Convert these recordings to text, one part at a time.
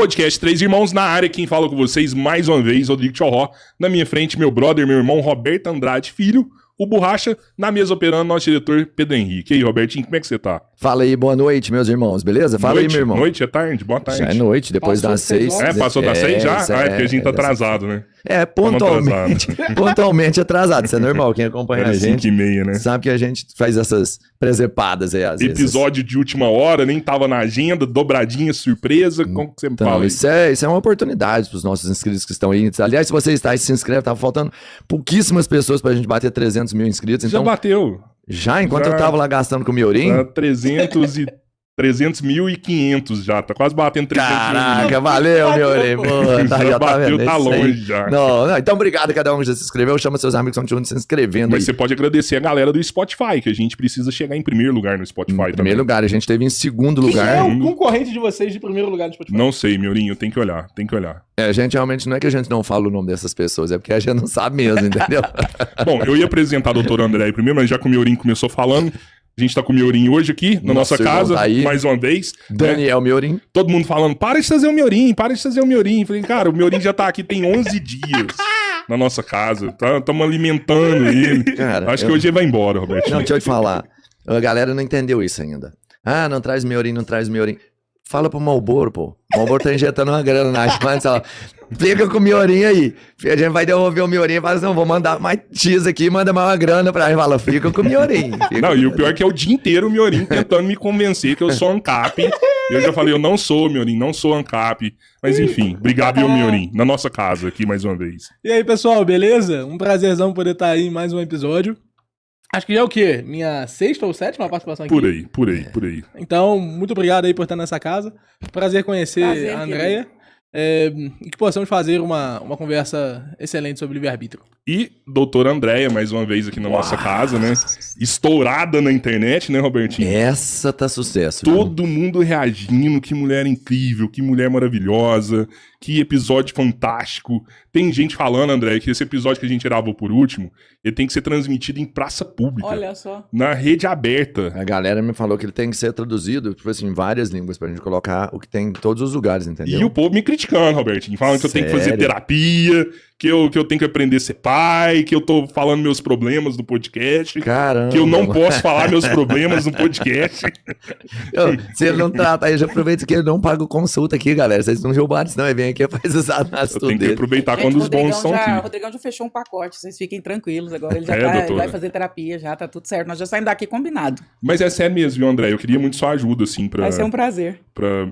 Podcast Três Irmãos na área, quem fala com vocês mais uma vez, Rodrigo Tchorró. Na minha frente, meu brother, meu irmão Roberto Andrade Filho, o Borracha, na mesa operando, nosso diretor Pedro Henrique. E aí, Robertinho, como é que você tá? Fala aí, boa noite, meus irmãos, beleza? Fala noite, aí, meu irmão. Noite, é tarde, boa tarde. Já é noite, depois das 6. É, passou das 6 já? É porque a gente tá atrasado, né? É, pontualmente atrasado. Isso é normal, quem acompanha a gente 5h30, né? sabe que a gente faz essas presepadas aí, às vezes. Episódio de última hora, nem tava na agenda, dobradinha, surpresa, como que você me fala Isso é uma oportunidade pros nossos inscritos que estão aí. Aliás, se você está aí, se inscreve, tá faltando pouquíssimas pessoas pra gente bater 300 mil inscritos. Então, já bateu. Já, enquanto eu tava lá gastando com o Miorim? 300.500 já, tá quase batendo 300 mil. Caraca, valeu, Miorim. Já bateu, tá longe já. Não, então obrigado a cada um que já se inscreveu. Chama seus amigos que estão se inscrevendo. Mas aí. você pode agradecer a galera do Spotify, que a gente precisa chegar em primeiro lugar no Spotify também. Em primeiro lugar, a gente teve em segundo Quem lugar. é o concorrente de vocês de primeiro lugar no Spotify? Não sei, Miorinho, tem que olhar. É, a gente realmente não é que a gente não fala o nome dessas pessoas, é porque a gente não sabe mesmo, entendeu? Bom, eu ia apresentar a doutora André primeiro, mas já que o Miorinho começou falando, a gente tá com o Miorinho hoje aqui, na nossa casa, tá aí. mais uma vez. Daniel Miorim. Todo mundo falando, para de fazer o Miorinho, para de fazer o Miorinho. Falei, cara, o Miorinho já tá aqui tem 11 dias na nossa casa, estamos alimentando ele. Cara, Acho que hoje ele vai embora, Roberto. Não, deixa eu te falar. A galera não entendeu isso ainda. Ah, não traz Miorim, não traz Miorim. Fala pro Malboro, pô. O Malboro tá injetando uma grana na gente, ó. Fica com o Miorim aí. A gente vai devolver o Miorim e fala assim, não, vou mandar mais X aqui, manda mais uma grana pra gente. Fala, fica com o Miorim. Não, e o pior é que é o dia inteiro o Miorim tentando me convencer que eu sou ANCAP. Eu já falei, eu não sou Miorim, não sou ANCAP. Mas enfim, obrigado, meu Miorim, na nossa casa aqui mais uma vez. E aí, pessoal, beleza? Um prazerzão poder estar aí em mais um episódio. Acho que já é o quê? Minha 6ª ou 7ª participação aqui? Por aí. Então, muito obrigado aí por estar nessa casa. Prazer conhecer a Andréia. E que possamos fazer uma conversa excelente sobre livre-arbítrio. E doutora Andréia, mais uma vez aqui na nossa casa, né? Estourada na internet, né, Robertinho? Essa tá sucesso. Todo mundo reagindo, que mulher incrível, que mulher maravilhosa, que episódio fantástico. Tem gente falando, André, que esse episódio que a gente gravou por último, ele tem que ser transmitido em praça pública. Olha só. Na rede aberta. A galera me falou que ele tem que ser traduzido, tipo assim, em várias línguas, pra gente colocar o que tem em todos os lugares, entendeu? E o povo me criticando, Robertinho, falando que eu tenho que fazer Sério? terapia, que eu tenho que aprender a ser pai, que eu tô falando meus problemas no podcast. Caramba. Que eu não posso falar meus problemas no podcast. Se ele não trata, aí já aproveita que ele não paga consulta aqui, galera. Vocês não jogaram isso, não. Ele vem aqui e faz os análise Eu tudo tenho que dele. aproveitar Gente, quando os bons são O aqui. Rodrigão já fechou um pacote, vocês fiquem tranquilos. Agora ele já doutora. vai fazer terapia, já tá tudo certo. Nós já saímos daqui combinado. Mas é sério mesmo, viu, André? Eu queria muito sua ajuda, assim, Vai ser um prazer. pra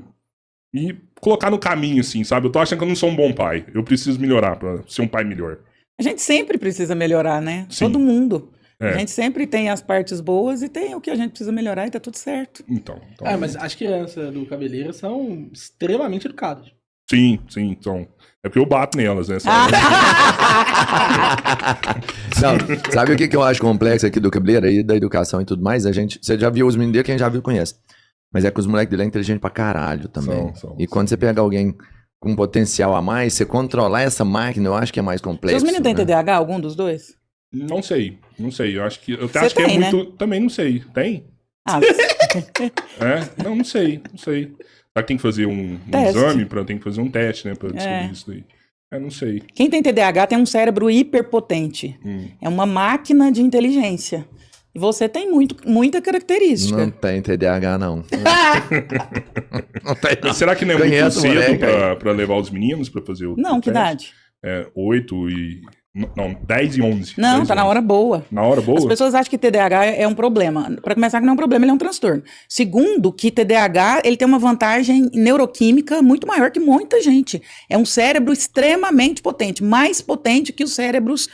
me colocar no caminho, assim, sabe? Eu tô achando que eu não sou um bom pai. Eu preciso melhorar pra ser um pai melhor. A gente sempre precisa melhorar, né? Sim. Todo mundo. É. A gente sempre tem as partes boas e tem o que a gente precisa melhorar e tá tudo certo. Então. Mas as crianças do Cabeleira são extremamente educadas. Sim, então. É porque eu bato nelas, né? Não, sabe o que eu acho complexo aqui do Cabeleira e da educação e tudo mais? Você já viu os meninos dele, quem já viu conhece. Mas é que os moleques dele é inteligente pra caralho também. E quando você pega alguém com potencial a mais, você controlar essa máquina, eu acho que é mais complexo. Seus meninos têm né? TDAH, algum dos dois? Não sei. Eu acho que. Eu Você acho que tem, é né? muito. Também não sei. Tem? Ah, Não sei. Será que tem que fazer um Teste. exame? Tem que fazer um teste, né? Pra descobrir isso daí. Não sei. quem tem TDAH tem um cérebro hiperpotente. É uma máquina de inteligência. E você tem muita característica. Não tem TDAH, não. Não tem, não. Será que não é muito Conheço o cedo moleque, pra levar os meninos pra fazer o Não, que teste? idade? 8 e... Não, 10 e 11. Não, 10 tá e na 11. hora boa. Na hora boa? As pessoas acham que TDAH é um problema. Para começar, que não é um problema, ele é um transtorno. Segundo, que TDAH ele tem uma vantagem neuroquímica muito maior que muita gente. É um cérebro extremamente potente, mais potente que os cérebros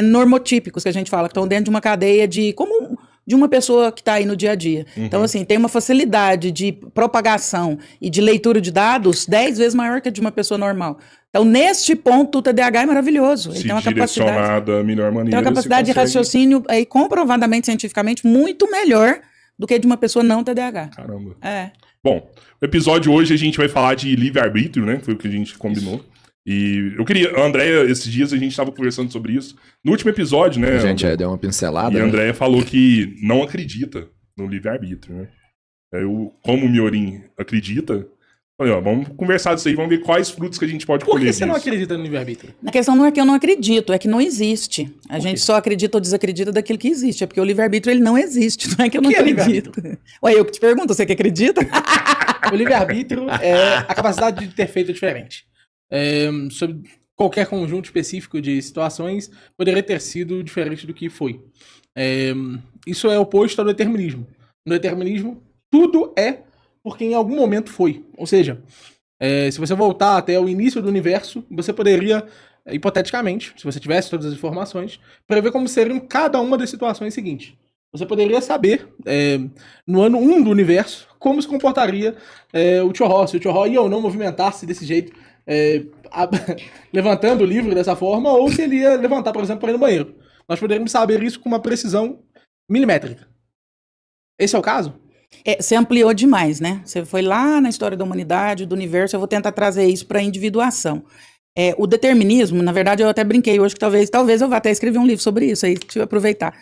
normotípicos, que a gente fala, que estão dentro de uma cadeia como de uma pessoa que está aí no dia a dia. Então, assim, tem uma facilidade de propagação e de leitura de dados 10 vezes maior que a de uma pessoa normal. Então, neste ponto, o TDAH é maravilhoso. Ele Se tem uma capacidade, direcionar da melhor maneira. tem uma capacidade de você consegue- raciocínio aí, comprovadamente, cientificamente, muito melhor do que de uma pessoa não TDAH. Caramba. É. Bom, no episódio hoje a gente vai falar de livre-arbítrio, né? Foi o que a gente combinou. E eu queria... A Andréia, esses dias a gente estava conversando sobre isso. No último episódio, né? A gente deu uma pincelada. E a né? Andréia falou que não acredita no livre-arbítrio, né? Como o Miorim acredita, Falei, ó, vamos conversar disso aí, vamos ver quais frutos que a gente pode Por colher que você não disso. acredita no livre-arbítrio? A questão não é que eu não acredito, é que não existe. A gente só acredita ou desacredita daquilo que existe. É porque o livre-arbítrio ele não existe, não é que eu não O que é acredito. Ué, eu que te pergunto, você que acredita? O livre-arbítrio é a capacidade de ter feito diferente. Sobre qualquer conjunto específico de situações, poderia ter sido diferente do que foi. Isso é oposto ao determinismo. No determinismo, tudo é porque em algum momento foi. Ou seja, se você voltar até o início do universo, você poderia, hipoteticamente, se você tivesse todas as informações, prever como seriam cada uma das situações seguintes. Você poderia saber, no ano 1 do universo, como se comportaria o Tchorró, se o Tchorró ia ou não movimentar-se desse jeito, levantando o livro dessa forma, ou se ele ia levantar, por exemplo, para ir no banheiro. Nós poderíamos saber isso com uma precisão milimétrica. Esse é o caso? Você ampliou demais, né? Você foi lá na história da humanidade, do universo, eu vou tentar trazer isso para a individuação. O determinismo, na verdade, eu até brinquei hoje que talvez eu vá até escrever um livro sobre isso aí, deixa eu aproveitar.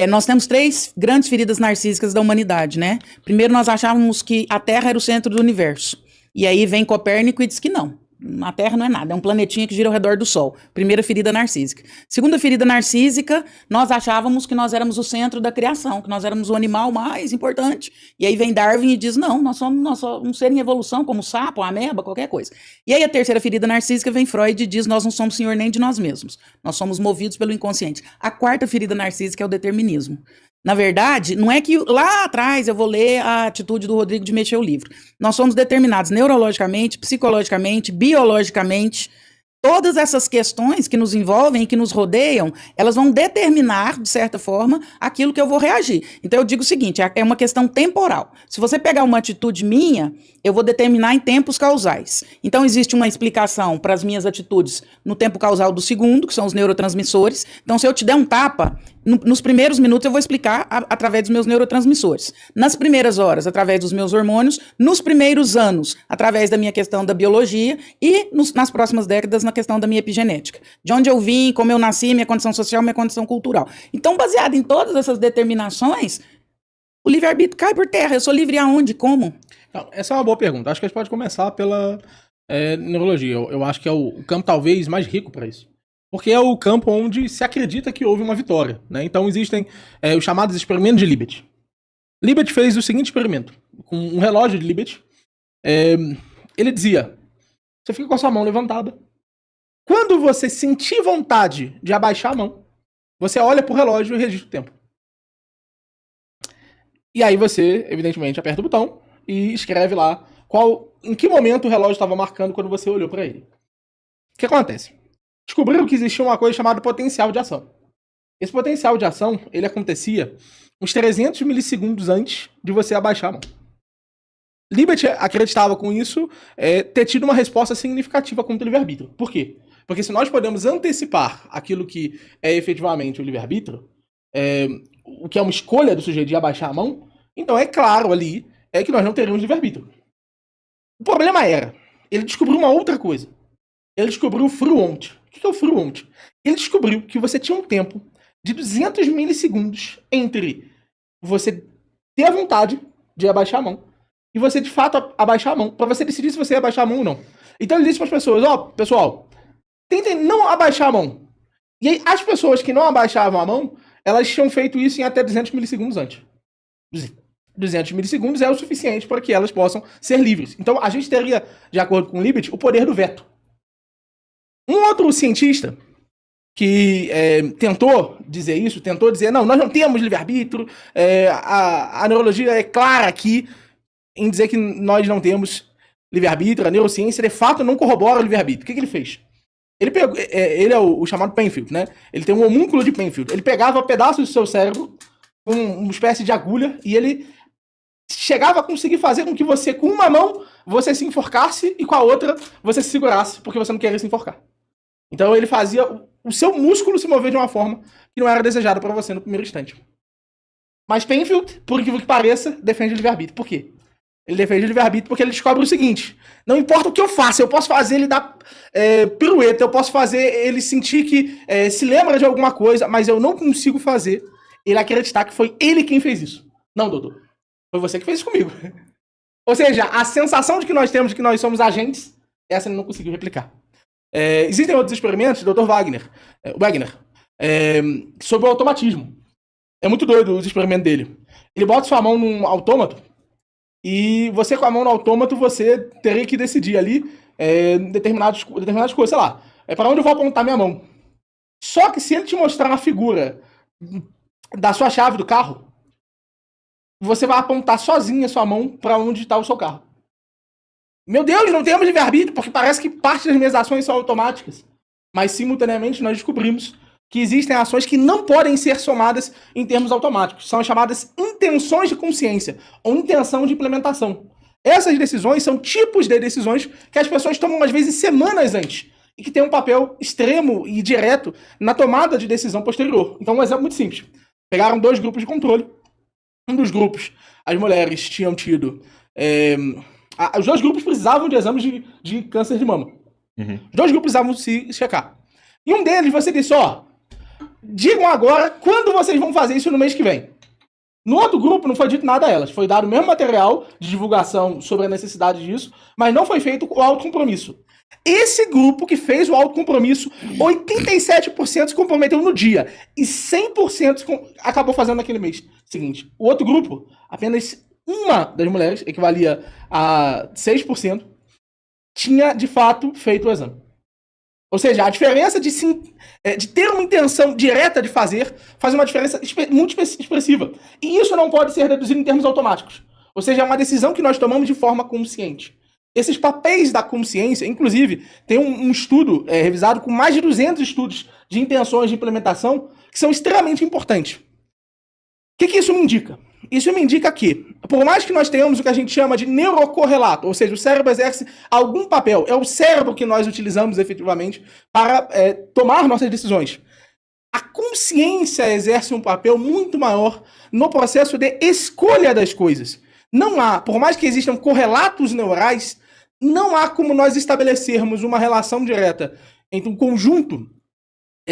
Nós temos 3 grandes feridas narcísicas da humanidade, né? Primeiro, nós achávamos que a Terra era o centro do universo. E aí vem Copérnico e diz que não. A Terra não é nada, é um planetinha que gira ao redor do Sol. Primeira ferida narcísica. Segunda ferida narcísica, nós achávamos que nós éramos o centro da criação, que nós éramos o animal mais importante. E aí vem Darwin e diz, não, nós somos um ser em evolução, como o sapo, a ameba, qualquer coisa. E aí a terceira ferida narcísica vem Freud e diz, nós não somos senhor nem de nós mesmos. Nós somos movidos pelo inconsciente. A quarta ferida narcísica é o determinismo. Na verdade, não é que lá atrás eu vou ler a atitude do Rodrigo de mexer o livro. Nós somos determinados neurologicamente, psicologicamente, biologicamente. Todas essas questões que nos envolvem e que nos rodeiam, elas vão determinar, de certa forma, aquilo que eu vou reagir. Então eu digo o seguinte, é uma questão temporal. Se você pegar uma atitude minha, eu vou determinar em tempos causais. Então existe uma explicação para as minhas atitudes no tempo causal do segundo, que são os neurotransmissores. Então se eu te der um tapa, nos primeiros minutos eu vou explicar através dos meus neurotransmissores. Nas primeiras horas, através dos meus hormônios. Nos primeiros anos, através da minha questão da biologia. E nas próximas décadas, na questão da minha epigenética. De onde eu vim, como eu nasci, minha condição social, minha condição cultural. Então, baseado em todas essas determinações, o livre-arbítrio cai por terra. Eu sou livre aonde? Como? Então, essa é uma boa pergunta. Acho que a gente pode começar pela neurologia. Eu acho que é o campo talvez mais rico para isso. Porque é o campo onde se acredita que houve uma vitória, né? Então existem os chamados experimentos de Libet. Libet fez o seguinte experimento. Com um relógio de Libet, ele dizia, você fica com a sua mão levantada. Quando você sentir vontade de abaixar a mão, você olha pro relógio e registra o tempo. E aí você, evidentemente, aperta o botão e escreve lá em que momento o relógio estava marcando quando você olhou para ele. O que acontece? Descobriram que existia uma coisa chamada potencial de ação. Esse potencial de ação, ele acontecia uns 300 milissegundos antes de você abaixar a mão. Libet acreditava com isso ter tido uma resposta significativa contra o livre-arbítrio. Por quê? Porque se nós podemos antecipar aquilo que é efetivamente o livre-arbítrio, o que é uma escolha do sujeito de abaixar a mão, então é claro ali que nós não teremos livre-arbítrio. O problema ele descobriu uma outra coisa. Ele descobriu o Fruont. O que é o Fruont? Ele descobriu que você tinha um tempo de 200 milissegundos entre você ter a vontade de abaixar a mão e você, de fato, abaixar a mão, para você decidir se você ia abaixar a mão ou não. Então ele disse para as pessoas, pessoal, tentem não abaixar a mão. E aí, as pessoas que não abaixavam a mão, elas tinham feito isso em até 200 milissegundos antes. 200 milissegundos é o suficiente para que elas possam ser livres. Então, a gente teria, de acordo com o Libet, o poder do veto. Um outro cientista que tentou dizer isso, não, nós não temos livre-arbítrio, a neurologia é clara aqui em dizer que nós não temos livre-arbítrio, a neurociência de fato não corrobora o livre-arbítrio. O que ele fez? Ele é o chamado Penfield, né? Ele tem um homúnculo de Penfield. Ele pegava pedaços do seu cérebro com uma espécie de agulha e ele chegava a conseguir fazer com que você, com uma mão, você se enforcasse e com a outra você se segurasse, porque você não queria se enforcar. Então ele fazia o seu músculo se mover de uma forma que não era desejada para você no primeiro instante. Mas Penfield, por incrível que pareça, defende o livre-arbítrio. Por quê? Ele defende o livre-arbítrio porque ele descobre o seguinte: não importa o que eu faça, eu posso fazer ele dar pirueta, eu posso fazer ele sentir que se lembra de alguma coisa, mas eu não consigo fazer ele acreditar que foi ele quem fez isso. Não, doutor. Foi você que fez isso comigo. Ou seja, a sensação de que nós temos de que nós somos agentes, essa ele não conseguiu replicar. Existem outros experimentos, Dr. Wagner, sobre o automatismo. É muito doido os experimentos dele. Ele bota sua mão num autômato e você com a mão no autômato, você teria que decidir ali determinadas coisas, sei lá, para onde eu vou apontar minha mão. Só que se ele te mostrar a figura da sua chave do carro, você vai apontar sozinho a sua mão para onde está o seu carro. Meu Deus, não temos livre-arbítrio, porque parece que parte das minhas ações são automáticas. Mas, simultaneamente, nós descobrimos que existem ações que não podem ser somadas em termos automáticos. São as chamadas intenções de consciência, ou intenção de implementação. Essas decisões são tipos de decisões que as pessoas tomam, às vezes, semanas antes, e que têm um papel extremo e direto na tomada de decisão posterior. Então, um exemplo muito simples. Pegaram 2 grupos de controle. Um dos grupos, as mulheres tinham tido... os 2 grupos precisavam de exames de câncer de mama. Uhum. Os 2 grupos precisavam se checar. E um deles, você disse, digam agora quando vocês vão fazer isso no mês que vem. No outro grupo, não foi dito nada a elas. Foi dado o mesmo material de divulgação sobre a necessidade disso, mas não foi feito o autocompromisso. Esse grupo que fez o autocompromisso, 87% se comprometeu no dia e 100% acabou fazendo naquele mês seguinte. O outro grupo, apenas uma das mulheres, equivalia a 6%, tinha de fato feito o exame. Ou seja, a diferença de ter uma intenção direta de fazer faz uma diferença muito expressiva. E isso não pode ser reduzido em termos automáticos. Ou seja, é uma decisão que nós tomamos de forma consciente. Esses papéis da consciência, inclusive, tem um estudo revisado com mais de 200 estudos de intenções de implementação que são extremamente importantes. O que isso me indica? Isso me indica que, por mais que nós tenhamos o que a gente chama de neurocorrelato, ou seja, o cérebro exerce algum papel, é o cérebro que nós utilizamos efetivamente para tomar nossas decisões. A consciência exerce um papel muito maior no processo de escolha das coisas. Não há, por mais que existam correlatos neurais, não há como nós estabelecermos uma relação direta entre um conjunto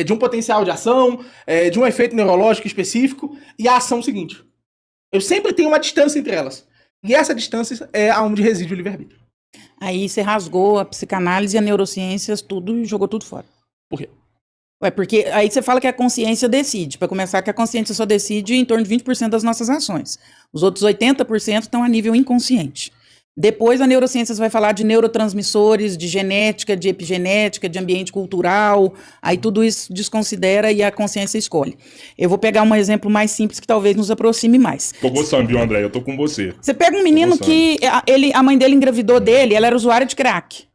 de um potencial de ação, de um efeito neurológico específico e a ação seguinte. Eu sempre tenho uma distância entre elas. E essa distância é onde reside o livre-arbítrio. Aí você rasgou a psicanálise e a neurociências, tudo, e jogou tudo fora. Por quê? Porque aí você fala que a consciência decide. Para começar, que a consciência só decide em torno de 20% das nossas ações. Os outros 80% estão a nível inconsciente. Depois a neurociências vai falar de neurotransmissores, de genética, de epigenética, de ambiente cultural, aí tudo isso desconsidera e a consciência escolhe. Eu vou pegar um exemplo mais simples que talvez nos aproxime mais. Tô gostando, viu, André? Eu tô com você. Você pega um menino que a mãe dele engravidou dele, ela era usuária de crack.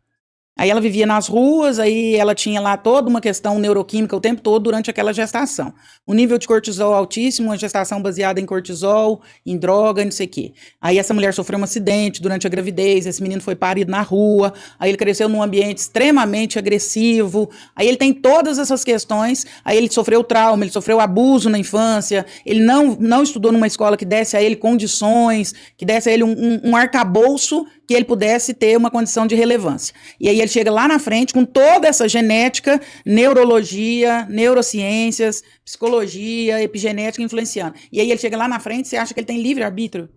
Aí ela vivia nas ruas, aí ela tinha lá toda uma questão neuroquímica o tempo todo durante aquela gestação. O nível de cortisol altíssimo, uma gestação baseada em cortisol, em droga, não sei o quê. Aí essa mulher sofreu um acidente durante a gravidez, esse menino foi parido na rua, aí ele cresceu num ambiente extremamente agressivo, aí ele tem todas essas questões, aí ele sofreu trauma, ele sofreu abuso na infância, ele não estudou numa escola que desse a ele condições, que desse a ele um arcabouço que ele pudesse ter uma condição de relevância. E aí ele chega lá na frente com toda essa genética, neurologia, neurociências, psicologia, epigenética influenciando. E aí ele chega lá na frente, você acha que ele tem livre-arbítrio?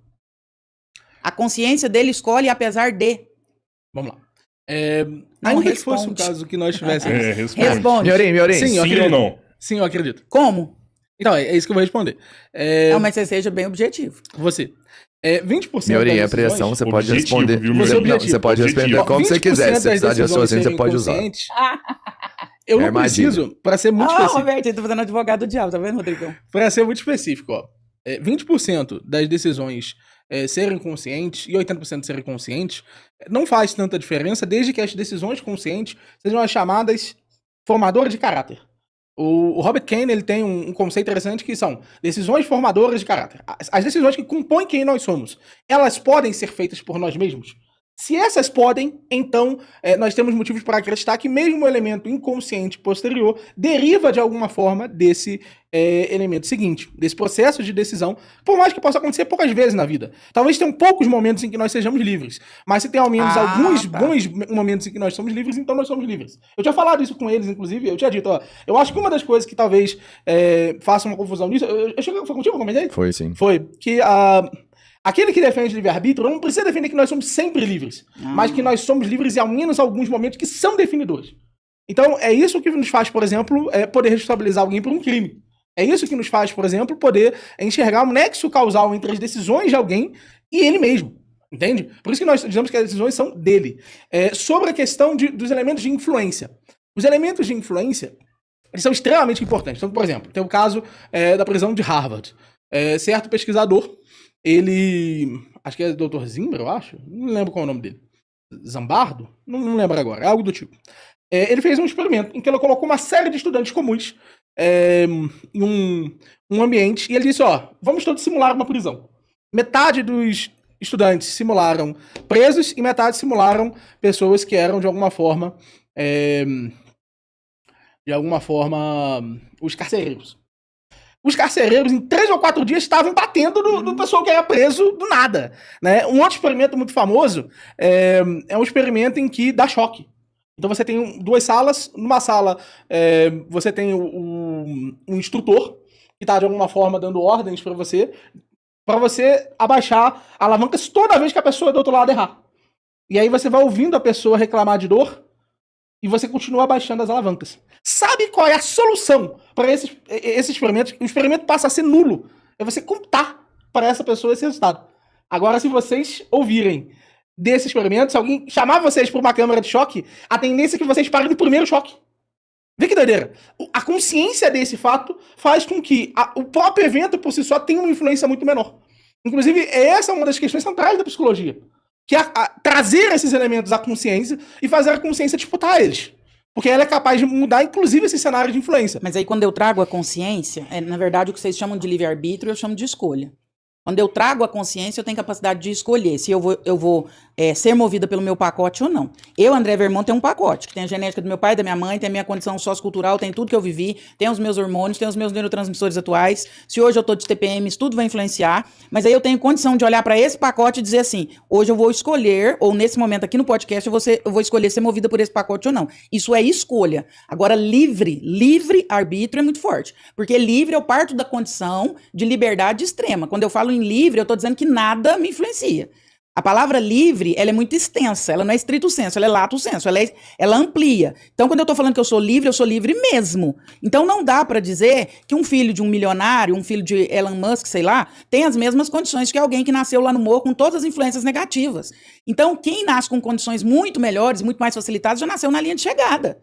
A consciência dele escolhe apesar de. Vamos lá. Não ainda responde. que fosse o caso que nós tivéssemos... Responde. Miorim. Sim, eu Sim acredito. ou não? Sim, eu acredito. Como? Então, é isso que eu vou responder. Não, mas você seja bem objetivo. Você. 20% Miorim, das a pressão, decisões- você pode Objetivo, responder. viu, Você Miorim? Não, você pode Objetivo. responder como você 20% quiser. Se das precisar de decisões raciocínio, você serem pode usar. conscientes. Eu É não armadilha. preciso, para ser muito específico. Roberto, você tá fazendo advogado do diabo, tá vendo, Rodrigão? Para ser muito específico, 20% das decisões serem conscientes e 80% serem conscientes não faz tanta diferença desde que as decisões conscientes sejam as chamadas formadoras de caráter. O Robert Kane ele tem um conceito interessante que são decisões formadoras de caráter. As decisões que compõem quem nós somos, elas podem ser feitas por nós mesmos? Se essas podem, então nós temos motivos para acreditar que mesmo o elemento inconsciente posterior deriva de alguma forma desse elemento seguinte, desse processo de decisão, por mais que possa acontecer poucas vezes na vida. Talvez tenham poucos momentos em que nós sejamos livres, mas se tem ao menos alguns bons momentos em que nós somos livres, então nós somos livres. Eu tinha falado isso com eles, inclusive, eu tinha dito, eu acho que uma das coisas que talvez faça uma confusão nisso, foi contigo que eu comentei? Foi, sim. Foi que Aquele que defende livre-arbítrio não precisa defender que nós somos sempre livres, mas que nós somos livres em ao menos alguns momentos que são definidores. Então, é isso que nos faz, por exemplo, poder responsabilizar alguém por um crime. É isso que nos faz, por exemplo, poder enxergar um nexo causal entre as decisões de alguém e ele mesmo. Entende? Por isso que nós dizemos que as decisões são dele. Sobre a questão dos elementos de influência. Os elementos de influência eles são extremamente importantes. Então, por exemplo, tem o caso da prisão de Harvard. Certo pesquisador, ele... Acho que é Dr. Zimmer, eu acho. Não lembro qual é o nome dele. Zambardo? Não lembro agora. É algo do tipo. Ele fez um experimento em que ele colocou uma série de estudantes comuns em um ambiente e ele disse, vamos todos simular uma prisão. Metade dos estudantes simularam presos e metade simularam pessoas que eram, de alguma forma, os carcereiros. Os carcereiros, em 3 ou 4 dias, estavam batendo do pessoal que era preso do nada. Né? Um outro experimento muito famoso é um experimento em que dá choque. Então você tem 2 salas. Numa sala você tem um instrutor que está de alguma forma dando ordens para você abaixar alavancas toda vez que a pessoa do outro lado errar. E aí você vai ouvindo a pessoa reclamar de dor e você continua abaixando as alavancas. Sabe qual é a solução para esse experimento? O experimento passa a ser nulo. É você contar para essa pessoa esse resultado. Agora, se vocês ouvirem desse experimento, se alguém chamar vocês por uma câmera de choque, a tendência é que vocês parem no primeiro choque. Vê que doideira. A consciência desse fato faz com que o próprio evento por si só tenha uma influência muito menor. Inclusive, essa é uma das questões centrais da psicologia. Que é trazer esses elementos à consciência e fazer a consciência disputar eles. Porque ela é capaz de mudar, inclusive, esse cenário de influência. Mas aí, quando eu trago a consciência, na verdade, o que vocês chamam de livre-arbítrio, eu chamo de escolha. Quando eu trago a consciência, eu tenho capacidade de escolher se eu vou ser movida pelo meu pacote ou não. Eu, André Vermont, tenho um pacote, que tem a genética do meu pai, da minha mãe, tem a minha condição sociocultural, tem tudo que eu vivi, tem os meus hormônios, tem os meus neurotransmissores atuais. Se hoje eu tô de TPM, isso tudo vai influenciar. Mas aí eu tenho condição de olhar para esse pacote e dizer assim, hoje eu vou escolher, ou nesse momento aqui no podcast, eu vou escolher ser movida por esse pacote ou não. Isso é escolha. Agora, livre-arbítrio é muito forte. Porque livre eu parto da condição de liberdade extrema. Quando eu falo em livre, eu tô dizendo que nada me influencia. A palavra livre, ela é muito extensa, ela não é estrito senso, ela é lato senso, ela amplia. Então, quando eu tô falando que eu sou livre mesmo. Então, não dá para dizer que um filho de um milionário, um filho de Elon Musk, sei lá, tem as mesmas condições que alguém que nasceu lá no morro com todas as influências negativas. Então, quem nasce com condições muito melhores, muito mais facilitadas, já nasceu na linha de chegada.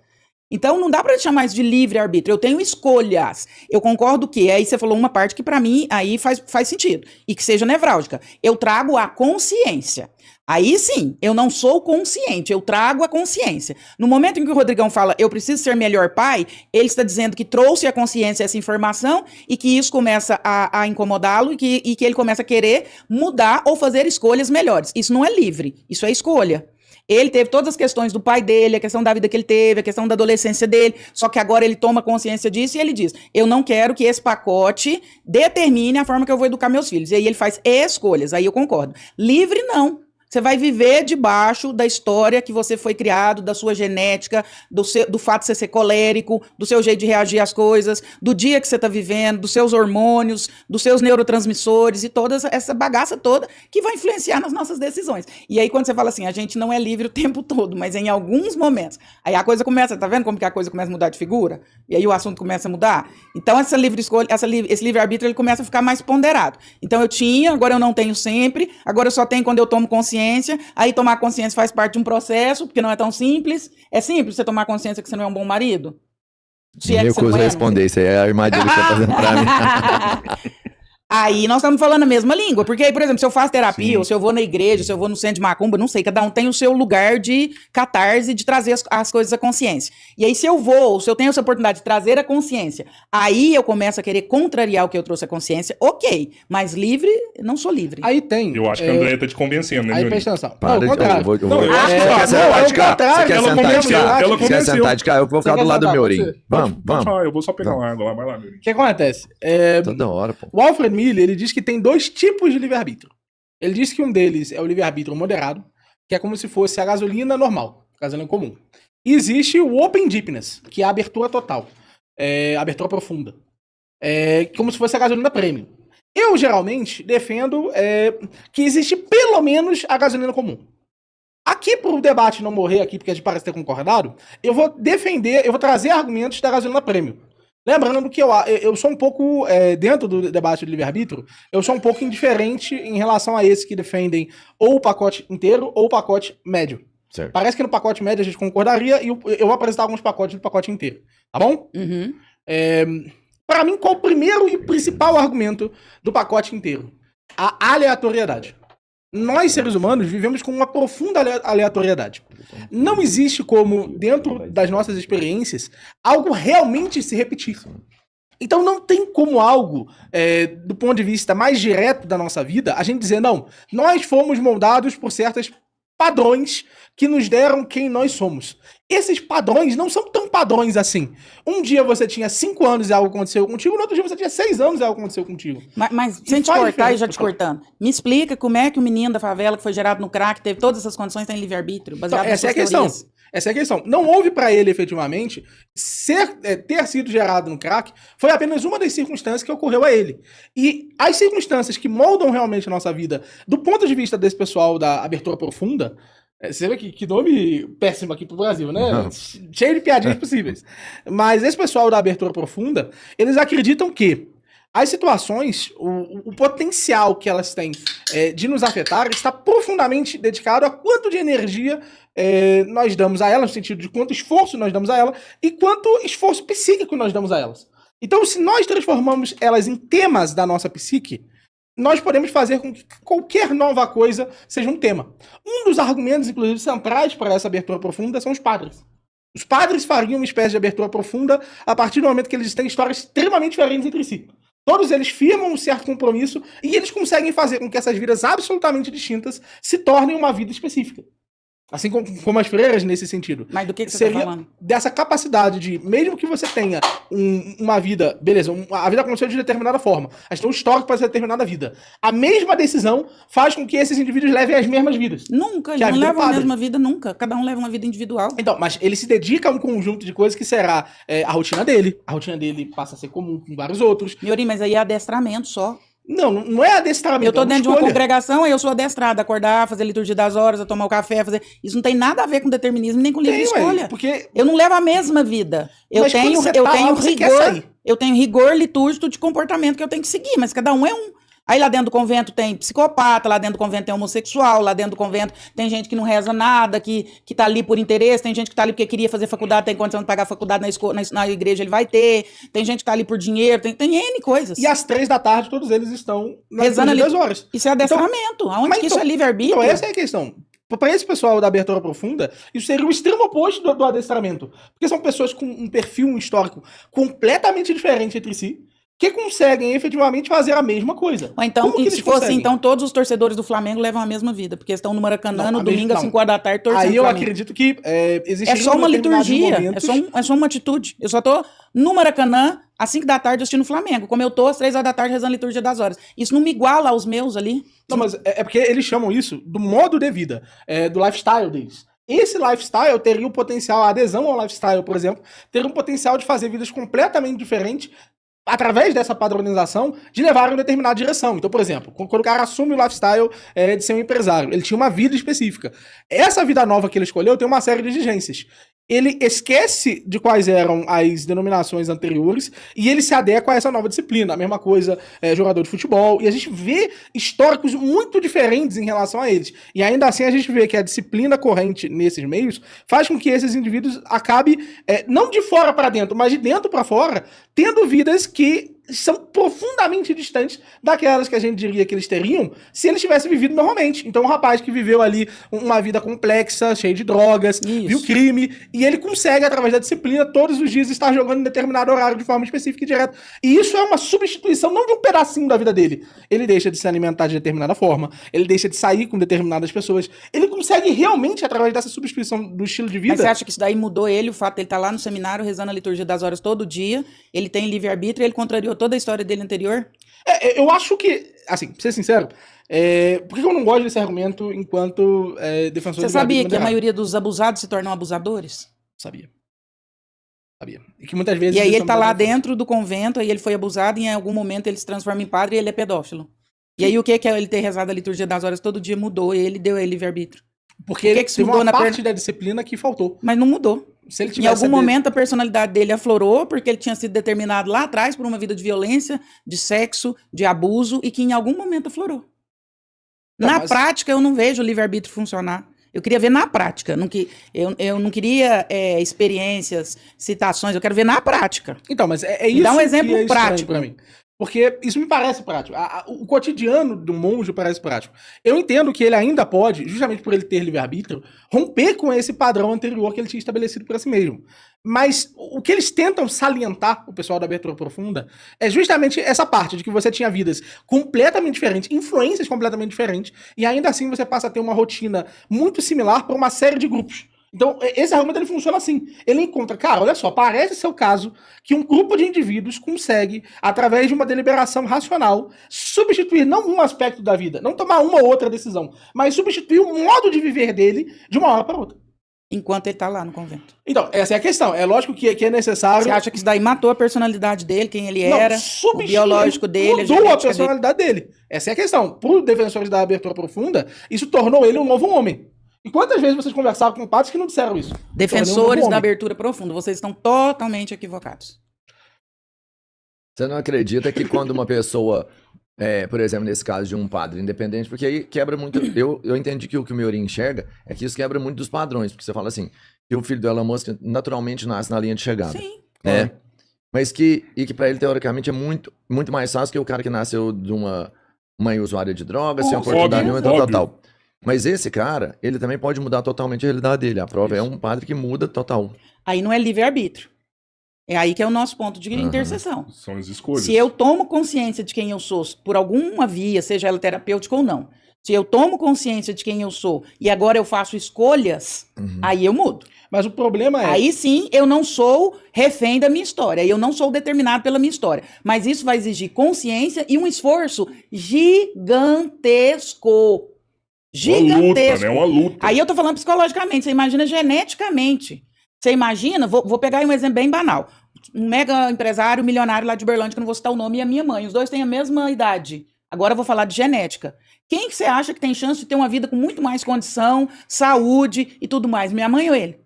Então, não dá para chamar isso de livre-arbítrio. Eu tenho escolhas. Eu concordo que, aí você falou uma parte que para mim aí faz sentido. E que seja nevrálgica. Eu trago a consciência. Aí sim, eu não sou consciente, eu trago a consciência. No momento em que o Rodrigão fala, eu preciso ser melhor pai, ele está dizendo que trouxe à consciência essa informação e que isso começa a incomodá-lo e que ele começa a querer mudar ou fazer escolhas melhores. Isso não é livre, isso é escolha. Ele teve todas as questões do pai dele, a questão da vida que ele teve, a questão da adolescência dele, só que agora ele toma consciência disso e ele diz, eu não quero que esse pacote determine a forma que eu vou educar meus filhos. E aí ele faz escolhas, aí eu concordo. Livre, não. Você vai viver debaixo da história que você foi criado, da sua genética, do fato de você ser colérico, do seu jeito de reagir às coisas, do dia que você está vivendo, dos seus hormônios, dos seus neurotransmissores e toda essa bagaça toda que vai influenciar nas nossas decisões. E aí quando você fala assim, a gente não é livre o tempo todo, mas em alguns momentos. Aí a coisa começa, tá vendo como que a coisa começa a mudar de figura? E aí o assunto começa a mudar? Então essa livre escolha, esse livre-arbítrio, ele começa a ficar mais ponderado. Então eu tinha, agora eu não tenho sempre, agora eu só tenho quando eu tomo consciência. Aí tomar consciência faz parte de um processo, porque não é tão simples. É simples você tomar consciência que você não é um bom marido? Se eu recuso responder, isso aí é a armadilha que você tá fazendo pra mim. Aí nós estamos falando a mesma língua, porque aí, por exemplo, se eu faço terapia, ou se eu vou na igreja, se eu vou no centro de macumba, não sei, cada um tem o seu lugar de catarse, de trazer as coisas à consciência. E aí se eu vou, se eu tenho essa oportunidade de trazer a consciência, aí eu começo a querer contrariar o que eu trouxe à consciência, ok, mas livre, não sou livre. Aí tem... Eu acho que a Andréia tá te convencendo, né, aí Miorinho? presta atenção. Para, não, eu vou Você quer sentar de cá? Eu vou ficar do lado do Miorinho. Vamos. Eu vou só pegar uma água lá, vai lá, Miorinho. O que acontece? Toda hora, pô. O Alfred Miller, ele diz que tem 2 tipos de livre-arbítrio. Ele diz que um deles é o livre-arbítrio moderado, que é como se fosse a gasolina normal, gasolina comum. E existe o open deepness, que é a abertura total, a abertura profunda. É como se fosse a gasolina premium. Eu, geralmente, defendo que existe pelo menos a gasolina comum. Aqui, pro debate não morrer aqui, porque a gente parece ter concordado, eu vou trazer argumentos da gasolina premium. Lembrando que eu sou um pouco, dentro do debate do livre-arbítrio, eu sou um pouco indiferente em relação a esses que defendem ou o pacote inteiro ou o pacote médio. Certo. Parece que no pacote médio a gente concordaria e eu vou apresentar alguns pacotes do pacote inteiro. Tá bom? Uhum. Para mim, qual o primeiro e principal argumento do pacote inteiro? A aleatoriedade. Nós, seres humanos, vivemos com uma profunda aleatoriedade. Não existe como, dentro das nossas experiências, algo realmente se repetir. Então não tem como algo, do ponto de vista mais direto da nossa vida, a gente dizer, não, nós fomos moldados por certos padrões que nos deram quem nós somos. Esses padrões não são tão padrões assim. Um dia você tinha 5 anos e algo aconteceu contigo, no outro dia você tinha 6 anos e algo aconteceu contigo. Mas sem te cortar e já te cortando, me explica como é que o menino da favela que foi gerado no crack, teve todas essas condições, tem livre-arbítrio, baseado Então, essa é a questão. Essa é a questão. Não houve para ele, efetivamente, ter sido gerado no crack, foi apenas uma das circunstâncias que ocorreu a ele. E as circunstâncias que moldam realmente a nossa vida, do ponto de vista desse pessoal da abertura profunda, você vê que nome péssimo aqui pro Brasil, né? Não. Cheio de piadinhas possíveis. Mas esse pessoal da abertura profunda, eles acreditam que as situações, o potencial que elas têm de nos afetar está profundamente dedicado a quanto de energia nós damos a elas, no sentido de quanto esforço nós damos a ela e quanto esforço psíquico nós damos a elas. Então, se nós transformamos elas em temas da nossa psique, nós podemos fazer com que qualquer nova coisa seja um tema. Um dos argumentos, inclusive, centrais para essa abertura profunda são os padres. Os padres fariam uma espécie de abertura profunda a partir do momento que eles têm histórias extremamente diferentes entre si. Todos eles firmam um certo compromisso e eles conseguem fazer com que essas vidas absolutamente distintas se tornem uma vida específica. Assim como as freiras nesse sentido. Mas do que você tá falando? Dessa capacidade de, mesmo que você tenha uma vida, beleza, a vida aconteceu de determinada forma, a gente tem um histórico para essa determinada vida. A mesma decisão faz com que esses indivíduos levem as mesmas vidas. Nunca, eles não levam a mesma vida nunca. Cada um leva uma vida individual. Então, mas ele se dedica a um conjunto de coisas que será a rotina dele. A rotina dele passa a ser comum com vários outros. Miorim, mas aí é adestramento só. Não é adestramento. Eu tô dentro de uma congregação e eu sou adestrado a acordar, fazer a liturgia das horas, a tomar o café, fazer... Isso não tem nada a ver com determinismo, nem com livre escolha. Porque... Eu não levo a mesma vida. Eu tenho rigor litúrgico de comportamento que eu tenho que seguir, mas cada um é um. Aí lá dentro do convento tem psicopata, lá dentro do convento tem homossexual, lá dentro do convento tem gente que não reza nada, que tá ali por interesse, tem gente que tá ali porque queria fazer faculdade, tem condição de pagar a faculdade na igreja, ele vai ter, tem gente que tá ali por dinheiro, tem N coisas. E às 3 da tarde todos eles estão rezando ali 2 horas. Isso é adestramento. Aonde que isso é livre-arbítrio? Então essa é a questão. Para esse pessoal da abertura profunda, isso seria o extremo oposto do adestramento. Porque são pessoas com um perfil histórico completamente diferente entre si, que conseguem efetivamente fazer a mesma coisa. Ou então, se fosse assim, então todos os torcedores do Flamengo levam a mesma vida, porque estão no Maracanã no domingo às 5 horas da tarde torcendo. Aí eu acredito que existe. É só uma liturgia, é só uma atitude. Eu só tô no Maracanã às 5 da tarde assistindo o Flamengo, como eu tô às 3 horas da tarde rezando a liturgia das horas. Isso não me iguala aos meus ali. Não, mas é porque eles chamam isso do modo de vida, do lifestyle deles. Esse lifestyle teria o potencial, a adesão ao lifestyle, por exemplo, teria um potencial de fazer vidas completamente diferentes através dessa padronização, de levar em uma determinada direção. Então, por exemplo, quando o cara assume o lifestyle de ser um empresário, ele tinha uma vida específica. Essa vida nova que ele escolheu tem uma série de exigências. Ele esquece de quais eram as denominações anteriores e ele se adequa a essa nova disciplina. A mesma coisa, jogador de futebol. E a gente vê históricos muito diferentes em relação a eles. E ainda assim a gente vê que a disciplina corrente nesses meios faz com que esses indivíduos acabem, não de fora para dentro, mas de dentro para fora, tendo vidas que são profundamente distantes daquelas que a gente diria que eles teriam se eles tivessem vivido normalmente. Então, um rapaz que viveu ali uma vida complexa, cheia de drogas, viu crime, e ele consegue, através da disciplina, todos os dias estar jogando em determinado horário de forma específica e direta. E isso é uma substituição, não de um pedacinho da vida dele. Ele deixa de se alimentar de determinada forma, ele deixa de sair com determinadas pessoas, ele consegue realmente, através dessa substituição do estilo de vida... Mas você acha que isso daí mudou ele, o fato de ele estar lá no seminário, rezando a liturgia das horas todo dia, ele tem livre-arbítrio, ele contrariou toda a história dele anterior? Eu acho que, assim, pra ser sincero, por que eu não gosto desse argumento enquanto defensor do Você sabia que a maioria dos abusados se tornam abusadores? Sabia. Sabia. E que muitas vezes... E aí isso ele tá é um lá problema. dentro do convento, aí ele foi abusado e em algum momento ele se transforma em padre e ele é pedófilo. E aí o que é ele ter rezado a liturgia das horas todo dia mudou, e ele deu ele livre-arbítrio. Porque O que ele que isso teve mudou uma na parte da disciplina que faltou. Mas não mudou. Se ele Em tivesse algum momento a personalidade dele aflorou, porque ele tinha sido determinado lá atrás por uma vida de violência, de sexo, de abuso, e que em algum momento aflorou. Não, Na mas- prática, eu não vejo o livre-arbítrio funcionar. Eu queria ver na prática. Eu não queria experiências, citações, eu quero ver na prática. Então, mas é Me isso dá um que exemplo é estranho prático. pra mim. Porque isso me parece prático. O cotidiano do monge parece prático. Eu entendo que ele ainda pode, justamente por ele ter livre-arbítrio, romper com esse padrão anterior que ele tinha estabelecido para si mesmo. Mas o que eles tentam salientar, o pessoal da abertura profunda, é justamente essa parte de que você tinha vidas completamente diferentes, influências completamente diferentes, e ainda assim você passa a ter uma rotina muito similar para uma série de grupos. Então, esse argumento ele funciona assim. Ele encontra, cara, olha só, parece ser o caso que um grupo de indivíduos consegue, através de uma deliberação racional, substituir não um aspecto da vida, não tomar uma ou outra decisão, mas substituir o modo de viver dele de uma hora para outra. Enquanto ele tá lá no convento. Então, essa é a questão. É lógico que é necessário... Você acha que isso daí matou a personalidade dele, quem ele Não, era, o substitui- biológico dele, a mudou a genética dele? personalidade dele. Essa é a questão. Para os defensores da abertura profunda, isso tornou ele um novo homem. E quantas vezes vocês conversaram com padres que não disseram isso? Tornou um Defensores novo da homem. abertura profunda, vocês estão totalmente equivocados. Você não acredita que quando uma pessoa, por exemplo, nesse caso de um padre independente, porque aí quebra muito. Eu entendi que o que o Miorim enxerga é que isso quebra muito dos padrões, porque você fala assim, que o filho do Elon Musk naturalmente nasce na linha de chegada. Sim. Né? Mas que pra ele, teoricamente, é muito, muito mais fácil que o cara que nasceu de uma mãe usuária de drogas, sem Óbvio, oportunidade nenhuma, tal, óbvio. tal. Mas esse cara, ele também pode mudar totalmente a realidade dele. A prova é um padre que muda total. Aí não é livre-arbítrio. É aí que é o nosso ponto de Aham. interseção. São as escolhas. Se eu tomo consciência de quem eu sou, por alguma via, seja ela terapêutica ou não, se eu tomo consciência de quem eu sou e agora eu faço escolhas, aí eu mudo. Mas o problema é... Aí sim, eu não sou refém da minha história, eu não sou determinado pela minha história. Mas isso vai exigir consciência e um esforço gigantesco. Uma luta, Gigantesco. né? Uma luta. Aí eu tô falando psicologicamente, você imagina geneticamente. Você imagina, vou pegar aí um exemplo bem banal. Um mega empresário milionário lá de Uberlândia, que eu não vou citar o nome, e a minha mãe. Os dois têm a mesma idade. Agora eu vou falar de genética. Quem que você acha que tem chance de ter uma vida com muito mais condição, saúde e tudo mais? Minha mãe ou ele?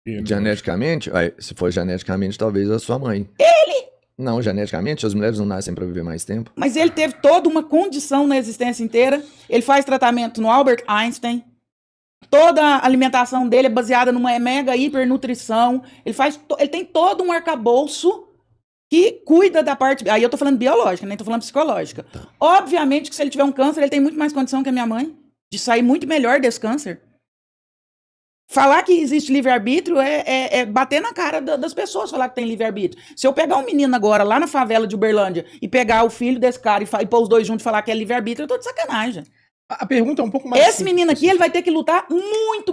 Geneticamente, se for geneticamente, talvez a sua mãe. Ele? Não, geneticamente, as mulheres não nascem pra viver mais tempo. Mas ele teve toda uma condição na existência inteira. Ele faz tratamento no Albert Einstein. Toda a alimentação dele é baseada numa mega hipernutrição. Ele tem todo um arcabouço que cuida da parte... Aí eu tô falando biológica, nem tô falando psicológica. Tá. Obviamente que se ele tiver um câncer, ele tem muito mais condição que a minha mãe de sair muito melhor desse câncer. Falar que existe livre-arbítrio é bater na cara das pessoas, falar que tem livre-arbítrio. Se eu pegar um menino agora lá na favela de Uberlândia e pegar o filho desse cara e pôr os dois juntos e falar que é livre-arbítrio, eu tô de sacanagem. A pergunta é um pouco mais... Esse menino aqui, ele vai ter que lutar muito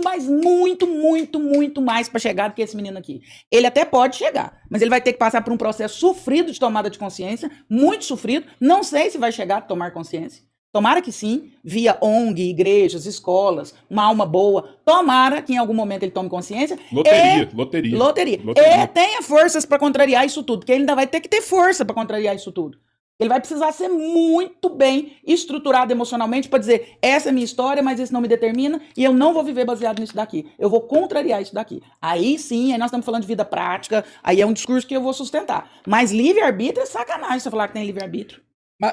mais pra chegar do que esse menino aqui. Ele até pode chegar, mas ele vai ter que passar por um processo sofrido de tomada de consciência, muito sofrido. Não sei se vai chegar a tomar consciência. Tomara que sim, via ONG, igrejas, escolas, uma alma boa. Tomara que em algum momento ele tome consciência. Loteria. Loteria. E tenha forças pra contrariar isso tudo, porque ele ainda vai ter que ter força pra contrariar isso tudo. Ele vai precisar ser muito bem estruturado emocionalmente para dizer, essa é a minha história, mas isso não me determina e eu não vou viver baseado nisso daqui. Eu vou contrariar isso daqui. Aí sim, aí nós estamos falando de vida prática, aí é um discurso que eu vou sustentar. Mas livre-arbítrio é sacanagem você falar que tem livre-arbítrio.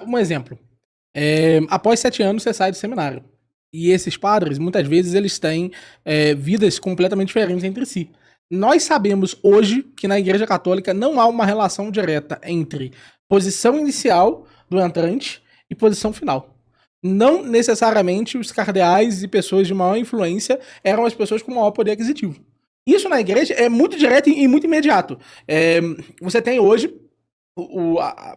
Um exemplo. Após 7 anos, você sai do seminário. E esses padres, muitas vezes, eles têm vidas completamente diferentes entre si. Nós sabemos hoje que na Igreja Católica não há uma relação direta entre posição inicial do entrante e posição final. Não necessariamente os cardeais e pessoas de maior influência eram as pessoas com maior poder aquisitivo. Isso na igreja é muito direto e muito imediato. Você tem hoje,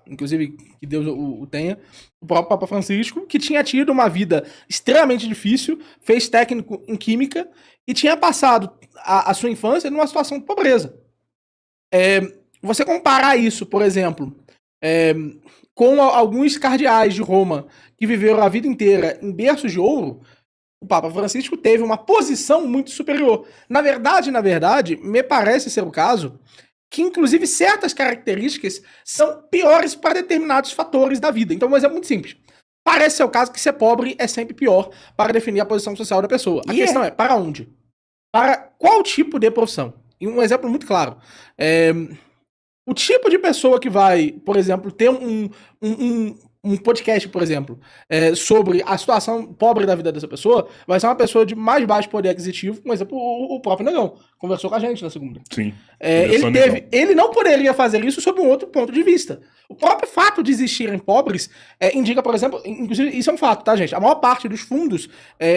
inclusive que Deus o tenha, o próprio Papa Francisco, que tinha tido uma vida extremamente difícil, fez técnico em química e tinha passado a sua infância numa situação de pobreza. Você comparar isso, por exemplo, com alguns cardeais de Roma que viveram a vida inteira em berços de ouro, o Papa Francisco teve uma posição muito superior. Na verdade, me parece ser o caso que, inclusive, certas características são piores para determinados fatores da vida. Então, um exemplo muito simples. Parece ser o caso que ser pobre é sempre pior para definir a posição social da pessoa. A questão é, para onde? Para qual tipo de profissão? E um exemplo muito claro. O tipo de pessoa que vai, por exemplo, ter um podcast, por exemplo, sobre a situação pobre da vida dessa pessoa, vai ser uma pessoa de mais baixo poder aquisitivo, por exemplo, o próprio Negão. Conversou com a gente na segunda. Sim. Ele não poderia fazer isso sob um outro ponto de vista. O próprio fato de existirem pobres indica, por exemplo, inclusive isso é um fato, tá, gente? A maior parte dos fundos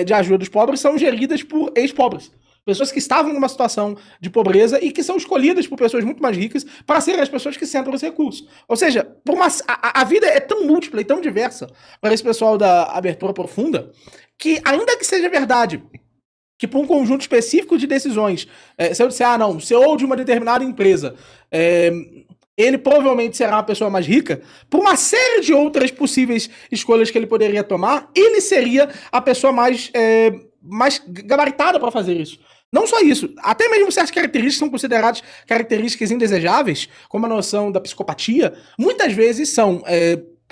de ajuda dos pobres são geridas por ex-pobres. Pessoas que estavam numa situação de pobreza e que são escolhidas por pessoas muito mais ricas para serem as pessoas que centram esse recurso. Ou seja, a vida é tão múltipla e tão diversa para esse pessoal da abertura profunda que, ainda que seja verdade que por um conjunto específico de decisões, se eu disser, não, CEO de uma determinada empresa, ele provavelmente será uma pessoa mais rica, por uma série de outras possíveis escolhas que ele poderia tomar, ele seria a pessoa mais gabaritada para fazer isso. Não só isso, até mesmo certas características são consideradas características indesejáveis, como a noção da psicopatia, muitas vezes são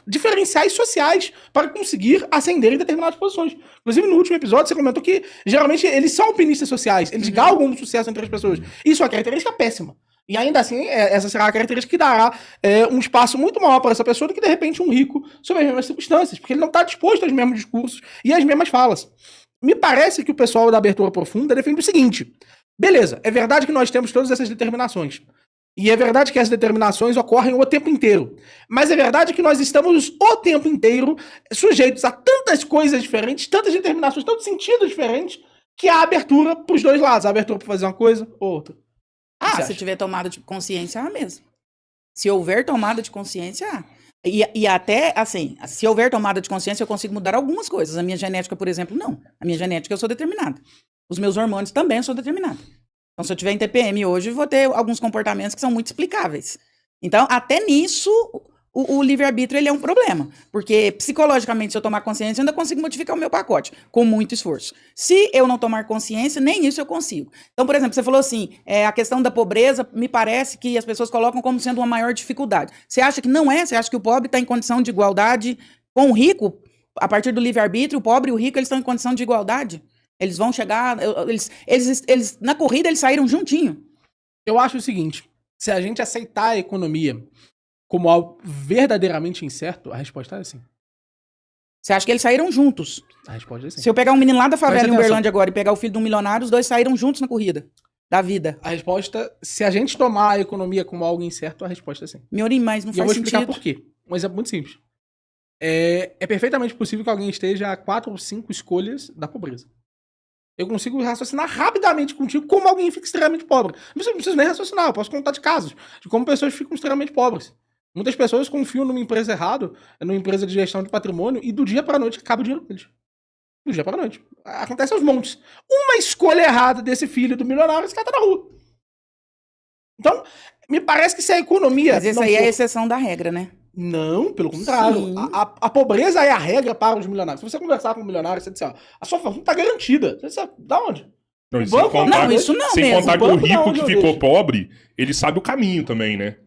diferenciais sociais para conseguir ascender em determinadas posições. Inclusive, no último episódio, você comentou que, geralmente, eles são alpinistas sociais, eles galgam um sucesso entre as pessoas. Isso é uma característica péssima. E ainda assim, essa será a característica que dará um espaço muito maior para essa pessoa do que, de repente, um rico sob as mesmas circunstâncias, porque ele não está disposto aos mesmos discursos e às mesmas falas. Me parece que o pessoal da abertura profunda defende o seguinte: beleza, é verdade que nós temos todas essas determinações. E é verdade que essas determinações ocorrem o tempo inteiro. Mas é verdade que nós estamos o tempo inteiro sujeitos a tantas coisas diferentes, tantas determinações, tantos sentidos diferentes, que há abertura para os dois lados. Há abertura para fazer uma coisa ou outra. Se tiver tomada de consciência, há mesmo. Se houver tomada de consciência, há. E até, assim, se houver tomada de consciência, eu consigo mudar algumas coisas. A minha genética, por exemplo, não. A minha genética, eu sou determinada. Os meus hormônios também eu sou determinada. Então, se eu tiver em TPM hoje, eu vou ter alguns comportamentos que são muito explicáveis. Então, até nisso, o livre-arbítrio ele é um problema. Porque, psicologicamente, se eu tomar consciência, eu ainda consigo modificar o meu pacote, com muito esforço. Se eu não tomar consciência, nem isso eu consigo. Então, por exemplo, você falou assim, a questão da pobreza, me parece que as pessoas colocam como sendo uma maior dificuldade. Você acha que não é? Você acha que o pobre está em condição de igualdade com o rico? A partir do livre-arbítrio, o pobre e o rico, eles estão em condição de igualdade? Eles vão chegar... Eles na corrida, eles saíram juntinho. Eu acho o seguinte, se a gente aceitar a economia como algo verdadeiramente incerto, a resposta é sim. Você acha que eles saíram juntos? A resposta é sim. Se eu pegar um menino lá da favela em Presta Uberlândia agora e pegar o filho de um milionário, os dois saíram juntos na corrida da vida. A resposta, se a gente tomar a economia como algo incerto, a resposta é sim. Miorim, mas não E eu faz vou explicar sentido. por quê. Um exemplo muito simples. É perfeitamente possível que alguém esteja a 4 ou 5 escolhas da pobreza. Eu consigo raciocinar rapidamente contigo como alguém fica extremamente pobre. Não preciso nem raciocinar, eu posso contar de casos de como pessoas ficam extremamente pobres. Muitas pessoas confiam numa empresa errada, numa empresa de gestão de patrimônio, e do dia para a noite acaba o dinheiro deles. Do dia para a noite. Acontece aos montes. Uma escolha errada desse filho do milionário, esse cara tá na rua. Então, me parece que se a economia... Mas isso aí é a exceção da regra, né? Não, pelo contrário. A pobreza é a regra para os milionários. Se você conversar com um milionário, você disser, a sua fortuna tá garantida. Você disser, da onde? Não, e Banco, não, isso não sem mesmo. contar que o Banco rico não, que meu ficou Deus. pobre, ele sabe o caminho também, né?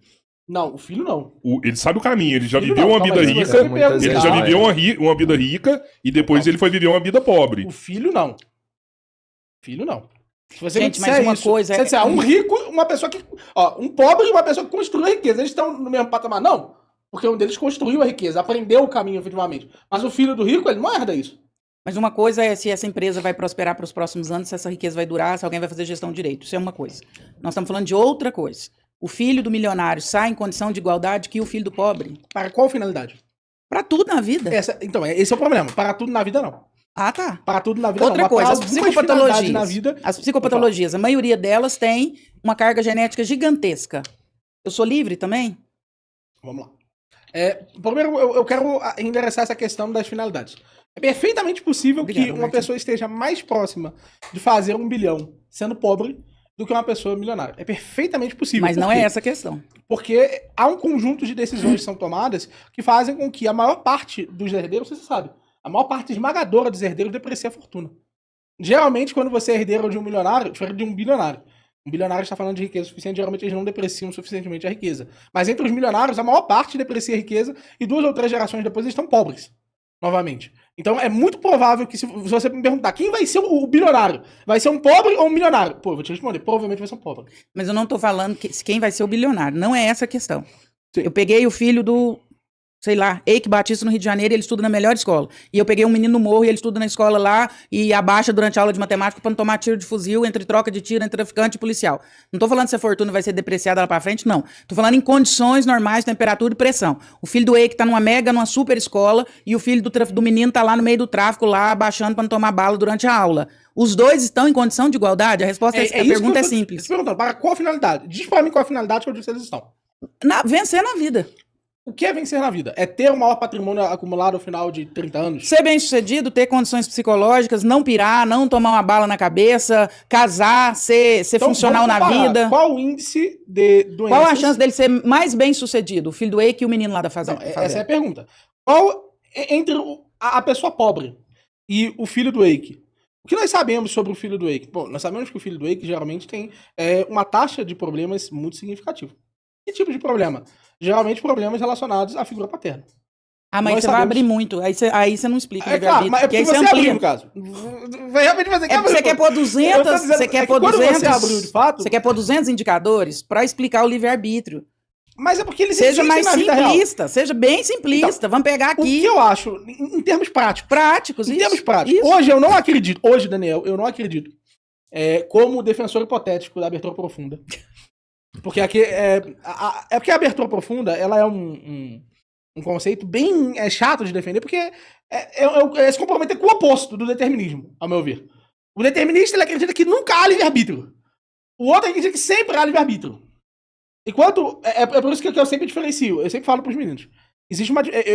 Não, o filho não. Ele sabe o caminho, ele já Filho viveu não, uma calma vida aí, rica, você me muitas ele vezes já vai. viveu uma vida rica e depois ele foi viver uma vida pobre. O filho não. O filho não. Se você Gente, me mas disser uma isso, coisa se você disser, um rico, uma pessoa que... Ó, um pobre e uma pessoa que construiu a riqueza. Eles estão no mesmo patamar? Não. Porque um deles construiu a riqueza, aprendeu o caminho efetivamente. Mas o filho do rico, ele não herda isso. Mas uma coisa é se essa empresa vai prosperar para os próximos anos, se essa riqueza vai durar, se alguém vai fazer gestão direito. Isso é uma coisa. Nós estamos falando de outra coisa. O filho do milionário sai em condição de igualdade que o filho do pobre. Para qual finalidade? Para tudo na vida. Então, esse é o problema. Para tudo na vida, não. Ah, tá. Para tudo na vida, Outra não. coisa, Mas as para algumas finalidades psicopatologias. na vida... As psicopatologias, a maioria delas tem uma carga genética gigantesca. Eu sou livre também? Vamos lá. Primeiro, eu quero endereçar essa questão das finalidades. É perfeitamente possível que Obrigado, uma Martim. pessoa esteja mais próxima de fazer 1 bilhão sendo pobre do que uma pessoa milionária. É perfeitamente possível. Mas não Por quê? é essa a questão. Porque há um conjunto de decisões que são tomadas que fazem com que a maior parte dos herdeiros, você sabe, a maior parte esmagadora dos herdeiros deprecie a fortuna. Geralmente, quando você é herdeiro de um milionário, diferente de um bilionário, Um bilionário está falando de riqueza suficiente, geralmente eles não depreciam suficientemente a riqueza. Mas entre os milionários, a maior parte deprecia a riqueza e 2 ou 3 gerações depois eles estão pobres, novamente. Então é muito provável que se você me perguntar quem vai ser o bilionário, vai ser um pobre ou um milionário? Pô, eu vou te responder, provavelmente vai ser um pobre. Mas eu não tô falando quem vai ser o bilionário. Não é essa a questão. Sim. Eu peguei o filho do, sei lá, Eike Batista no Rio de Janeiro, e ele estuda na melhor escola. E eu peguei um menino no Morro e ele estuda na escola lá e abaixa durante a aula de matemática para não tomar tiro de fuzil entre troca de tiro entre traficante e policial. Não tô falando se a fortuna vai ser depreciada lá pra frente, não. Tô falando em condições normais, temperatura e pressão. O filho do Eike tá numa super escola e o filho do menino tá lá no meio do tráfico, lá abaixando para não tomar bala durante a aula. Os dois estão em condição de igualdade? A resposta a pergunta é simples. Estou perguntando, para qual finalidade? Diz para mim qual a finalidade que eu disse que eles estão. Vencer na vida. O que é vencer na vida? É ter o maior patrimônio acumulado ao final de 30 anos? Ser bem-sucedido, ter condições psicológicas, não pirar, não tomar uma bala na cabeça, casar, ser Então, funcional vamos na comparar. vida. Qual o índice de doenças? Qual a chance dele ser mais bem-sucedido? O filho do Eike e o menino lá da fazenda. Não, essa é a pergunta. Qual, entre a pessoa pobre e o filho do Eike, o que nós sabemos sobre o filho do Eike? Bom, nós sabemos que o filho do Eike geralmente tem uma taxa de problemas muito significativa. Que tipo de problema? Geralmente problemas relacionados à figura paterna. Ah, mas Nós você vai sabemos- abrir muito. Aí você não explica. É claro, mas é porque você abriu, no caso. Realmente você É porque você quer pôr 200, você quer pôr quando 200, você abriu, de fato, você quer pôr 200 indicadores para explicar o livre-arbítrio. mas é porque eles Seja existem mais na vida real. simplista, seja bem simplista. Vamos pegar O aqui que eu acho, em termos práticos, práticos. em isso, termos práticos, isso. hoje eu não acredito, hoje, Daniel, eu não acredito como defensor hipotético da abertura profunda. Porque aqui porque a abertura profunda, ela é um conceito bem chato de defender, porque é se comprometer com o oposto do determinismo, ao meu ver. O determinista, ele acredita que nunca há livre-arbítrio. O outro acredita que sempre há livre-arbítrio. Enquanto, é por isso que eu sempre diferencio, eu sempre falo pros meninos. Existe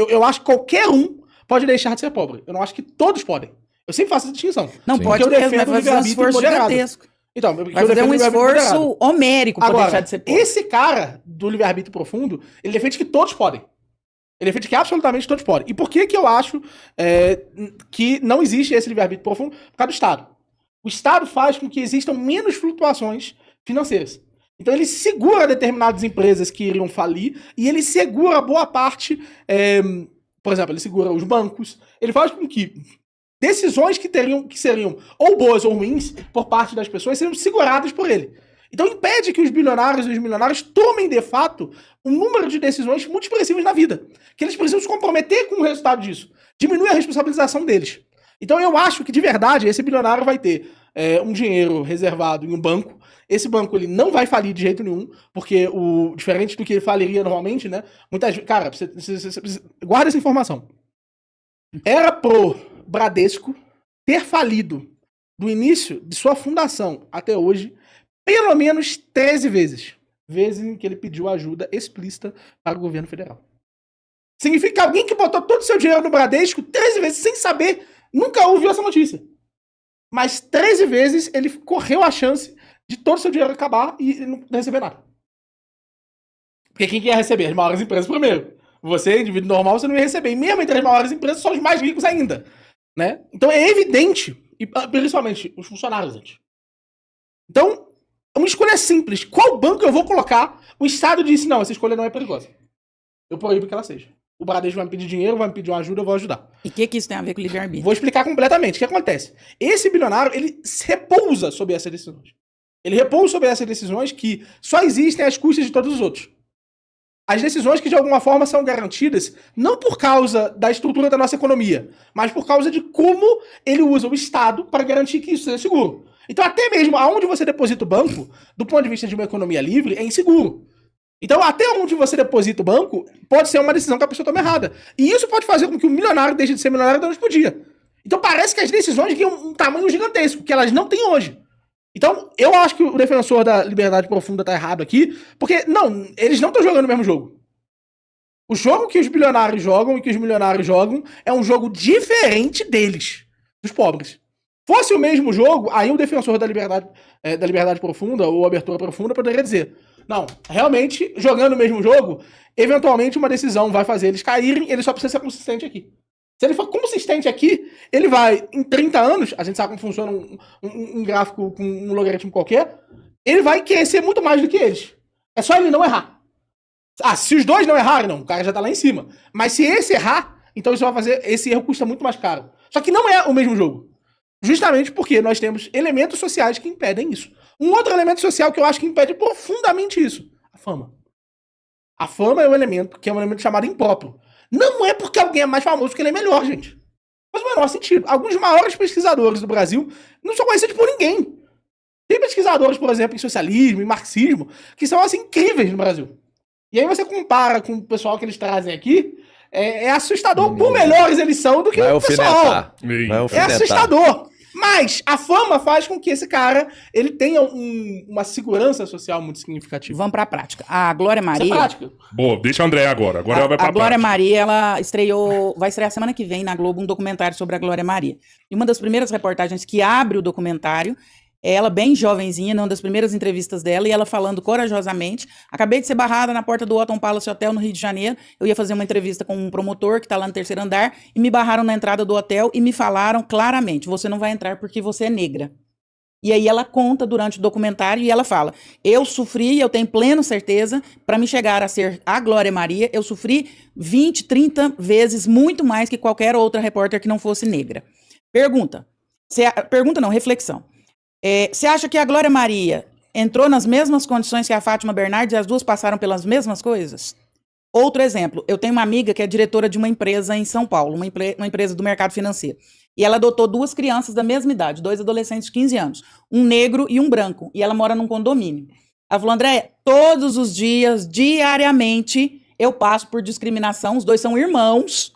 eu acho que qualquer um pode deixar de ser pobre. Eu não acho que todos podem. Eu sempre faço essa distinção. Não Sim. pode Porque eu mesmo, vai defendo o fazer um livre-arbítrio esforço moderado. gigantesco. Então, porque Vai eu fazer defendo um o livre-arbítrio moderado. esforço homérico para deixar Agora, de ser pobre. esse cara do livre-arbítrio profundo, ele defende que todos podem. Ele defende que absolutamente todos podem. E por que eu acho que não existe esse livre-arbítrio profundo? Por causa do Estado. O Estado faz com que existam menos flutuações financeiras. Então ele segura determinadas empresas que iriam falir e ele segura boa parte, por exemplo, ele segura os bancos, ele faz com que decisões que seriam ou boas ou ruins por parte das pessoas seriam seguradas por ele. Então impede que os bilionários e os milionários tomem, de fato, um número de decisões muito expressivas na vida. Que eles precisam se comprometer com o resultado disso. Diminui a responsabilização deles. Então eu acho que, de verdade, esse bilionário vai ter um dinheiro reservado em um banco. Esse banco ele não vai falir de jeito nenhum, porque diferente do que ele faliria normalmente, né? Muitas vezes. Cara, você guarda essa informação. Era pro Bradesco ter falido do início de sua fundação até hoje, pelo menos 13 vezes. Vezes em que ele pediu ajuda explícita para o governo federal. Significa que alguém que botou todo o seu dinheiro no Bradesco 13 vezes sem saber, nunca ouviu essa notícia. Mas 13 vezes ele correu a chance de todo o seu dinheiro acabar e não receber nada. Porque quem quer receber? As maiores empresas primeiro. Você, indivíduo normal, você não ia receber. E mesmo entre as maiores empresas, são os mais ricos ainda. Né? Então é evidente, e principalmente os funcionários, gente. Então, uma escolha simples. Qual banco eu vou colocar? O Estado disse, não, essa escolha não é perigosa. Eu proíbo que ela seja. O Bradesco vai me pedir dinheiro, vai me pedir uma ajuda, eu vou ajudar. E o que isso tem a ver com o livre-arbítrio? Vou explicar completamente. O que acontece? Esse bilionário, ele repousa sobre essas decisões. Ele repousa sobre essas decisões que só existem às custas de todos os outros. As decisões que, de alguma forma, são garantidas não por causa da estrutura da nossa economia, mas por causa de como ele usa o Estado para garantir que isso seja seguro. Então, até mesmo aonde você deposita o banco, do ponto de vista de uma economia livre, é inseguro. Então, até onde você deposita o banco, pode ser uma decisão que a pessoa toma errada. E isso pode fazer com que o milionário deixe de ser milionário da noite pro dia. Então, parece que as decisões ganham um tamanho gigantesco, que elas não têm hoje. Então, eu acho que o defensor da liberdade profunda tá errado aqui, porque, não, eles não estão jogando o mesmo jogo. O jogo que os bilionários jogam e que os milionários jogam é um jogo diferente deles, dos pobres. Fosse o mesmo jogo, aí o defensor da liberdade profunda ou abertura profunda poderia dizer, não, realmente, jogando o mesmo jogo, eventualmente uma decisão vai fazer eles caírem, ele só precisa ser consistente aqui. Se ele for consistente aqui, ele vai, em 30 anos, a gente sabe como funciona um gráfico com um logaritmo qualquer, ele vai crescer muito mais do que eles. É só ele não errar. Ah, se os dois não errarem, não, o cara já tá lá em cima. Mas se esse errar, então isso vai fazer, esse erro custa muito mais caro. Só que não é o mesmo jogo. Justamente porque nós temos elementos sociais que impedem isso. Um outro elemento social que eu acho que impede profundamente isso, a fama. A fama é um elemento que é um elemento chamado impróprio. Não é porque alguém é mais famoso que ele é melhor, gente. Faz o menor sentido. Alguns maiores pesquisadores do Brasil não são conhecidos por ninguém. Tem pesquisadores, por exemplo, em socialismo, em marxismo, que são, assim, incríveis no Brasil. E aí você compara com o pessoal que eles trazem aqui, é assustador por melhores eles são do que o pessoal. É assustador. Mas a fama faz com que esse cara ele tenha uma segurança social muito significativa. Vamos pra prática. A Glória Maria... Isso é prática. Boa, deixa a André agora. Agora ela vai pra A Glória prática. Maria, ela vai estrear semana que vem na Globo um documentário sobre a Glória Maria. E uma das primeiras reportagens que abre o documentário é ela bem jovenzinha, numa das primeiras entrevistas dela, e ela falando corajosamente. Acabei de ser barrada na porta do Otton Palace Hotel, no Rio de Janeiro. Eu ia fazer uma entrevista com um promotor que está lá no 3º andar, e me barraram na entrada do hotel e me falaram claramente, você não vai entrar porque você é negra. E aí ela conta durante o documentário e ela fala, eu sofri, eu tenho plena certeza, para me chegar a ser a Glória Maria, eu sofri 20, 30 vezes muito mais que qualquer outra repórter que não fosse negra. Pergunta não, reflexão. Você acha que a Glória Maria entrou nas mesmas condições que a Fátima Bernardes e as duas passaram pelas mesmas coisas? Outro exemplo, eu tenho uma amiga que é diretora de uma empresa em São Paulo, uma empresa do mercado financeiro. E ela adotou 2 crianças da mesma idade, 2 adolescentes de 15 anos, um negro e um branco. E ela mora num condomínio. Ela falou, André, todos os dias, diariamente, eu passo por discriminação, os 2 são irmãos,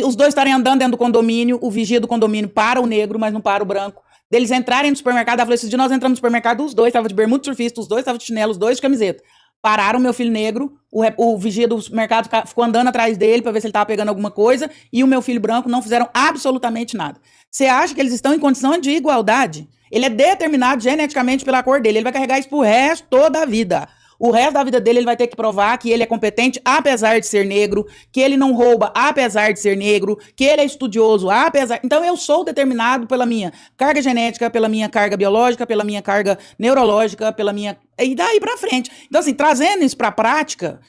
os 2 estarem andando dentro do condomínio, o vigia do condomínio para o negro, mas não para o branco. Deles entrarem no supermercado, ela falou, esses dias nós entramos no supermercado, os 2 estavam de bermuda surfista, os 2 estavam de chinelo, os 2 de camiseta. Pararam meu filho negro, o vigia do mercado ficou andando atrás dele para ver se ele estava pegando alguma coisa, e o meu filho branco não fizeram absolutamente nada. Você acha que eles estão em condição de igualdade? Ele é determinado geneticamente pela cor dele, ele vai carregar isso pro resto toda a vida. O resto da vida dele ele vai ter que provar que ele é competente apesar de ser negro, que ele não rouba apesar de ser negro, que ele é estudioso apesar... Então eu sou determinado pela minha carga genética, pela minha carga biológica, pela minha carga neurológica, pela minha... E daí pra frente. Então assim, trazendo isso pra prática,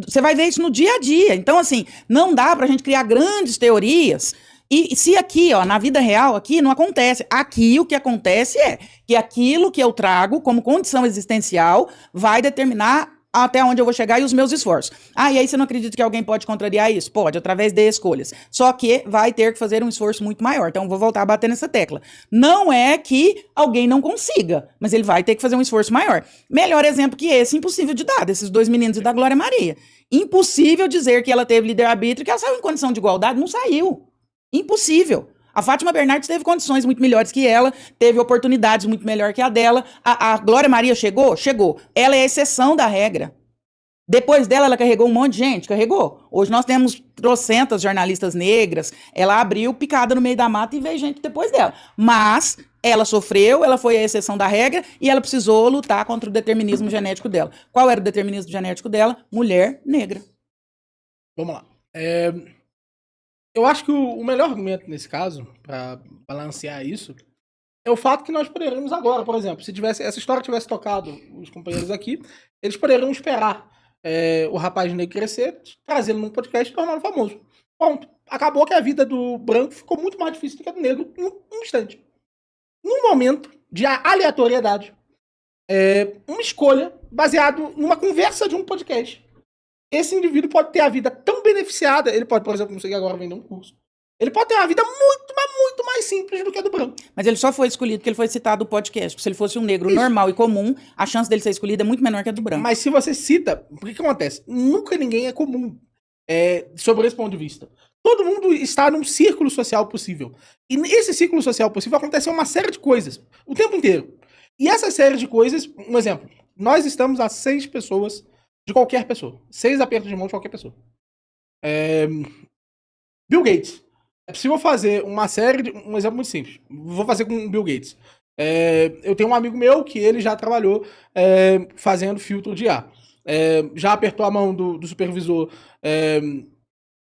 você vai ver isso no dia a dia. Então assim, não dá pra gente criar grandes teorias. E se aqui, ó, na vida real, aqui não acontece. Aqui o que acontece é que aquilo que eu trago como condição existencial vai determinar até onde eu vou chegar e os meus esforços. E aí você não acredita que alguém pode contrariar isso? Pode, através de escolhas. Só que vai ter que fazer um esforço muito maior. Então vou voltar a bater nessa tecla. Não é que alguém não consiga, mas ele vai ter que fazer um esforço maior. Melhor exemplo que esse, impossível de dar, desses 2 meninos e da Glória Maria. Impossível dizer que ela teve livre-arbítrio, que ela saiu em condição de igualdade, não saiu. Impossível. A Fátima Bernardes teve condições muito melhores que ela, teve oportunidades muito melhores que a dela. A Glória Maria chegou? Chegou. Ela é a exceção da regra. Depois dela, ela carregou um monte de gente? Carregou. Hoje nós temos trocentas jornalistas negras. Ela abriu picada no meio da mata e veio gente depois dela. Mas ela sofreu, ela foi a exceção da regra e ela precisou lutar contra o determinismo genético dela. Qual era o determinismo genético dela? Mulher negra. Vamos lá. Eu acho que o melhor argumento nesse caso, para balancear isso, é o fato que nós poderíamos agora, por exemplo, se essa história tivesse tocado os companheiros aqui, eles poderiam esperar o rapaz negro crescer, trazê-lo num podcast e torná-lo famoso. Ponto. Acabou que a vida do branco ficou muito mais difícil do que a do negro em um instante. Num momento de aleatoriedade, uma escolha baseado numa conversa de um podcast. Esse indivíduo pode ter a vida tão beneficiada, ele pode, por exemplo, conseguir agora vender um curso. Ele pode ter uma vida muito, mas muito mais simples do que a do branco. Mas ele só foi escolhido porque ele foi citado no podcast. Se ele fosse um negro normal e comum, a chance dele ser escolhido é muito menor que a do branco. Mas se você cita, o que acontece? Nunca ninguém é comum sobre esse ponto de vista. Todo mundo está num círculo social possível. E nesse círculo social possível acontece uma série de coisas, o tempo inteiro. E essa série de coisas, um exemplo, nós estamos a 6 pessoas de qualquer pessoa. 6 apertos de mão de qualquer pessoa. Bill Gates. É possível fazer uma série de... Um exemplo muito simples. Vou fazer com o Bill Gates. Eu tenho um amigo meu que ele já trabalhou fazendo filtro de ar. Já apertou a mão do supervisor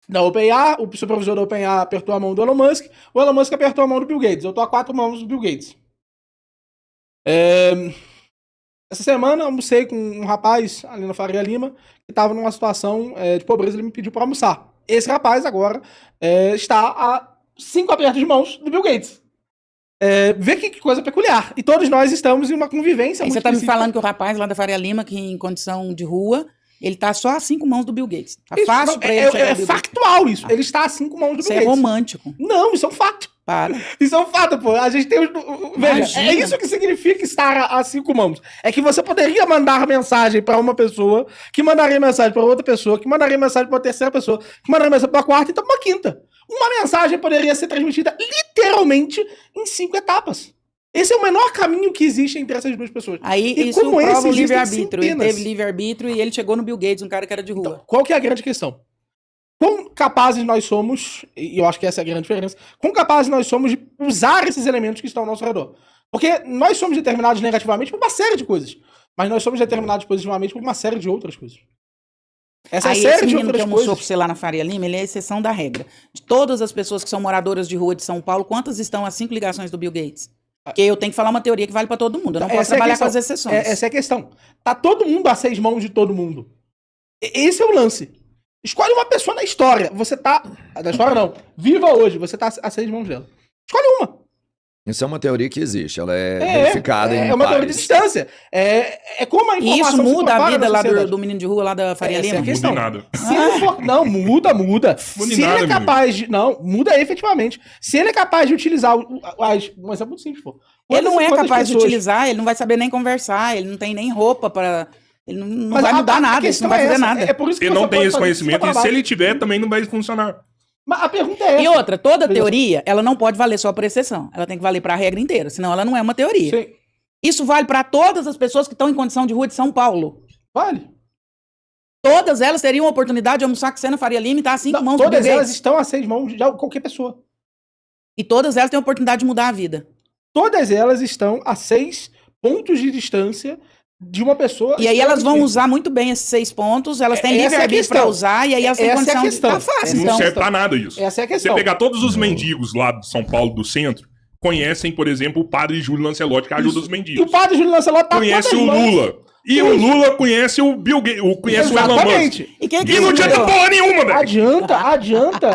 da OpenAI, o supervisor da OpenAI apertou a mão do Elon Musk, o Elon Musk apertou a mão do Bill Gates. Eu tô a 4 mãos do Bill Gates. Essa semana eu almocei com um rapaz ali na Faria Lima que estava numa situação de pobreza, ele me pediu para almoçar. Esse rapaz agora está a 5 apertos de mãos do Bill Gates. Vê que coisa peculiar. E todos nós estamos em uma convivência Aí muito você tá me específica. falando que o rapaz lá da Faria Lima, que em condição de rua, ele tá só a 5 mãos do Bill Gates. Tá Isso, fácil não, pra ele chegar é ao Bill Gates. factual isso. Ele está a 5 mãos do Isso Bill é Gates. romântico. Não, isso é um fato. Para. Isso é um fato, pô. A gente tem veja, Imagina. é isso que significa estar a 5 mãos. É que você poderia mandar mensagem para uma pessoa, que mandaria mensagem para outra pessoa, que mandaria mensagem para uma terceira pessoa, que mandaria mensagem para uma quarta e então para uma quinta. Uma mensagem poderia ser transmitida literalmente em 5 etapas. Esse é o menor caminho que existe entre essas duas pessoas. Aí E isso como prova esse, o existem livre-arbítrio. Ele centenas. teve livre-arbítrio e ele chegou no Bill Gates, um cara que era de rua. Então, qual que é a grande questão? Quão capazes nós somos, e eu acho que essa é a grande diferença, quão capazes nós somos de usar esses elementos que estão ao nosso redor. Porque nós somos determinados negativamente por uma série de coisas, mas nós somos determinados positivamente por uma série de outras coisas. Essa Aí série esse de menino que outras almoçou coisas... pra você lá na Faria Lima, ele é a exceção da regra. De todas as pessoas que são moradoras de rua de São Paulo, quantas estão a 5 ligações do Bill Gates? Porque eu tenho que falar uma teoria que vale pra todo mundo. Eu não posso Essa é a trabalhar questão. com as exceções. Essa é a questão. Tá todo mundo a 6 mãos de todo mundo. Esse é o lance. Escolhe uma pessoa na história. Você tá... Na história não. Viva hoje. Você tá a 6 mãos dela. Escolhe uma. Isso é uma teoria que existe, ela é verificada em É uma teoria de pares. distância. É como a E informação isso se muda a propaga vida na lá sociedade. do menino de rua lá da Faria Essa é a Lima? Não muda questão. em nada. Se ele for... Não, muda. Muda Se em ele nada, é capaz de... Não, muda efetivamente. Se ele é capaz de utilizar... Um exemplo muito simples, pô. Ele não é Quantas capaz de pessoas- utilizar, ele não vai saber nem conversar, ele não tem nem roupa para... Ele não Mas vai a mudar nada, isso questão não vai é fazer essa, nada. É por isso que Ele você não tem pode esse fazer conhecimento e se trabalho. ele tiver, também não vai funcionar. Mas a pergunta é essa. E outra, toda Veja teoria, ela não pode valer só por exceção. Ela tem que valer para a regra inteira, senão ela não é uma teoria. Sim. Isso vale para todas as pessoas que estão em condição de rua de São Paulo. Vale. Todas elas teriam a oportunidade de almoçar com você na Faria Lima e estar a 5 Não, mãos do todas Bill elas Gates. estão a 6 mãos de qualquer pessoa. E todas elas têm a oportunidade de mudar a vida. Todas elas estão a 6 pontos de distância de uma pessoa. E aí elas vão extremamente- usar muito bem esses 6 pontos, elas têm Essa é a livre-arbítrio questão. para usar, e aí elas têm Essa é a condição questão. de... Tá fácil, Não então. serve pra nada isso. Essa é a Você questão. pegar todos os mendigos lá de São Paulo, do centro, conhecem, por exemplo, o padre Júlio Lancelotti, que ajuda os E o mendigos. padre Júlio Lancelotti tá Conhece todas o as mãos. Lula. E o Lula conhece o Bill Gates, conhece o Elon Musk. Exatamente. E quem que E não adianta escolheu? porra nenhuma, velho.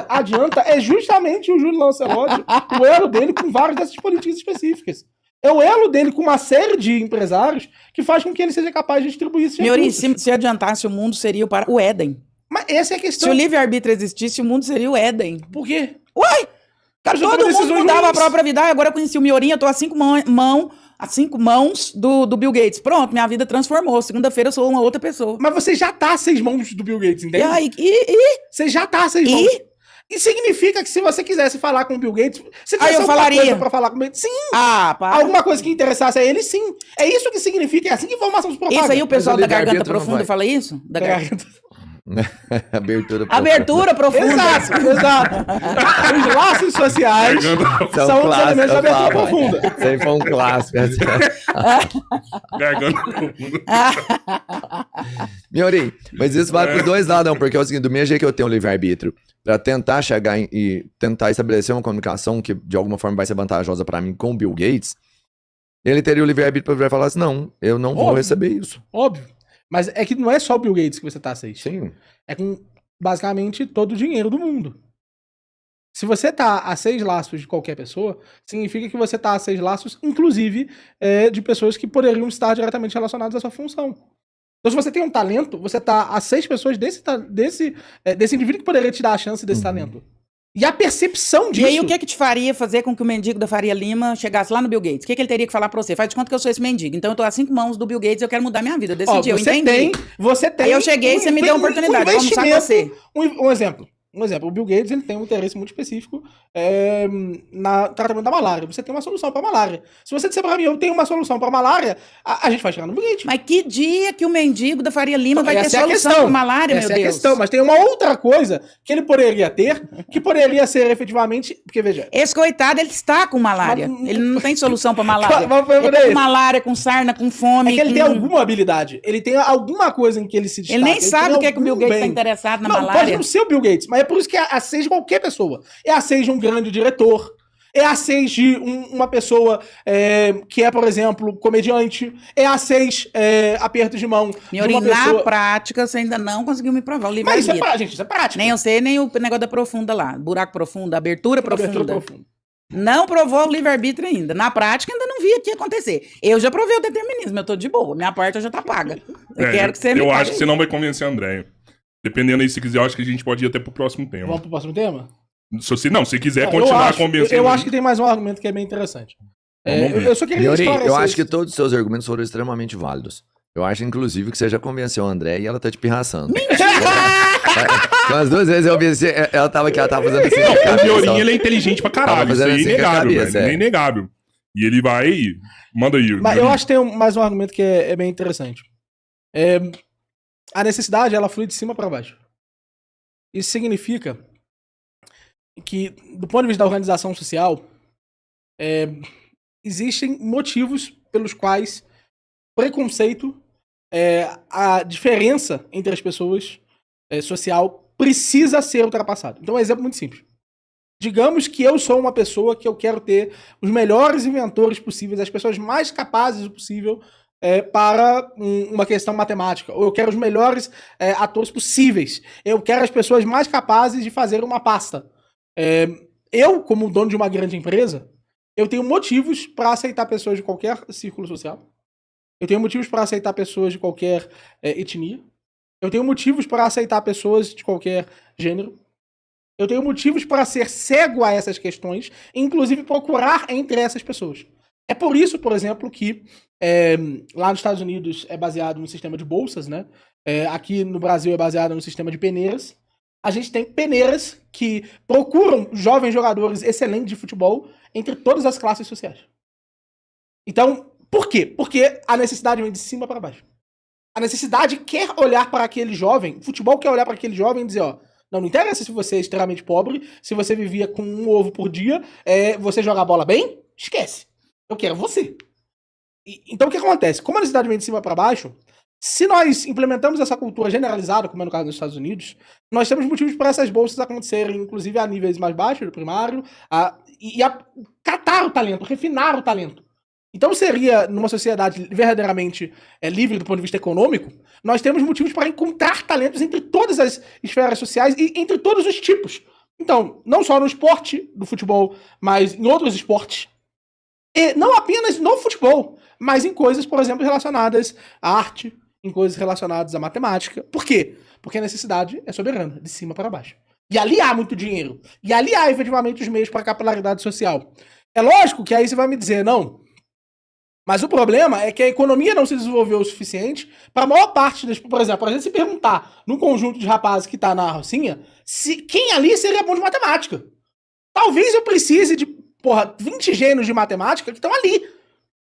Adianta. É justamente o Júlio Lancelotti, o elo dele com várias dessas políticas específicas. É o elo dele com uma série de empresários que faz com que ele seja capaz de distribuir esses Miori, recursos. se adiantasse o mundo, seria o Éden. Mas essa é a Se questão. o livre-arbítrio existisse, o mundo seria o Éden. Por quê? Uai! Cara, já Todo tomou mundo decisões mudava a ruins. própria vida. Ah, agora eu conheci o Miorinho, eu tô a 5 mãos do Bill Gates. Pronto, minha vida transformou. Segunda-feira eu sou uma outra pessoa. Mas você já tá a 6 mãos do Bill Gates, E entende? aí, Você já tá a 6 mãos. E significa que se você quisesse falar com o Bill Gates, você Aí eu alguma falaria. coisa pra falar com ele. Sim, Ah, pá. alguma coisa que interessasse a ele, sim. É isso que significa, é assim que informação se propaga. Isso aí o pessoal Mas o da Garganta livre-arbítrio não Profunda vai. fala isso? Da garganta. Abertura. Abertura profunda. Exato. Os laços sociais Garganta, são os elementos da abertura profunda. Isso aí foi um clássico. garganta profunda. Miori, mas isso vale pros dois lados, não, porque é o seguinte, do mesmo jeito que eu tenho livre-arbítrio pra tentar chegar e tentar estabelecer uma comunicação que de alguma forma vai ser vantajosa pra mim com o Bill Gates, ele teria o livre-arbítrio pra virar e falar assim, não, eu não vou Óbvio. receber isso. Óbvio. Mas é que não é só o Bill Gates que você tá a 6. Sim. É com basicamente todo o dinheiro do mundo. Se você tá a 6 laços de qualquer pessoa, significa que você tá a 6 laços, inclusive, de pessoas que poderiam estar diretamente relacionadas à sua função. Então, se você tem um talento, você tá a 6 pessoas desse indivíduo que poderia te dar a chance desse talento. E a percepção E disso... aí, o que te faria fazer com que o mendigo da Faria Lima chegasse lá no Bill Gates? O que ele teria que falar pra você? Faz de conta que eu sou esse mendigo. Então, eu tô a 5 mãos do Bill Gates, eu quero mudar minha vida. Eu Ó, decidi, eu você entendi. tem Aí eu cheguei e você me deu a oportunidade, vou almoçar com você. Um exemplo. O Bill Gates ele tem um interesse muito específico no tratamento da malária. Você tem uma solução para malária. Se você disser para mim, eu tenho uma solução para malária, a gente vai chegar no Bill Gates. Mas que dia que o mendigo da Faria Lima vai ter Essa é a solução questão. pra malária, Essa meu é a Deus? questão. Mas tem uma outra coisa que ele poderia ter, que poderia ser efetivamente... Porque, veja... Esse coitado, ele está com malária. Mas- Ele não tem solução pra malária. Mas- Ele tá mas- com malária, com sarna, com fome. É que ele com... tem alguma habilidade. Ele tem alguma coisa em que ele se destaca. Ele nem sabe tem o que é que o Bill algum Gates tá bem. interessado na Não, pode malária. não ser o Bill Gates, mas é por isso que é a 6 de qualquer pessoa. É a 6 de um grande diretor. É A6 de uma pessoa que é, por exemplo, comediante. É A6 aperto de mão de Miorim, uma pessoa... na prática, você ainda não conseguiu me provar o Mas livre-arbítrio. isso é prática. Nem eu sei, nem o negócio da profunda lá. Buraco profundo, abertura profunda. Abertura profunda. Não provou o livre-arbítrio ainda. Na prática, ainda não vi aqui acontecer. Eu já provei o determinismo, eu tô de boa. Minha parte já tá paga. Eu quero que você me Eu pague. acho que você não vai convencer a Andréia. Dependendo aí, se quiser, eu acho que a gente pode ir até pro próximo tema. Vamos pro próximo tema? Se quiser continuar convencendo. Eu acho que tem mais um argumento que é bem interessante. Vamos ver. Eu só queria Miorim, esclarecer eu acho isso. que todos os seus argumentos foram extremamente válidos. Eu acho, inclusive, que você já convenceu a André e ela tá te pirraçando. Umas 2 vezes eu vi assim, ela tava fazendo assim. O Miorim, ele é inteligente pra caralho. Tava Isso fazendo aí é assim com a inegável, cabeça, velho. É inegável. E ele vai. Manda aí. Mas eu acho que tem mais um argumento que é bem interessante. A necessidade, ela flui de cima para baixo. Isso significa que, do ponto de vista da organização social, existem motivos pelos quais preconceito, a diferença entre as pessoas social, precisa ser ultrapassado. Então, um exemplo muito simples. Digamos que eu sou uma pessoa que eu quero ter os melhores inventores possíveis, as pessoas mais capazes possível para uma questão matemática. Ou eu quero os melhores atores possíveis. Eu quero as pessoas mais capazes de fazer uma pasta. Eu, como dono de uma grande empresa, eu tenho motivos para aceitar pessoas de qualquer círculo social. Eu tenho motivos para aceitar pessoas de qualquer etnia. Eu tenho motivos para aceitar pessoas de qualquer gênero. Eu tenho motivos para ser cego a essas questões, inclusive procurar entre essas pessoas. É por isso, por exemplo, que lá nos Estados Unidos é baseado no sistema de bolsas, né? Aqui no Brasil é baseado no sistema de peneiras. A gente tem peneiras que procuram jovens jogadores excelentes de futebol entre todas as classes sociais. Então, por quê? Porque a necessidade vem de cima para baixo. A necessidade quer olhar para aquele jovem, o futebol quer olhar para aquele jovem e dizer, ó, não interessa se você é extremamente pobre, se você vivia com um ovo por dia, você joga a bola bem, esquece. Eu quero você. Então o que acontece? Como a necessidade vem de cima para baixo, se nós implementamos essa cultura generalizada, como é no caso dos Estados Unidos, nós temos motivos para essas bolsas acontecerem, inclusive a níveis mais baixos, do primário, catar o talento, refinar o talento. Então seria, numa sociedade verdadeiramente livre do ponto de vista econômico, nós temos motivos para encontrar talentos entre todas as esferas sociais e entre todos os tipos. Então, não só no esporte do futebol, mas em outros esportes. E não apenas no futebol, mas em coisas, por exemplo, relacionadas à arte, em coisas relacionadas à matemática. Por quê? Porque a necessidade é soberana, de cima para baixo. E ali há muito dinheiro. E ali há, efetivamente, os meios para a capilaridade social. É lógico que aí você vai me dizer, não... Mas o problema é que a economia não se desenvolveu o suficiente para a maior parte das... Por exemplo, a gente se perguntar num conjunto de rapazes que tá na Rocinha, quem ali seria bom de matemática. Talvez eu precise de, 20 gênios de matemática que estão ali.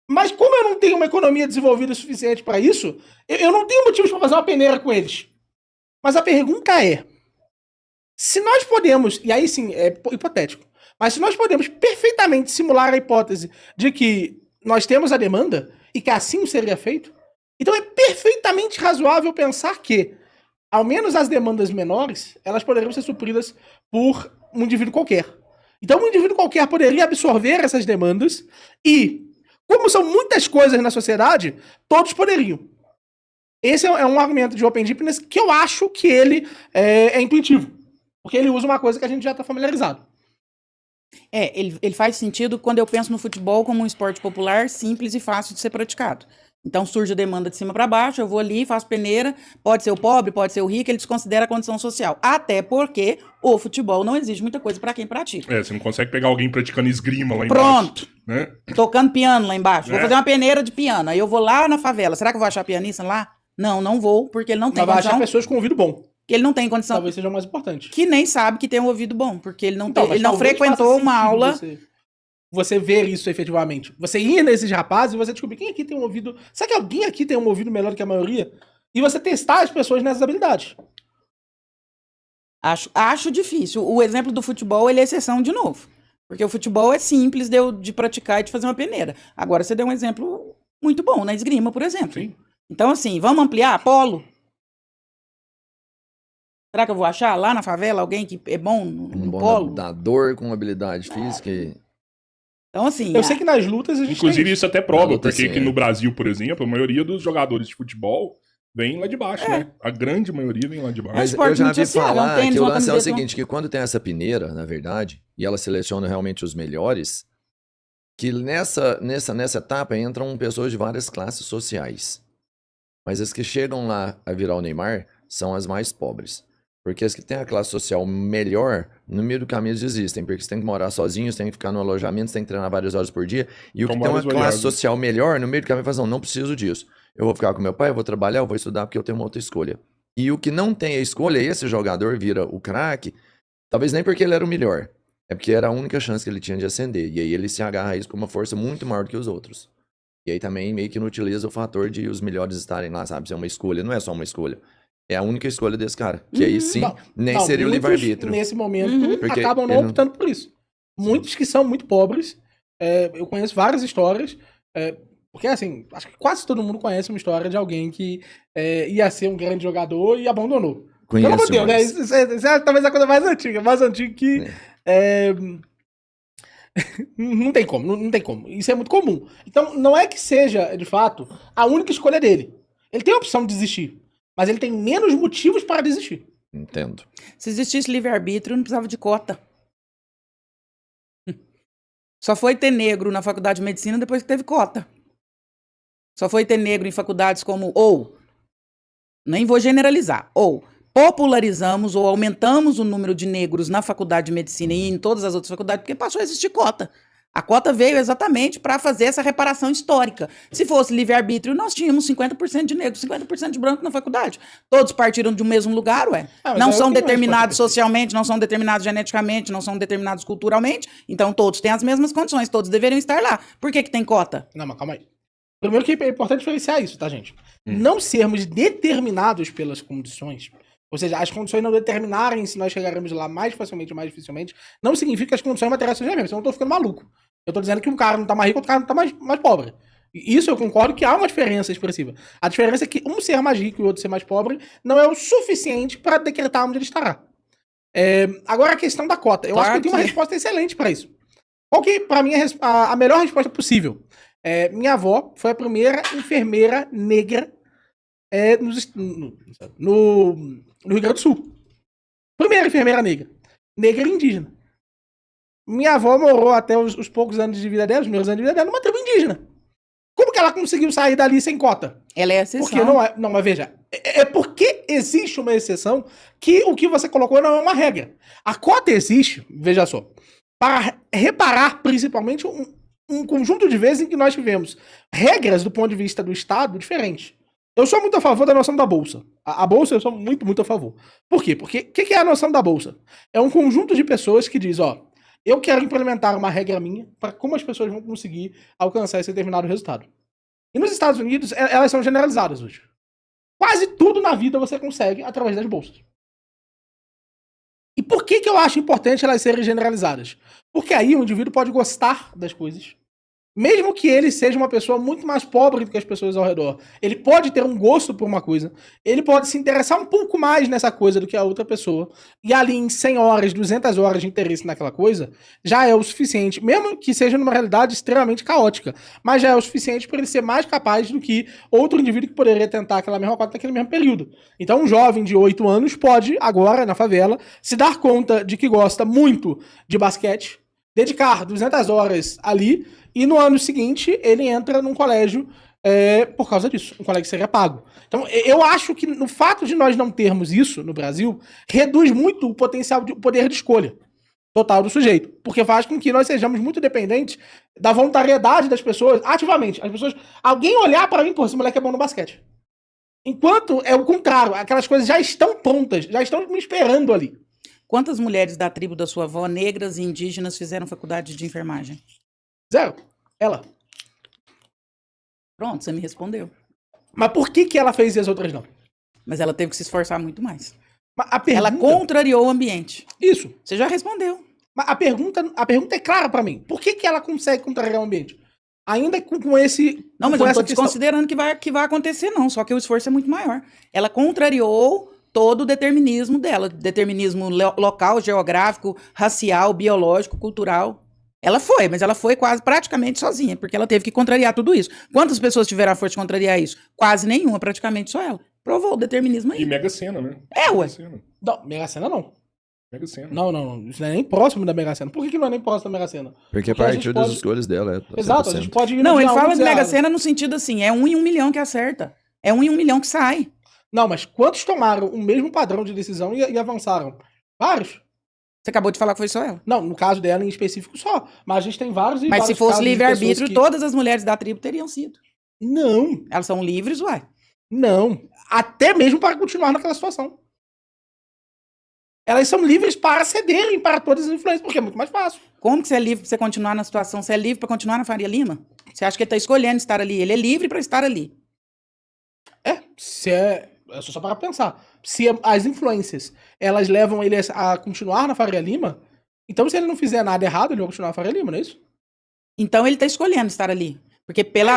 Mas como eu não tenho uma economia desenvolvida o suficiente para isso, eu não tenho motivos para fazer uma peneira com eles. Mas a pergunta é, se nós podemos, e aí sim, é hipotético, mas se nós podemos perfeitamente simular a hipótese de que nós temos a demanda, e que assim seria feito, então é perfeitamente razoável pensar que, ao menos as demandas menores, elas poderiam ser supridas por um indivíduo qualquer. Então um indivíduo qualquer poderia absorver essas demandas e, como são muitas coisas na sociedade, todos poderiam. Esse é um argumento de Open Deepness que eu acho que ele é intuitivo, porque ele usa uma coisa que a gente já está familiarizado. Ele faz sentido quando eu penso no futebol como um esporte popular, simples e fácil de ser praticado. Então surge a demanda de cima para baixo, eu vou ali, faço peneira, pode ser o pobre, pode ser o rico, ele desconsidera a condição social. Até porque o futebol não exige muita coisa para quem pratica. Você não consegue pegar alguém praticando esgrima lá embaixo. Pronto. Né? Tocando piano lá embaixo. Vou fazer uma peneira de piano. Aí eu vou lá na favela. Será que eu vou achar pianista lá? Não vou, porque ele não tem condição. Mas vai achar condição. pessoas com ouvido bom. Que ele não tem condição. Talvez seja o mais importante. Que nem sabe que tem um ouvido bom, porque ele não, Então, ele não frequentou uma aula. Você ver isso efetivamente. Você ir nesses rapazes e você descobrir quem aqui tem um ouvido... Será que alguém aqui tem um ouvido melhor que a maioria? E você testar as pessoas nessas habilidades. Acho difícil. O exemplo do futebol, ele é exceção de novo. Porque o futebol é simples de praticar e de fazer uma peneira. Agora você deu um exemplo muito bom, na esgrima, por exemplo. Sim. Então, assim, vamos ampliar? Polo. Será que eu vou achar lá na favela alguém que é bom no Um bom polo? nadador com habilidade física e... Então, assim. Eu sei que nas lutas a gente Inclusive, tem isso até prova, luta, porque sim, aqui é. no Brasil, por exemplo, a maioria dos jogadores de futebol vem lá de baixo, né? A grande maioria vem lá de baixo. É Mas esporte eu já muito vi social, é um falar tênis, que o uma lance é o camiseta, seguinte, que quando tem essa peneira, na verdade, e ela seleciona realmente os melhores, que nessa etapa entram pessoas de várias classes sociais. Mas as que chegam lá a virar o Neymar são as mais pobres. Porque as que têm a classe social melhor, no meio do caminho eles desistem. Porque você tem que morar sozinho, você tem que ficar no alojamento, você tem que treinar várias horas por dia. E o São que tem uma várias classe variáveis. social melhor, no meio do caminho fala assim, não preciso disso. Eu vou ficar com meu pai, eu vou trabalhar, eu vou estudar porque eu tenho uma outra escolha. E o que não tem a escolha, esse jogador vira o craque, talvez nem porque ele era o melhor. É porque era a única chance que ele tinha de ascender. E aí ele se agarra a isso com uma força muito maior do que os outros. E aí também meio que inutiliza o fator de os melhores estarem lá, sabe? Se é uma escolha, não é só uma escolha. É a única escolha desse cara. Que aí sim, nem seria o muitos, livre-arbítrio. nesse momento, Porque acabam não ele não- optando por isso. Muitos que são muito pobres. Eu conheço várias histórias. Porque, assim, acho que quase todo mundo conhece uma história de alguém que ia ser um grande jogador e abandonou. Pelo amor de Deus, né? Conheço, Isso é talvez a coisa mais antiga que. Não tem como, não tem como. Isso é muito comum. Então, não é que seja, de fato, a única escolha dele. Ele tem a opção de desistir, mas ele tem menos motivos para desistir. Entendo. Se existisse livre-arbítrio, não precisava de cota. Só foi ter negro na faculdade de medicina depois que teve cota. Só foi ter negro em faculdades como, nem vou generalizar, popularizamos ou aumentamos o número de negros na faculdade de medicina e em todas as outras faculdades, porque passou a existir cota. A cota veio exatamente para fazer essa reparação histórica. Se fosse livre-arbítrio, nós tínhamos 50% de negros, 50% de branco na faculdade. Todos partiram de um mesmo lugar, ué. Mas Não aí são eu tenho uma determinados resposta socialmente, não são determinados geneticamente, não são determinados culturalmente. Então todos têm as mesmas condições, todos deveriam estar lá. Por que tem cota? Não, mas calma aí. Primeiro que é importante diferenciar isso, tá, gente? Não sermos determinados pelas condições, ou seja, as condições não determinarem se nós chegaremos lá mais facilmente ou mais dificilmente, não significa que as condições materiais sejam as mesmas, senão eu tô ficando maluco. Eu tô dizendo que um cara não tá mais rico, outro cara não tá mais pobre. E isso eu concordo que há uma diferença expressiva. A diferença é que um ser mais rico e o outro ser mais pobre não é o suficiente para decretar onde ele estará. Agora a questão da cota. Eu acho que eu tenho uma resposta excelente para isso. Qual que, pra mim, é a melhor resposta possível? Minha avó foi a primeira enfermeira negra no Rio Grande do Sul. Primeira enfermeira negra. Negra e indígena. Minha avó morou até os poucos anos de vida dela, os primeiros anos de vida dela, numa tribo indígena. Como que ela conseguiu sair dali sem cota? Ela é exceção. Porque não é. Não, mas veja. É porque existe uma exceção que o que você colocou não é uma regra. A cota existe, veja só, para reparar principalmente um conjunto de vezes em que nós tivemos regras do ponto de vista do Estado diferentes. Eu sou muito a favor da noção da Bolsa. A Bolsa eu sou muito, muito a favor. Por quê? Porque o que é a noção da Bolsa? É um conjunto de pessoas que diz, eu quero implementar uma regra minha para como as pessoas vão conseguir alcançar esse determinado resultado. E nos Estados Unidos, elas são generalizadas hoje. Quase tudo na vida você consegue através das bolsas. E por que eu acho importante elas serem generalizadas? Porque aí o indivíduo pode gostar das coisas, mesmo que ele seja uma pessoa muito mais pobre do que as pessoas ao redor. Ele pode ter um gosto por uma coisa, ele pode se interessar um pouco mais nessa coisa do que a outra pessoa, e ali em 100 horas, 200 horas de interesse naquela coisa, já é o suficiente, mesmo que seja numa realidade extremamente caótica, mas já é o suficiente para ele ser mais capaz do que outro indivíduo que poderia tentar aquela mesma coisa naquele mesmo período. Então um jovem de 8 anos pode, agora, na favela, se dar conta de que gosta muito de basquete, dedicar 200 horas ali, e no ano seguinte ele entra num colégio por causa disso, um colégio que seria pago. Então eu acho que no fato de nós não termos isso no Brasil, reduz muito o potencial de poder de escolha total do sujeito, porque faz com que nós sejamos muito dependentes da voluntariedade das pessoas, ativamente. As pessoas, alguém olhar para mim, pô, esse moleque é bom no basquete. Enquanto é o contrário, aquelas coisas já estão prontas, já estão me esperando ali. Quantas mulheres da tribo da sua avó, negras e indígenas, fizeram faculdade de enfermagem? 0. Ela. Pronto, você me respondeu. Mas por que ela fez e as outras não? Mas ela teve que se esforçar muito mais. Mas a pergunta... Ela contrariou o ambiente. Isso. Você já respondeu. Mas a pergunta é clara pra mim. Por que ela consegue contrariar o ambiente? Ainda com esse... Não, mas com eu não essa estou desconsiderando que vai acontecer, não. Só que o esforço é muito maior. Ela contrariou todo o determinismo dela. Determinismo local, geográfico, racial, biológico, cultural. Ela foi, mas ela foi quase praticamente sozinha, porque ela teve que contrariar tudo isso. Quantas pessoas tiveram a força de contrariar isso? Quase nenhuma, praticamente só ela. Provou o determinismo E aí. Mega Sena, né? É, ué. Mega Sena. Não, Mega Sena não. Mega Sena. Não. Isso não é nem próximo da Mega Sena. Por que não é nem próximo da Mega Sena? Porque a Porque a partir gente das pode- escolhas dela. Exato, a gente 100%. pode ir Não, no ele dia fala um de dizer, Mega ah, Sena no sentido assim, é 1 em 1 milhão que acerta. É 1 em 1 milhão que sai. Não, mas quantos tomaram o mesmo padrão de decisão e avançaram? Vários. Você acabou de falar que foi só ela. Não, no caso dela em específico só. Mas a gente tem vários e Mas se vários fosse casos de livre-arbítrio, pessoas que- todas as mulheres da tribo teriam sido. Não, Elas são livres, uai. não. Até mesmo para continuar naquela situação. Elas são livres para cederem para todas as influências, porque é muito mais fácil. Como que você é livre pra você continuar na situação? Você é livre pra continuar na Faria Lima? Você acha que ele tá escolhendo estar ali? Ele é livre pra estar ali. É só para pensar. Se as influências, elas levam ele a continuar na Faria Lima, então se ele não fizer nada errado, ele vai continuar na Faria Lima, não é isso? Então ele tá escolhendo estar ali. Porque Se ele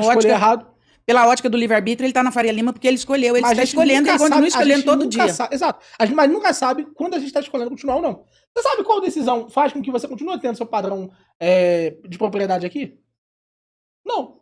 escolher errado, pela ótica do livre-arbítrio, ele tá na Faria Lima porque ele escolheu. Ele mas está a gente escolhendo, nunca ele continua sabe- a escolhendo gente todo nunca dia. Exato. A gente mas nunca sabe quando a gente está escolhendo continuar ou não. Você sabe qual decisão faz com que você continue tendo seu padrão de propriedade aqui? Não.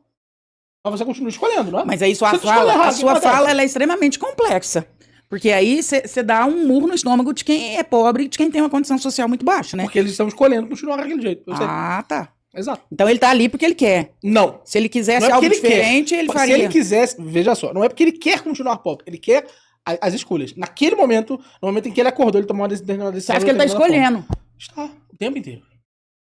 Mas você continua escolhendo, não é? Mas aí sua Você escolhe errado, a o que sua acontece? fala ela é extremamente complexa. Porque aí você dá um murro no estômago de quem é pobre e de quem tem uma condição social muito baixa, né? Porque eles estão escolhendo continuar daquele jeito. Eu sei. Ah, tá. Exato. Então ele tá ali porque ele quer. Não. Se ele quisesse Não é algo porque ele quer. diferente, ele Se faria. ele quisesse, veja só, não é porque ele quer continuar pobre, ele quer as escolhas. Naquele momento, no momento em que ele acordou, ele tomou uma determinada Você decisão. acha que ele tá de determinada escolhendo? forma. Está, o tempo inteiro.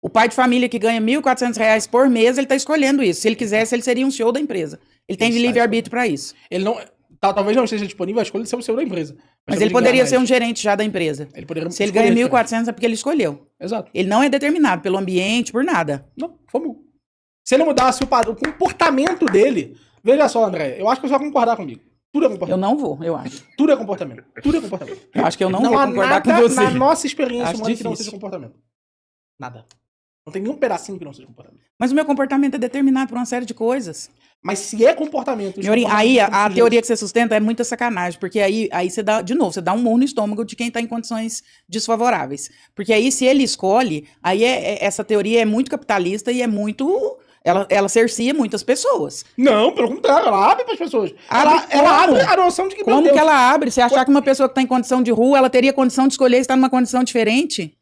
O pai de família que ganha R$ 1.400 por mês, ele tá escolhendo isso. Se ele quisesse, ele seria um CEO da empresa. Ele tem Ele está livre-arbítrio para isso. Ele não. Talvez não esteja disponível a escolha de ser o seu da empresa. Mas ele poderia ser um gerente já da empresa. Ele poderia Se ele escolher ganha diferente. 1.400 é porque ele escolheu. Exato. Ele não é determinado pelo ambiente, por nada. Não, vamos. Se ele mudasse o comportamento dele. Veja só, André, eu acho que você vai concordar comigo. Tudo é Eu comportamento. não vou, eu acho. Tudo é comportamento. Tudo é comportamento. Eu acho que eu não vou há concordar com nada você. na nossa experiência Acho humana que não difícil. seja comportamento. Nada. Não tem nenhum pedacinho que não seja comportamento. Mas o meu comportamento é determinado por uma série de coisas. Mas se é comportamento... os Senhorinha, comportamentos aí são a sujeitos. teoria que você sustenta é muita sacanagem, porque aí você dá, de novo, você dá um murro no estômago de quem está em condições desfavoráveis. Porque aí, se ele escolhe, aí essa teoria é muito capitalista e é muito... Ela cercia muitas pessoas. Não, pelo contrário, ela abre para as pessoas. Abre Ela como? abre a noção de que, meu Como Deus, que ela abre? Você achar que uma pessoa que está em condição de rua, ela teria condição de escolher estar numa condição diferente?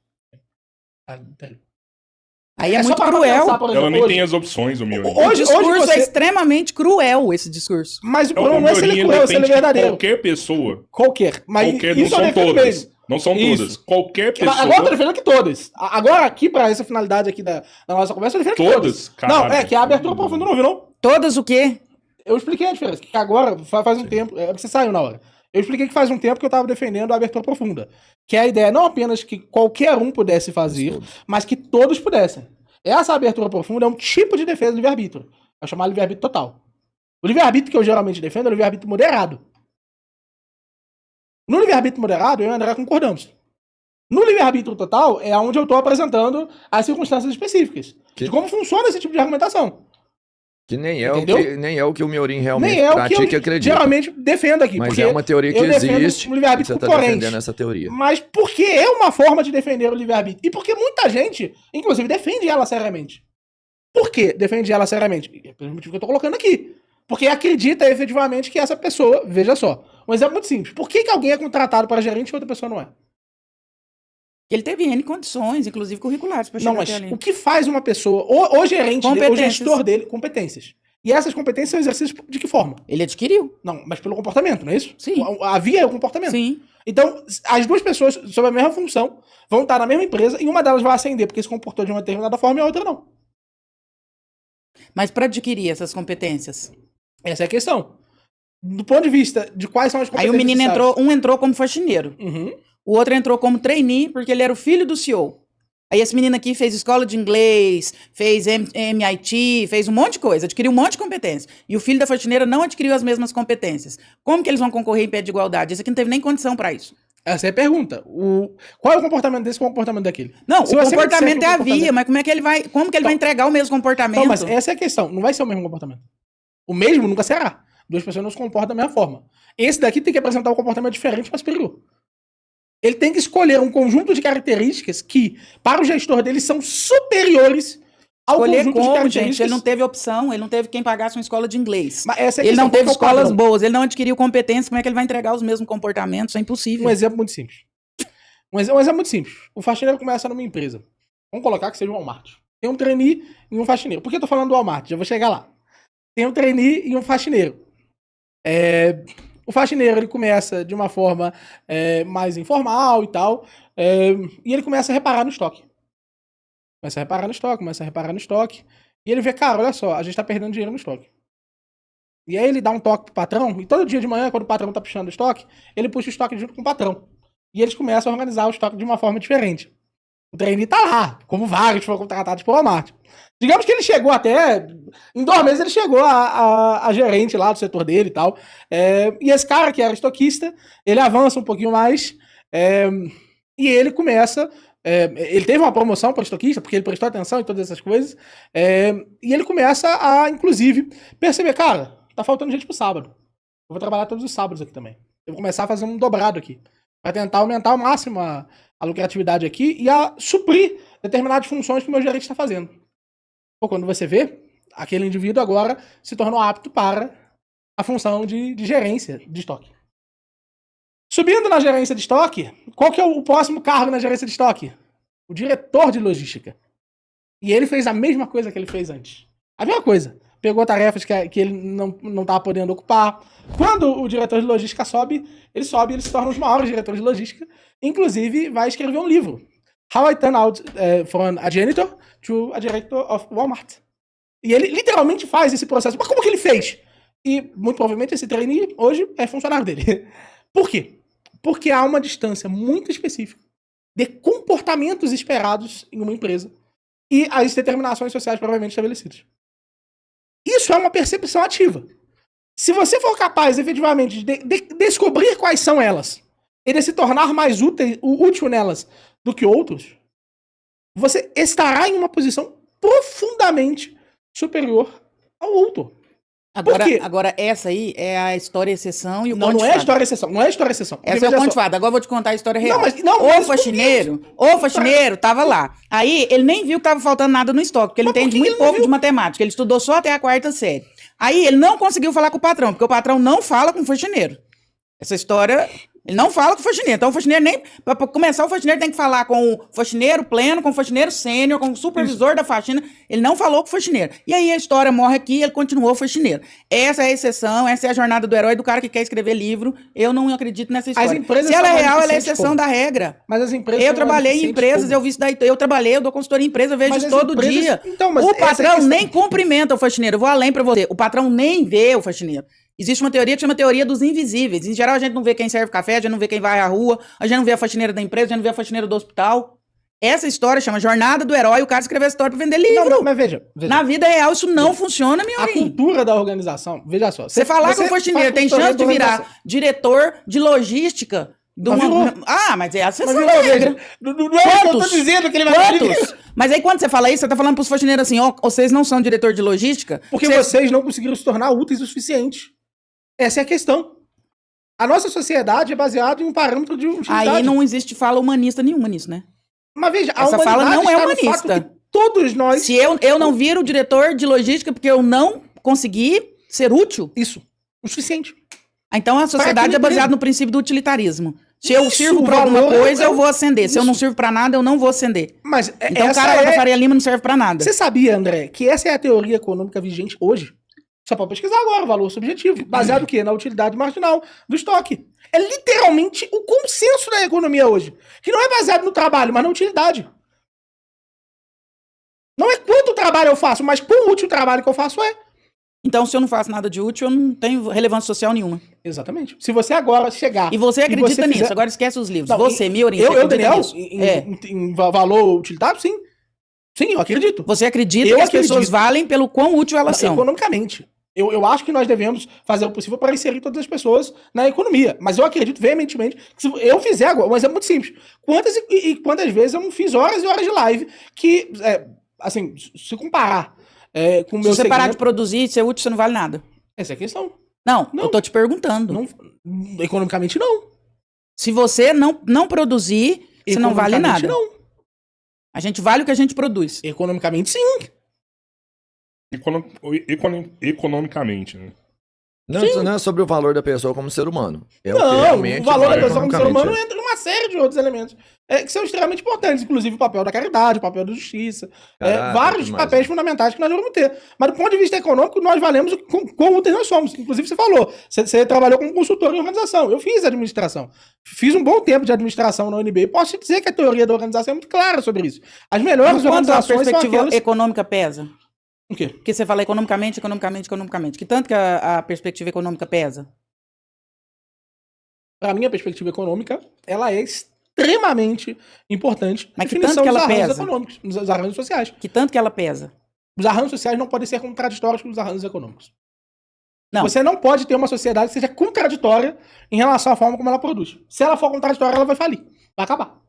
Aí é só muito parar pra cruel. pensar, por Ela exemplo, nem hoje. tem as opções, o Miorinho. Hoje- O discurso você- é extremamente cruel, esse discurso. Mas o O problema não é se ele é Miorinho cruel, se ele é defende que verdadeiro. qualquer pessoa, Qualquer. Mas qualquer, não isso eu são defendo todas. mesmo. Não são Isso. todas. Qualquer pessoa. Agora eu tô defendendo que todas. Agora, aqui, pra essa finalidade aqui da nossa conversa, eu defendo que Todas? todas. Não, Caralho. que a abertura profunda não viu, não? Todas o quê? Eu expliquei a diferença. Que agora, faz um tempo. Você saiu na hora. Eu expliquei que faz um tempo que eu tava defendendo a abertura profunda. Que é a ideia não apenas que qualquer um pudesse fazer, mas que todos pudessem. Essa abertura profunda é um tipo de defesa do livre-arbítrio. É chamado livre-arbítrio total. O livre-arbítrio que eu geralmente defendo é o livre-arbítrio moderado. No livre-arbítrio moderado, eu e o André concordamos. No livre-arbítrio total, é onde eu estou apresentando as circunstâncias específicas. Que- De como funciona esse tipo de argumentação. Que nem Entendeu? nem é o que o Miorin realmente Nem é o que pratica e eu acredita. geralmente defendo aqui. Mas porque é uma teoria que eu defendo existe. o livre-arbítrio Você está com corrente. defendendo essa teoria. Mas porque é uma forma de defender o livre-arbítrio. E porque muita gente, inclusive, defende ela seriamente. Por que defende ela seriamente? É pelo motivo que eu tô colocando aqui. Porque acredita efetivamente que essa pessoa, veja só, um exemplo muito simples. Por que alguém é contratado para gerente e outra pessoa não é? Ele teve N condições, inclusive curriculares, para Não, chegar mas até ali. o que faz uma pessoa, o gerente, dele, o Competências. gestor dele, competências. E essas competências são exercidas de que forma? Ele adquiriu. Não, mas pelo comportamento, não é isso? Sim. A via é o comportamento. Sim. Então, as duas pessoas, sob a mesma função, vão estar na mesma empresa e uma delas vai ascender porque se comportou de uma determinada forma e a outra não. Mas para adquirir essas competências. Essa é a questão. Do ponto de vista de quais são as Aí competências o menino necessárias. entrou, um entrou como faxineiro. Uhum. O outro entrou como trainee, porque ele era o filho do CEO. Aí esse menino aqui fez escola de inglês, fez MIT, fez um monte de coisa, adquiriu um monte de competência. E o filho da faxineira não adquiriu as mesmas competências. Como que eles vão concorrer em pé de igualdade? Esse aqui não teve nem condição para isso. Essa é a pergunta. Qual é o comportamento desse e qual é o comportamento daquele? Não, Se o você me comportamento disser é a que o comportamento- via, mas como é que ele vai, como que ele vai entregar o mesmo comportamento? Então, mas essa é a questão. Não vai ser o mesmo comportamento. O mesmo nunca será. Duas pessoas não se comportam da mesma forma. Esse daqui tem que apresentar um comportamento diferente, mas superior. Ele tem que escolher um conjunto de características que, para o gestor dele, são superiores ao Escolher conjunto de como, características. gente? Ele não teve opção, ele não teve quem pagasse uma escola de inglês. Mas essa é a Ele questão, não teve qual que é o escolas padrão? boas, ele não adquiriu competência, como é que ele vai entregar os mesmos comportamentos? É impossível. Um exemplo muito simples. Um exemplo muito simples. O faxineiro começa numa empresa. Vamos colocar que seja um Walmart. Tem um trainee e um faxineiro. Por que eu tô falando do Walmart? Já vou chegar lá. Tem um trainee e um faxineiro. O faxineiro, ele começa de uma forma mais informal e tal. E ele começa a reparar no estoque. Começa a reparar no estoque. E ele vê, cara, olha só, a gente tá perdendo dinheiro no estoque. E aí ele dá um toque pro patrão. E todo dia de manhã, quando o patrão tá puxando o estoque, ele puxa o estoque junto com o patrão. E eles começam a organizar o estoque de uma forma diferente. O trainee tá lá, como vários foram contratados por Walmart. Digamos que ele chegou até... Em 2 meses ele chegou a gerente lá do setor dele e tal. E esse cara, que era estoquista, ele avança um pouquinho mais e ele começa... ele teve uma promoção para estoquista, porque ele prestou atenção em todas essas coisas. E ele começa a, inclusive, perceber, cara, tá faltando gente pro sábado. Eu vou trabalhar todos os sábados aqui também. Eu vou começar a fazer um dobrado aqui. Para tentar aumentar ao máximo a lucratividade aqui e a suprir determinadas funções que o meu gerente está fazendo. Pô, quando você vê, aquele indivíduo agora se tornou apto para a função de gerência de estoque. Subindo na gerência de estoque, qual que é o próximo cargo na gerência de estoque? O diretor de logística. E ele fez a mesma coisa que ele fez antes. A mesma coisa. Pegou tarefas que ele não estava podendo ocupar. Quando o diretor de logística sobe, ele se torna um dos maiores diretores de logística. Inclusive, vai escrever um livro. How I Turn Out from a Janitor to a Director of Walmart. E ele literalmente faz esse processo. Mas como que ele fez? E, muito provavelmente, esse trainee hoje é funcionário dele. Por quê? Porque há uma distância muito específica de comportamentos esperados em uma empresa e as determinações sociais provavelmente estabelecidas. Isso é uma percepção ativa. Se você for capaz, efetivamente, de descobrir quais são elas e de se tornar mais útil nelas do que outros, você estará em uma posição profundamente superior ao outro. Agora, essa aí é a história exceção e o conto Não de é a fada. história exceção. Não é a história exceção. Essa é o conto de fada. Agora eu vou te contar a história real. Não, O faxineiro tava lá. Aí ele nem viu que tava faltando nada no estoque, porque ele entende muito pouco de matemática. Ele estudou só até a 4ª série. Aí ele não conseguiu falar com o patrão, porque o patrão não fala com o faxineiro. Essa história... Ele não fala com o faxineiro. Então o faxineiro nem... Pra começar, o faxineiro tem que falar com o faxineiro pleno, com o faxineiro sênior, com o supervisor da faxina. Ele não falou com o faxineiro. E aí a história morre aqui e ele continuou faxineiro. Essa é a exceção, essa é a jornada do herói do cara que quer escrever livro. Eu não acredito nessa história. Se ela é real, ela é exceção da regra. Mas as empresas eu trabalhei em empresas, eu vi isso daí. Eu dou consultoria em empresa, eu vejo isso todo dia. Então, o patrão nem cumprimenta o faxineiro. Eu vou além pra você. O patrão nem vê o faxineiro. Existe uma teoria que chama teoria dos invisíveis. Em geral, a gente não vê quem serve café, a gente não vê quem vai à rua, a gente não vê a faxineira da empresa, a gente não vê a faxineira do hospital. Essa história chama Jornada do Herói. O cara escreveu essa história pra vender livro. Não, mas veja. Na vida real, isso não funciona, meu amigo. A cultura da organização, veja só. Você falar que o faxineiro tem chance de virar diretor de logística... mas é a exceção da regra. Não é o que eu tô dizendo que ele vai Quantos? Mas aí quando você fala isso, você tá falando pros faxineiros assim, ó, vocês não são diretor de logística... Porque vocês não conseguiram se tornar úteis o suficiente. Essa é a questão. A nossa sociedade é baseada em um parâmetro de utilidade. Aí não existe fala humanista nenhuma nisso, né? Mas veja, essa fala não é humanista. Que todos nós... Se eu não viro diretor de logística porque eu não consegui ser útil... Isso. O suficiente. Então a sociedade é baseada no princípio do utilitarismo. Se eu sirvo pra alguma coisa, eu vou ascender. Se eu não sirvo pra nada, eu não vou ascender. Mas então o cara lá da Faria Lima não serve pra nada. Você sabia, André, que essa é a teoria econômica vigente hoje? Só pode pesquisar agora, o valor subjetivo. Baseado o quê? Na utilidade marginal do estoque. É literalmente o consenso da economia hoje. Que não é baseado no trabalho, mas na utilidade. Não é quanto trabalho eu faço, mas quão útil o trabalho que eu faço é. Então, se eu não faço nada de útil, eu não tenho relevância social nenhuma. Exatamente. Se você agora chegar... E você acredita nisso, agora esquece os livros. Não, você, Miorim, eu Daniel, em valor utilitário, sim. Sim, eu acredito. Você acredita que as pessoas valem pelo quão útil elas são? Economicamente. Eu acho que nós devemos fazer o possível para inserir todas as pessoas na economia. Mas eu acredito veementemente que se eu fizer agora, um exemplo muito simples. Quantas vezes eu não fiz horas e horas de live que, assim, se comparar com o meu Se você parar de produzir e ser útil, você não vale nada. Essa é a questão. Não, eu tô te perguntando. Economicamente, não. Se você não produzir, você não vale Economicamente, nada. Não. A gente vale o que a gente produz. Economicamente, sim. Economicamente, né? Não, isso não é sobre o valor da pessoa como ser humano. É o que Não, realmente o valor da vale pessoa como ser economicamente. humano entra numa série de outros elementos que são extremamente importantes, inclusive o papel da caridade, o papel da justiça, Caráter, vários tudo mais, papéis né? fundamentais que nós devemos ter. Mas do ponto de vista econômico, nós valemos como úteis nós somos. Inclusive, você falou, você trabalhou como consultor em organização. Eu fiz administração. Fiz um bom tempo de administração na UNB e posso te dizer que a teoria da organização é muito clara sobre isso. As melhores Mas quanto a organizações são perspectiva aquelas... econômica pesa? O quê? Porque você fala economicamente. Que tanto que a perspectiva econômica pesa? Para mim, a perspectiva econômica, ela é extremamente importante na Mas que definição tanto que dos ela arranjos pesa? econômicos, dos arranjos sociais. Que tanto que ela pesa? Os arranjos sociais não podem ser contraditórios com os arranjos econômicos. Não. Você não pode ter uma sociedade que seja contraditória em relação à forma como ela produz. Se ela for contraditória, ela vai falir. Vai acabar.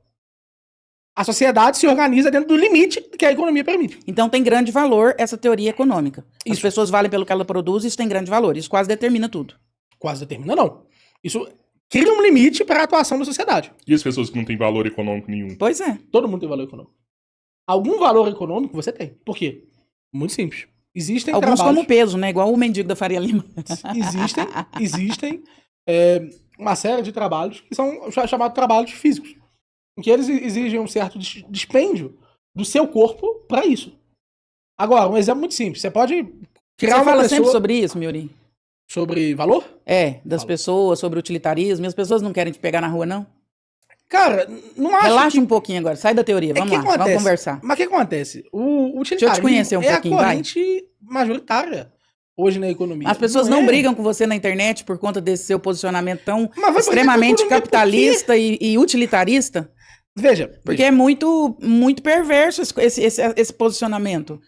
A sociedade se organiza dentro do limite que a economia permite. Então tem grande valor essa teoria econômica. As Isso. pessoas valem pelo que ela produz, isso tem grande valor. Isso quase determina tudo. Quase determina, não. Isso cria um limite para a atuação da sociedade. E as pessoas que não têm valor econômico nenhum? Pois é. Todo mundo tem valor econômico. Algum valor econômico você tem. Por quê? Muito simples. Existem Alguns trabalhos... como peso, né? Igual o mendigo da Faria Lima. Existem uma série de trabalhos que são chamados trabalhos físicos, em que eles exigem um certo dispêndio do seu corpo para isso. Agora, um exemplo muito simples. Você pode criar Você uma fala pessoa... sempre sobre isso, Miuri? Sobre valor? Das pessoas, sobre utilitarismo. E as pessoas não querem te pegar na rua, não? Cara, não acho Relaxa que... um pouquinho agora. Sai da teoria. Vamos que lá. Vamos acontece? conversar. Mas o que acontece? O Deixa eu te utilitarismo conhecer um é pouquinho, a vai. corrente majoritária hoje na economia. As pessoas não é. brigam com você na internet por conta desse seu posicionamento tão Mas vai brigar extremamente com a economia capitalista e utilitarista? Veja, Porque é muito, muito perverso esse posicionamento.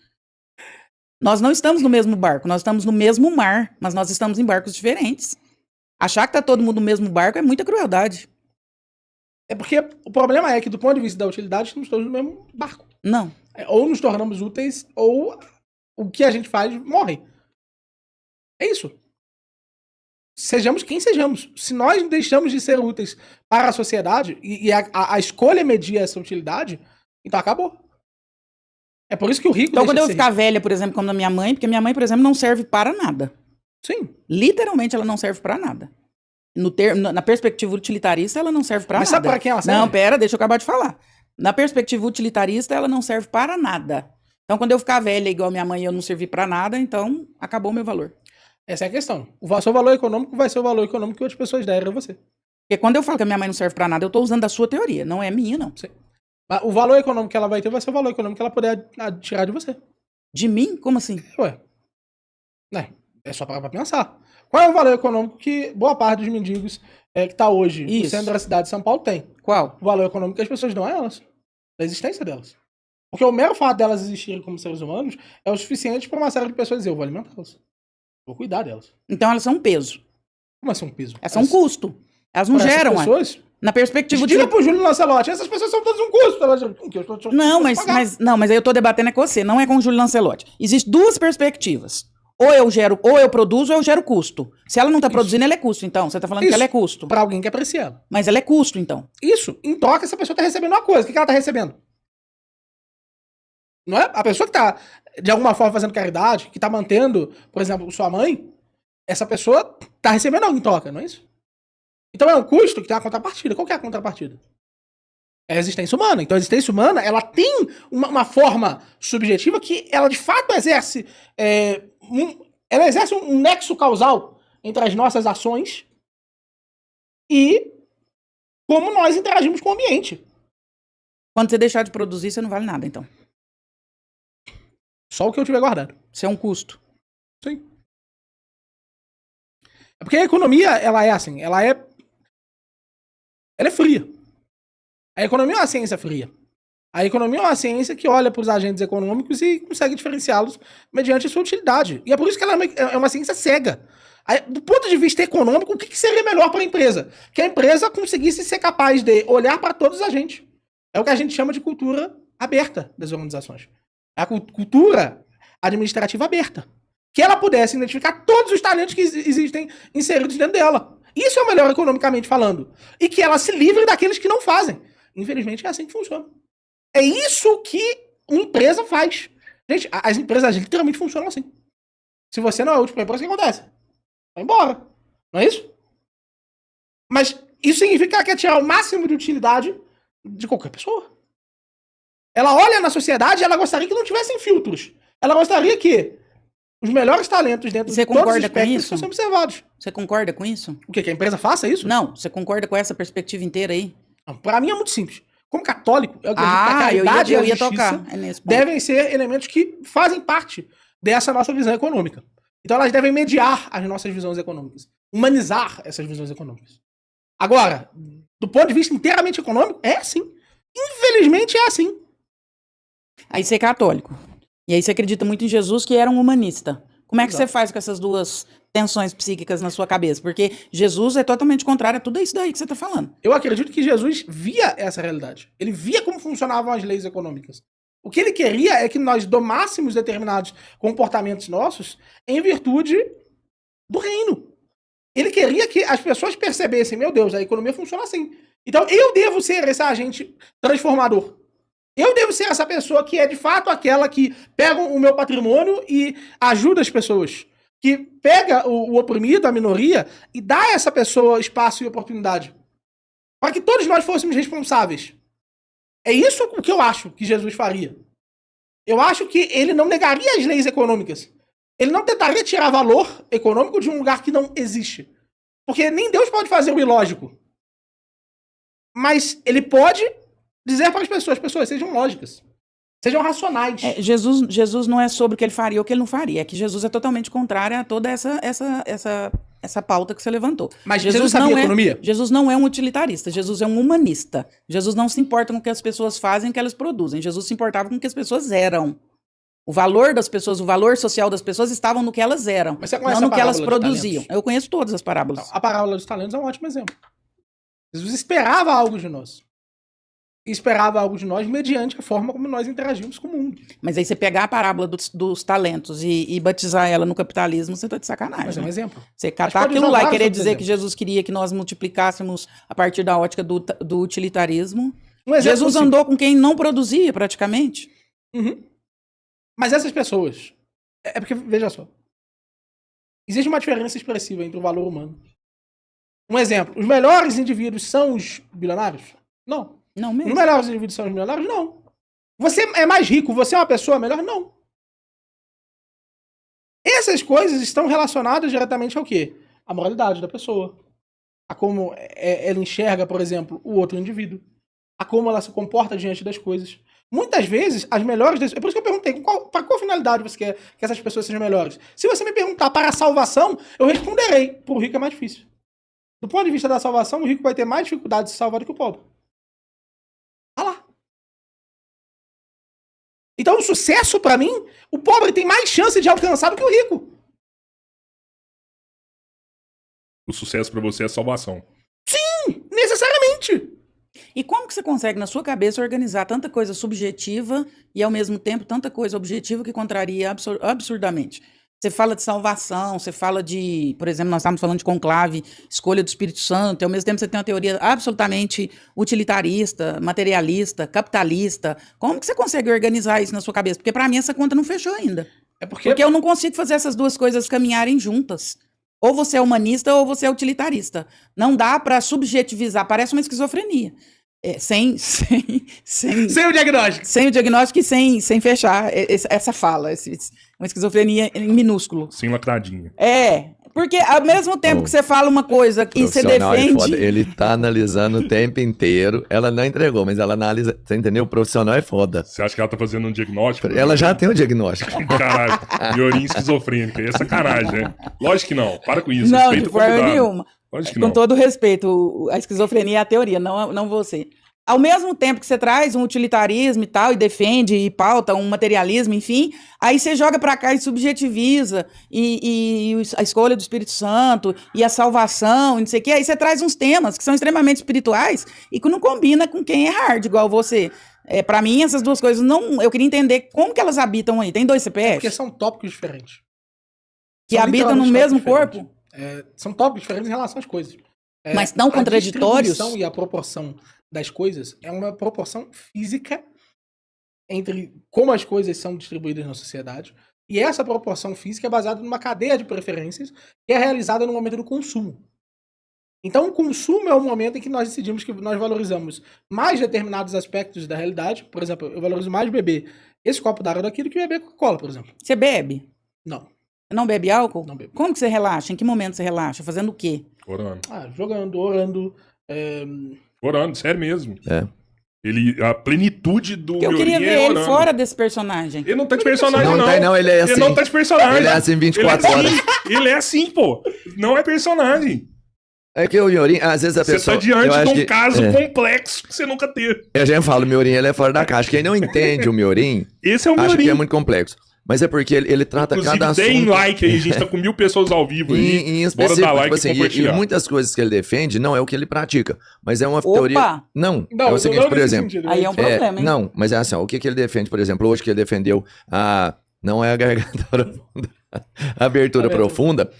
Nós não estamos no mesmo barco, nós estamos no mesmo mar, mas nós estamos em barcos diferentes. Achar que tá todo mundo no mesmo barco é muita crueldade. é porque o problema é que, do ponto de vista da utilidade, estamos todos no mesmo barco. Não. Ou nos tornamos úteis, ou o que a gente faz morre. É isso. Sejamos quem sejamos. Se nós deixamos de ser úteis para a sociedade, e a escolha é medir essa utilidade, então acabou. É por isso que o rico Então, deixa quando eu de ser ficar velha, por exemplo, como a minha mãe, porque minha mãe, por exemplo, não serve para nada. rico. Sim. Literalmente, ela não serve para nada. Na perspectiva utilitarista, ela não serve para Mas nada. sabe para quem ela serve? Não, pera, deixa eu acabar de falar. Na perspectiva utilitarista, ela não serve para nada. Então, quando eu ficar velha igual minha mãe e eu não servir para nada, então acabou o meu valor. Essa é a questão. O seu valor econômico vai ser o valor econômico que outras pessoas deram a você. Porque quando eu falo que a minha mãe não serve para nada, eu tô usando a sua teoria, não é minha, não. Mas o valor econômico que ela vai ter vai ser o valor econômico que ela puder tirar de você. De mim? Como assim? Ué. É só parar pra pensar. Qual é o valor econômico que boa parte dos mendigos que está hoje no Isso. centro da cidade de São Paulo tem? Qual? O valor econômico que as pessoas dão a elas. Da existência delas. Porque o mero fato delas existirem como seres humanos é o suficiente para uma série de pessoas dizer, eu vou alimentá-las. Vou cuidar delas. Então elas são um peso. Como assim um piso? Elas são um custo. Elas não geram, ué. pessoas, Na perspectiva diga pro Júlio Lancelotti, essas pessoas são todas um custo. Não, mas aí eu tô debatendo é com você, não é com o Júlio Lancelotti. Existem duas perspectivas. Ou eu produzo, ou eu gero custo. Se ela não tá produzindo, ela é custo, então. Você tá falando que ela é custo. Para alguém que aprecia ela. Mas ela é custo, então. Isso. Em troca, essa pessoa tá recebendo uma coisa. O que ela tá recebendo? Não é? A pessoa que tá, de alguma forma, fazendo caridade, que tá mantendo, por exemplo, sua mãe, essa pessoa tá recebendo algo em troca, não é isso? Então é um custo que tem uma contrapartida. Qual que é a contrapartida? É a existência humana. Então a existência humana, ela tem uma forma subjetiva que ela, de fato, exerce ela exerce um nexo causal entre as nossas ações e como nós interagimos com o ambiente. Quando você deixar de produzir, você não vale nada, então. Só o que eu tiver guardado. Isso é um custo. Sim. É porque a economia, ela é assim, ela é fria. A economia é uma ciência fria. A economia é uma ciência que olha para os agentes econômicos e consegue diferenciá-los mediante a sua utilidade. E é por isso que ela é uma ciência cega. Aí, do ponto de vista econômico, o que seria melhor para a empresa? Que a empresa conseguisse ser capaz de olhar para todos os agentes. É o que a gente chama de cultura aberta das organizações. A cultura administrativa aberta. Que ela pudesse identificar todos os talentos que existem inseridos dentro dela. Isso é o melhor economicamente falando. E que ela se livre daqueles que não fazem. Infelizmente é assim que funciona. É isso que uma empresa faz. Gente, as empresas literalmente funcionam assim. Se você não é útil para a empresa, o que acontece? Vai embora. Não é isso? Mas isso significa que ela quer tirar o máximo de utilidade de qualquer pessoa. Ela olha na sociedade e ela gostaria que não tivessem filtros. Ela gostaria que os melhores talentos dentro Você de todos os concorda com espectros isso? fossem observados. Você concorda com isso? O quê? Que a empresa faça isso? Não, você concorda com essa perspectiva inteira aí? Não, pra mim é muito simples. Como católico, eu acredito que a caridade e a eu ia justiça tocar nesse ponto. devem ser elementos que fazem parte dessa nossa visão econômica. Então elas devem mediar as nossas visões econômicas. Humanizar essas visões econômicas. Agora, do ponto de vista inteiramente econômico, é assim. Infelizmente é assim. Aí você é católico. E aí você acredita muito em Jesus, que era um humanista. Como é que Exato. você faz com essas duas tensões psíquicas na sua cabeça? Porque Jesus é totalmente contrário a tudo isso daí que você tá falando. Eu acredito que Jesus via essa realidade. Ele via como funcionavam as leis econômicas. O que ele queria é que nós domássemos determinados comportamentos nossos em virtude do reino. Ele queria que as pessoas percebessem, meu Deus, a economia funciona assim. Então eu devo ser esse agente transformador. Eu devo ser essa pessoa que é de fato aquela que pega o meu patrimônio e ajuda as pessoas. Que pega o oprimido, a minoria, e dá a essa pessoa espaço e oportunidade. Para que todos nós fôssemos responsáveis. É isso o que eu acho que Jesus faria. Eu acho que ele não negaria as leis econômicas. Ele não tentaria tirar valor econômico de um lugar que não existe. Porque nem Deus pode fazer o ilógico. Mas ele pode dizer para as pessoas, sejam lógicas. Sejam racionais. Jesus não é sobre o que ele faria ou o que ele não faria. É que Jesus é totalmente contrário a toda essa pauta que você levantou. Mas Jesus sabia economia? Jesus não é um utilitarista. Jesus é um humanista. Jesus não se importa com o que as pessoas fazem e o que elas produzem. Jesus se importava com o que as pessoas eram. O valor das pessoas, o valor social das pessoas estavam no que elas eram, Mas você conhece não a no que elas parábola dos produziam. talentos? Eu conheço todas as parábolas. A parábola dos talentos é um ótimo exemplo. Jesus esperava algo de nós. E esperava algo de nós mediante a forma como nós interagimos com o mundo. Mas aí você pegar a parábola dos talentos e batizar ela no capitalismo, você tá de sacanagem. Mas é um né? exemplo. Você Mas catar pode aquilo usar lá e vários querer outros dizer que exemplos. Jesus queria que nós multiplicássemos a partir da ótica do utilitarismo. Um exemplo Jesus simples. andou com quem não produzia, praticamente. Uhum. Mas essas pessoas... É porque, veja só. Existe uma diferença expressiva entre o valor humano. Um exemplo. Os melhores indivíduos são os bilionários? Não. Não Os mesmo. melhores indivíduos são os milionários? Não. Você é mais rico, você é uma pessoa melhor? Não. Essas coisas estão relacionadas diretamente ao quê? A moralidade da pessoa. A como ela enxerga, por exemplo, o outro indivíduo. A como ela se comporta diante das coisas. Muitas vezes, as melhores... É por isso que eu perguntei, para qual finalidade você quer que essas pessoas sejam melhores? Se você me perguntar para a salvação, eu responderei. Para o rico é mais difícil. Do ponto de vista da salvação, o rico vai ter mais dificuldade de se salvar do que o pobre. Olha lá. Então, o sucesso, pra mim, o pobre tem mais chance de alcançar do que o rico. O sucesso pra você é a salvação. Necessariamente. E como que você consegue, na sua cabeça, organizar tanta coisa subjetiva e, ao mesmo tempo, tanta coisa objetiva que contraria absurdamente? Você fala de salvação, você fala de... Por exemplo, nós estávamos falando de conclave, escolha do Espírito Santo, e, ao mesmo tempo, você tem uma teoria absolutamente utilitarista, materialista, capitalista. Como que você consegue organizar isso na sua cabeça? Porque, para mim, essa conta não fechou ainda. É porque Porque eu não consigo fazer essas duas coisas caminharem juntas. Ou você é humanista ou você é utilitarista. Não dá para subjetivizar, parece uma esquizofrenia. Sem sem o diagnóstico. o diagnóstico e sem fechar essa fala. Uma esquizofrenia em minúsculo. Sem lacradinha. Porque ao mesmo tempo que você fala uma coisa e você Profissional é defende... foda. Ele tá analisando o tempo inteiro. Ela não entregou, mas ela analisa. Você entendeu? O profissional é foda. Você acha que ela tá fazendo um diagnóstico? Ela já tem o diagnóstico. Caralho, miorinha esquizofrênica. É sacanagem, né? Lógico que não. Para com isso. Não, Respeita de o forma convidado. nenhuma. Lógico que Com não. todo respeito, a esquizofrenia é a teoria, não você. Ao mesmo tempo que você traz um utilitarismo e tal, e defende e pauta um materialismo, enfim, aí você joga pra cá e subjetiviza, e a escolha do Espírito Santo, e a salvação, e não sei o quê, aí você traz uns temas que são extremamente espirituais e que não combina com quem é hard, igual você. Pra mim, essas duas coisas, não. Eu queria entender como que elas habitam aí. Tem dois CPFs? Porque são tópicos diferentes. Que São habitam no literalmente mesmo tópicos corpo? diferentes. São tópicos diferentes em relação às coisas. Mas não contraditórios? A distribuição e a proporção das coisas é uma proporção física entre como as coisas são distribuídas na sociedade. E essa proporção física é baseada numa cadeia de preferências que é realizada no momento do consumo. Então, o consumo é o momento em que nós decidimos que nós valorizamos mais determinados aspectos da realidade. Por exemplo, eu valorizo mais beber esse copo d'água daqui do que beber Coca-Cola, por exemplo. Você bebe? Não. Não bebe álcool? Não bebo. Como que você relaxa? Em que momento você relaxa? Fazendo o quê? Orando. Jogando, orando. Orando, sério mesmo. É. A plenitude do Porque eu queria Miorinho ver é ele orando. fora desse personagem. Ele não tá de personagem, Não não. tá, não, ele é assim. Ele não tá de personagem. Ele é assim 24 horas. Ele é assim, pô. Não é personagem. É que o Miorinho, às vezes a Você pessoa... tá diante eu acho de um que- caso é. complexo que você nunca teve. Eu já falo, o Miorinho, ele é fora da caixa. Quem não entende o Miorinho, Esse é o acha que é Miorinho. muito complexo. Mas é porque ele trata Inclusive, cada deem assunto... like aí. A gente tá com 1000 pessoas ao vivo aí. Em Bora específico, dar like tipo assim, e e compartilhar. muitas coisas que ele defende não é o que ele pratica, mas é uma Opa! teoria... Não, é o seguinte, não por nesse exemplo... sentido, Aí é um problema, hein? Não, mas é assim, ó, o que ele defende, por exemplo, hoje que ele defendeu não é a garganta profunda, a abertura profunda,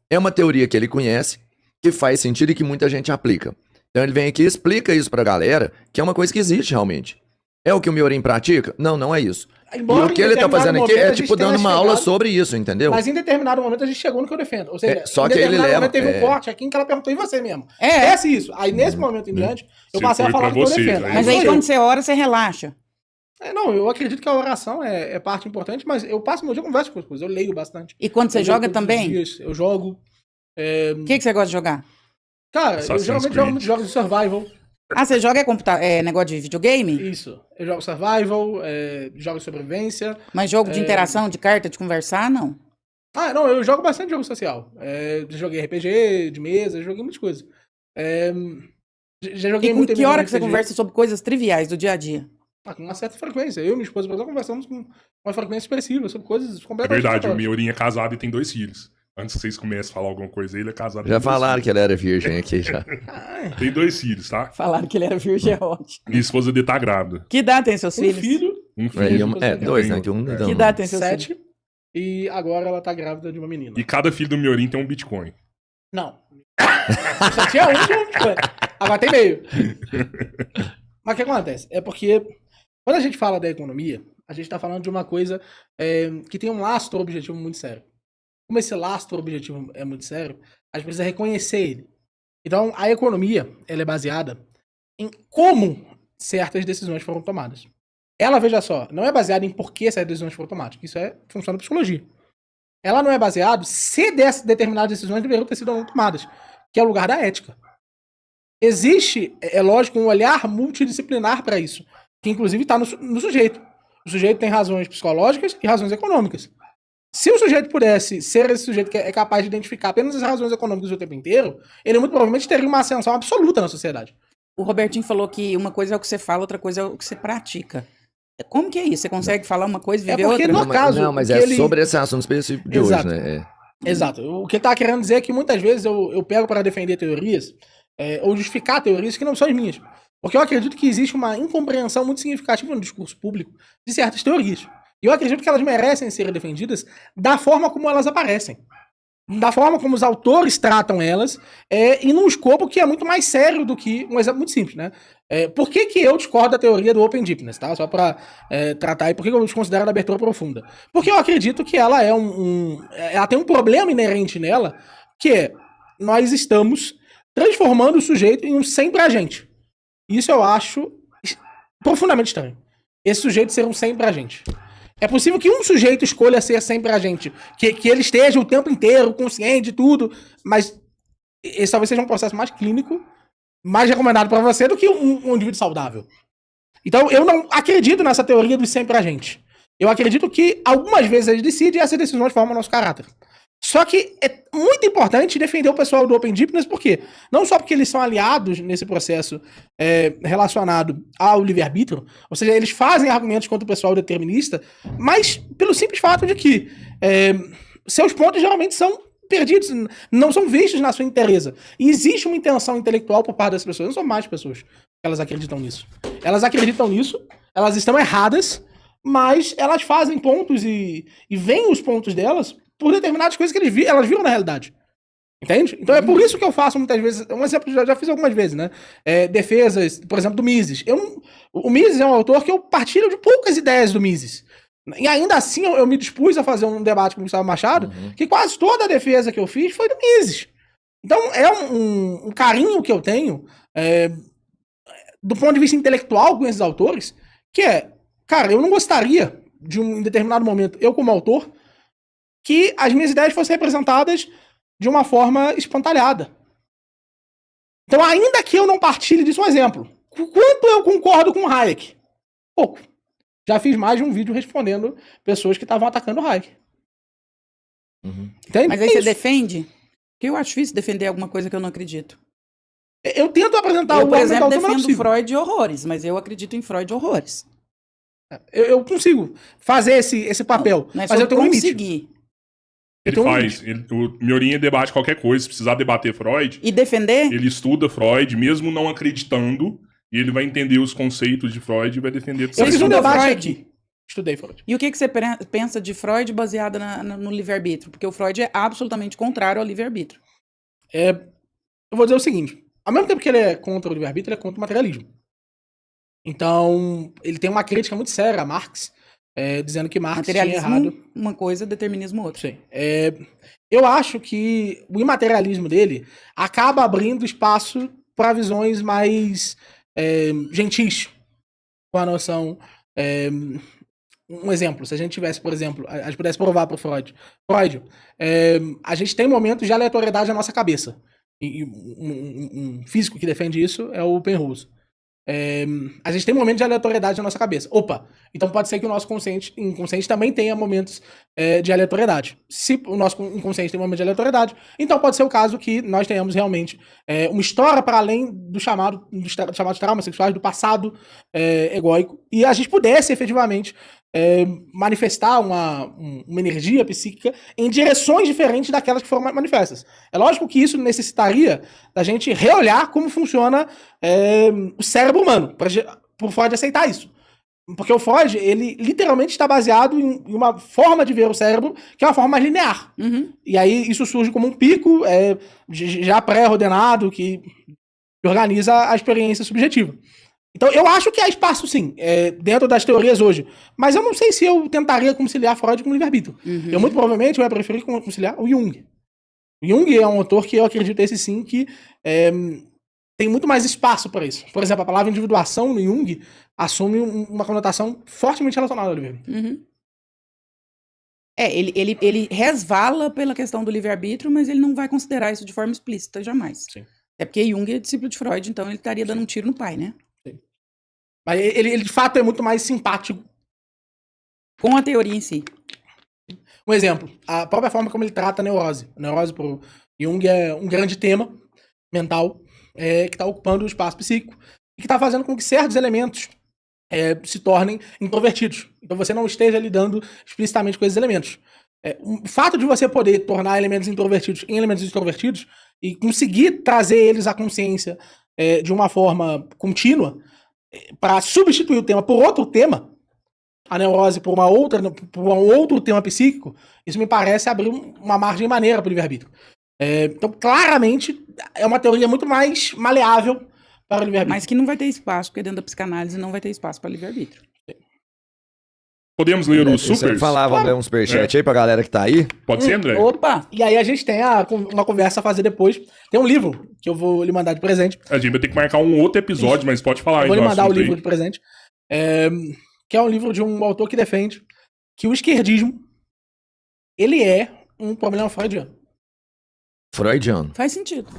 é uma teoria que ele conhece, que faz sentido e que muita gente aplica. Então ele vem aqui e explica isso pra galera, que é uma coisa que existe realmente. É o que o Miorinho pratica? Não, não é isso. Embora E o que em ele tá determinado fazendo aqui momento é a gente tipo tenha dando uma aula chegado- sobre isso, entendeu? Mas em determinado momento a gente chegou no que eu defendo. Ou seja, Só em que ele determinado leva- momento teve um corte aqui em que ela perguntou, e você mesmo? É. Esquece isso. Aí nesse momento em diante, eu Você passei a foi falar pra do que eu você, defendo. aí Mas sou aí eu. quando você ora, você relaxa. Não, eu acredito que a oração é parte importante, mas eu passo meu dia converso com as coisas. Eu leio bastante. E quando você Eu joga leio todos os também? dias, eu jogo. O que você gosta de jogar? Cara, Assassin's eu geralmente Creed. jogo muitos jogos de survival. Ah, você joga negócio de videogame? Isso. Eu jogo survival, jogo de sobrevivência. Mas jogo de interação, de carta, de conversar, não. Não, eu jogo bastante jogo social. Joguei RPG, de mesa, joguei muitas coisas. Já joguei E com muito que hora que você RPG. conversa sobre coisas triviais do dia a dia? Com uma certa frequência. Eu e minha esposa, por exemplo, conversamos com uma frequência expressiva sobre coisas É completamente verdade, o aleatórias. Miorinho é casado e tem 2 filhos. Antes que vocês comecem a falar alguma coisa, ele é casado. Já tem 2 falaram filhos. que ele era virgem aqui já. Tem 2 filhos, tá? Falaram que ele era virgem, é ótimo. Minha esposa dele tá grávida. Que idade tem seus Um filhos? filho, Um É, filho. dois, né? Que um É. não. Que idade tem seus filhos? 7, e agora ela tá grávida de uma menina. E cada filho do Miorinho tem um Bitcoin. Não. Só tinha um, agora tem meio. Mas o que acontece? É porque quando a gente fala da economia, a gente tá falando de uma coisa que tem um lastro objetivo muito sério. Como esse lastro objetivo é muito sério, a gente precisa reconhecer ele. Então, a economia, ela é baseada em como certas decisões foram tomadas. Ela, veja só, não é baseada em por que essas decisões foram tomadas. Isso funciona na psicologia. Ela não é baseada se determinadas decisões deveriam ter sido tomadas, que é o lugar da ética. Existe, é lógico, um olhar multidisciplinar para isso, que inclusive está no sujeito. O sujeito tem razões psicológicas e razões econômicas. Se o sujeito pudesse ser esse sujeito que é capaz de identificar apenas as razões econômicas o tempo inteiro, ele muito provavelmente teria uma ascensão absoluta na sociedade. O Robertinho falou que uma coisa é o que você fala, outra coisa é o que você pratica. Como que é isso? Você consegue falar uma coisa e viver porque outra? no Não, mas, caso, não, mas o é que ele- sobre esse assunto específico de Exato. hoje, né? Exato. O que ele tá querendo dizer é que muitas vezes eu pego para defender teorias, ou justificar teorias que não são as minhas. Porque eu acredito que existe uma incompreensão muito significativa no discurso público de certas teorias. E eu acredito que elas merecem ser defendidas da forma como elas aparecem. Da forma como os autores tratam elas, e num escopo que é muito mais sério do que um exemplo muito simples, né? Por que eu discordo da teoria do Open Deepness, tá? Só para tratar aí, por que eu desconsidero a abertura profunda? Porque eu acredito que ela ela tem um problema inerente nela, que é, nós estamos transformando o sujeito em um sempre agente. Isso eu acho profundamente estranho. Esse sujeito ser um sempre agente. É possível que um sujeito escolha ser sempre agente, que ele esteja o tempo inteiro consciente de tudo, mas esse talvez seja um processo mais clínico, mais recomendado para você do que um indivíduo saudável. Então eu não acredito nessa teoria do sempre agente. Eu acredito que algumas vezes ele decide e essas decisões formam o nosso caráter. Só que é muito importante defender o pessoal do Open Deepness, por quê? Não só porque eles são aliados nesse processo relacionado ao livre-arbítrio, ou seja, eles fazem argumentos contra o pessoal determinista, mas pelo simples fato de que seus pontos geralmente são perdidos, não são vistos na sua inteireza. E existe uma intenção intelectual por parte das pessoas, não são mais pessoas que elas acreditam nisso. Elas acreditam nisso, elas estão erradas, mas elas fazem pontos e veem os pontos delas por determinadas coisas que elas viram na realidade. Entende? Então é por isso que eu faço muitas vezes. Um exemplo, já fiz algumas vezes, né? Defesas, por exemplo, do Mises. O Mises é um autor que eu partilho de poucas ideias do Mises. E ainda assim eu me dispus a fazer um debate com o Gustavo Machado, que quase toda a defesa que eu fiz foi do Mises. Então é um carinho que eu tenho do ponto de vista intelectual com esses autores, que cara, eu não gostaria de em determinado momento, eu como autor, que as minhas ideias fossem representadas de uma forma espantalhada. Então, ainda que eu não partilhe disso, um exemplo. Quanto eu concordo com o Hayek? Pouco. Já fiz mais de um vídeo respondendo pessoas que estavam atacando o Hayek. Entende? Mas aí você defende? Porque eu acho difícil defender alguma coisa que eu não acredito. Eu tento apresentar Eu, por exemplo, argumento defendo possível. Freud horrores, mas eu acredito em Freud horrores. Eu consigo fazer esse papel, Não é mas eu tenho um limite. conseguir. Ele Então, faz. O Miorinha debate qualquer coisa. Se precisar debater Freud, E defender? ele estuda Freud, mesmo não acreditando, e ele vai entender os conceitos de Freud e vai defender. Eu fiz um estudou debate Freud? aqui. Estudei Freud. E o que você pensa de Freud baseado no livre-arbítrio? Porque o Freud é absolutamente contrário ao livre-arbítrio. Eu vou dizer o seguinte. Ao mesmo tempo que ele é contra o livre-arbítrio, ele é contra o materialismo. Então, ele tem uma crítica muito séria a Marx, dizendo que Marx tinha errado. Materialismo, uma coisa, determinismo, outra. Sim. Eu acho que o imaterialismo dele acaba abrindo espaço para visões mais gentis, com a noção. Um exemplo, se a gente tivesse, por exemplo, a gente pudesse provar para Freud, a gente tem momentos de aleatoriedade na nossa cabeça. E um físico que defende isso é o Penrose. A gente tem momentos de aleatoriedade na nossa cabeça. Opa, então pode ser que o nosso inconsciente também tenha momentos de aleatoriedade. Se o nosso inconsciente tem momentos de aleatoriedade, então pode ser o caso que nós tenhamos realmente uma história para além do chamado traumas sexuais, do passado egóico, e a gente pudesse efetivamente manifestar uma energia psíquica em direções diferentes daquelas que foram manifestas. É lógico que isso necessitaria da gente reolhar como funciona o cérebro humano, para o Freud aceitar isso. Porque o Freud, ele literalmente está baseado em uma forma de ver o cérebro que é uma forma mais linear. Uhum. E aí isso surge como um pico já pré-ordenado que organiza a experiência subjetiva. Então, eu acho que há espaço, sim, dentro das teorias hoje. Mas eu não sei se eu tentaria conciliar Freud com o livre-arbítrio. Eu, muito provavelmente, eu ia preferir conciliar o Jung. O Jung é um autor que eu acredito, esse sim, que tem muito mais espaço para isso. Por exemplo, a palavra individuação no Jung assume uma conotação fortemente relacionada ao livre-arbítrio. Uhum. Ele resvala pela questão do livre-arbítrio, mas ele não vai considerar isso de forma explícita, jamais. Sim. É porque Jung é discípulo de Freud, então ele estaria dando um tiro no pai, né? Mas ele, de fato, é muito mais simpático. Com a teoria em si. Um exemplo, a própria forma como ele trata a neurose. A neurose, para o Jung, é um grande tema mental que está ocupando o espaço psíquico e que está fazendo com que certos elementos se tornem introvertidos. Então você não esteja lidando explicitamente com esses elementos. O fato de você poder tornar elementos introvertidos em elementos extrovertidos e conseguir trazer eles à consciência de uma forma contínua para substituir o tema por outro tema, a neurose por um outro tema psíquico, isso me parece abrir uma margem maneira para o livre-arbítrio. Então, claramente, é uma teoria muito mais maleável para o livre-arbítrio. Mas que não vai ter espaço, porque dentro da psicanálise não vai ter espaço para livre-arbítrio. Podemos ler os Você supers? falava, ler um superchat aí pra galera que tá aí. Pode ser, André? Opa! E aí a gente tem uma conversa a fazer depois. Tem um livro que eu vou lhe mandar de presente. A gente vai ter que marcar um outro episódio, mas pode falar Eu aí vou do lhe mandar o assunto livro aí. de presente. Que é um livro de um autor que defende que o esquerdismo ele é um problema freudiano. Freudiano. Faz sentido.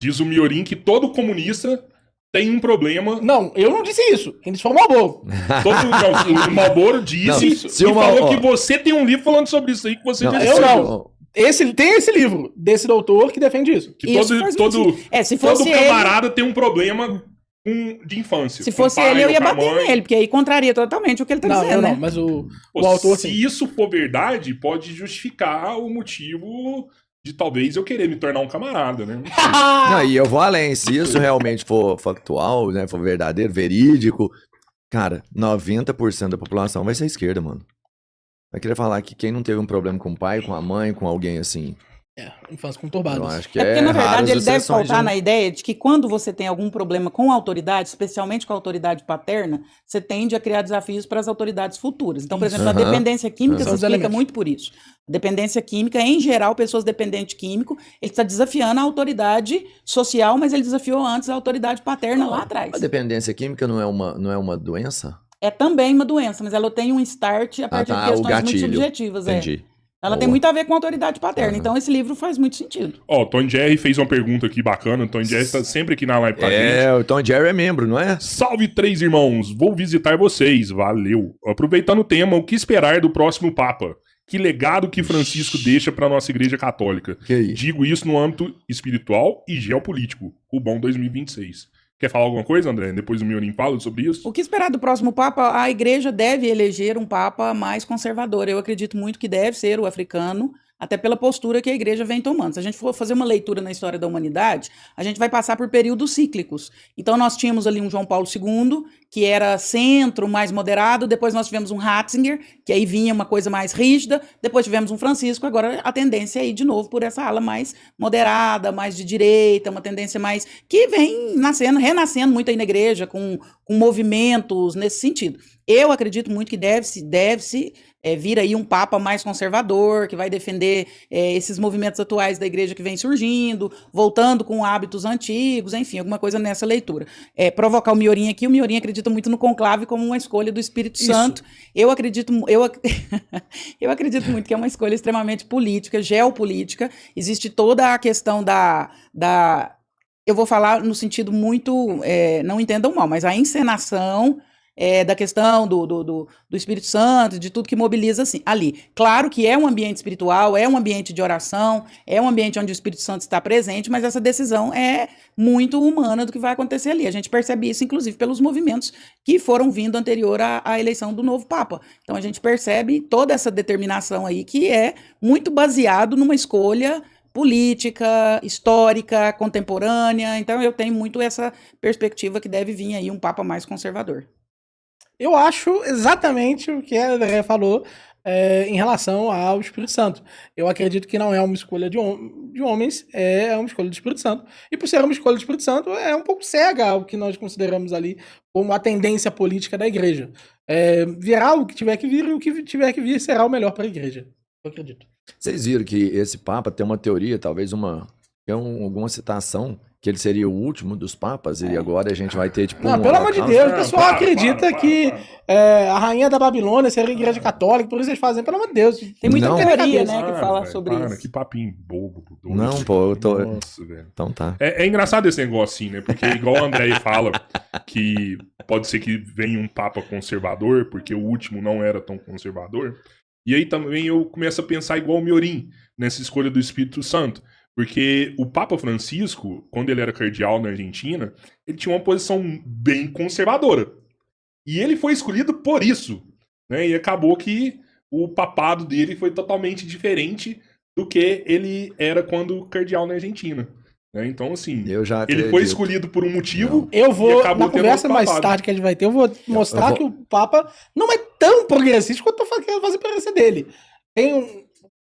Diz o Miorin que todo comunista tem um problema. Não, eu não disse isso. Quem disse foi o Malboro. O Malboro disse Não, isso se e o falou Mal- que você tem um livro falando sobre isso aí que você disse. eu não. Tem esse livro desse doutor que defende isso. Que Isso faz todo muito se fosse camarada tem um problema de infância. Se com fosse o pai ele, eu ou ia com a bater mãe. nele, porque aí contraria totalmente o que ele tá Não, dizendo, eu né? não, mas o Pô, autor se sim. isso for verdade, pode justificar o motivo de talvez eu querer me tornar um camarada, né? Não, e eu vou além. Se isso realmente for factual, né, for verdadeiro, verídico, cara, 90% da população vai ser esquerda, mano. Vai querer falar que quem não teve um problema com o pai, com a mãe, com alguém assim, Infância Eu conturbadas. acho que É porque, na raras verdade, ele deve exceções, faltar né? na ideia de que quando você tem algum problema com a autoridade, especialmente com a autoridade paterna, você tende a criar desafios para as autoridades futuras. Então, por exemplo, a Aham. dependência química São se os explica elementos. muito por isso. A dependência química, em geral, pessoas dependentes químico, ele está desafiando a autoridade social, mas ele desafiou antes a autoridade paterna lá atrás. A dependência química não é uma doença? É também uma doença, mas ela tem um start a partir de o questões muito gatilho. subjetivas. Entendi. Ela tem Boa. muito a ver com a autoridade paterna. Aham. Então, esse livro faz muito sentido. Ó, o Tom Jerry fez uma pergunta aqui bacana. O Tom Jerry tá sempre aqui na live com a gente. O Tom Jerry é membro, não é? Salve, três irmãos! Vou visitar vocês. Valeu. Aproveitando o tema, o que esperar do próximo Papa? Que legado que Francisco deixa para nossa Igreja Católica? Que isso? Digo isso no âmbito espiritual e geopolítico. O bom 2026. Quer falar alguma coisa, André? Depois o Miorim fala sobre isso? O que esperar do próximo Papa? A Igreja deve eleger um Papa mais conservador. Eu acredito muito que deve ser o africano, até pela postura que a Igreja vem tomando. Se a gente for fazer uma leitura na história da humanidade, a gente vai passar por períodos cíclicos. Então nós tínhamos ali um João Paulo II, que era centro, mais moderado, depois nós tivemos um Ratzinger, que aí vinha uma coisa mais rígida, depois tivemos um Francisco, agora a tendência é ir de novo por essa ala mais moderada, mais de direita, uma tendência mais que vem renascendo muito aí na Igreja, com movimentos nesse sentido. Eu acredito muito que deve-se vir aí um Papa mais conservador, que vai defender esses movimentos atuais da Igreja que vem surgindo, voltando com hábitos antigos, enfim, alguma coisa nessa leitura. Provocar o Miorim aqui, o Miorim acredita muito no conclave como uma escolha do Espírito Santo. Eu acredito muito que é uma escolha extremamente política, geopolítica. Existe toda a questão eu vou falar no sentido muito, não entendam mal, mas a encenação da questão do Espírito Santo, de tudo que mobiliza assim, ali. Claro que é um ambiente espiritual, é um ambiente de oração, é um ambiente onde o Espírito Santo está presente, mas essa decisão é muito humana do que vai acontecer ali. A gente percebe isso, inclusive, pelos movimentos que foram vindo anterior à eleição do novo Papa. Então a gente percebe toda essa determinação aí que é muito baseado numa escolha política, histórica, contemporânea. Então eu tenho muito essa perspectiva que deve vir aí um Papa mais conservador. Eu acho exatamente o que a André falou em relação ao Espírito Santo. Eu acredito que não é uma escolha de homens, é uma escolha do Espírito Santo. E por ser uma escolha do Espírito Santo, é um pouco cega ao que nós consideramos ali como a tendência política da igreja. Virá o que tiver que vir, e o que tiver que vir será o melhor para a igreja. Eu acredito. Vocês viram que esse Papa tem uma teoria, talvez alguma citação, que ele seria o último dos papas, e agora a gente vai ter, tipo, Não, pelo amor de Deus, o pessoal acredita que a rainha da Babilônia seria a igreja católica, por isso eles fazem, pelo amor de Deus. Tem muita Não. teoria, né, que fala velho, sobre isso. Que papinho bobo. doido. Não, pô, eu tô... Nossa, velho. Então tá. É engraçado esse negócio assim, né? Porque igual o André fala que pode ser que venha um papa conservador, porque o último não era tão conservador. E aí também eu começo a pensar igual o Miorim, nessa escolha do Espírito Santo. Porque o Papa Francisco, quando ele era cardeal na Argentina, ele tinha uma posição bem conservadora. E ele foi escolhido por isso, né? E acabou que o papado dele foi totalmente diferente do que ele era quando cardeal na Argentina. Né? Então, assim, Eu já ele foi acredito. escolhido por um motivo. Eu E vou, acabou na tendo conversa outro mais papado. tarde que a gente vai ter, eu vou mostrar eu vou- que o Papa não é tão progressista quanto eu tô querendo fazer parecer dele.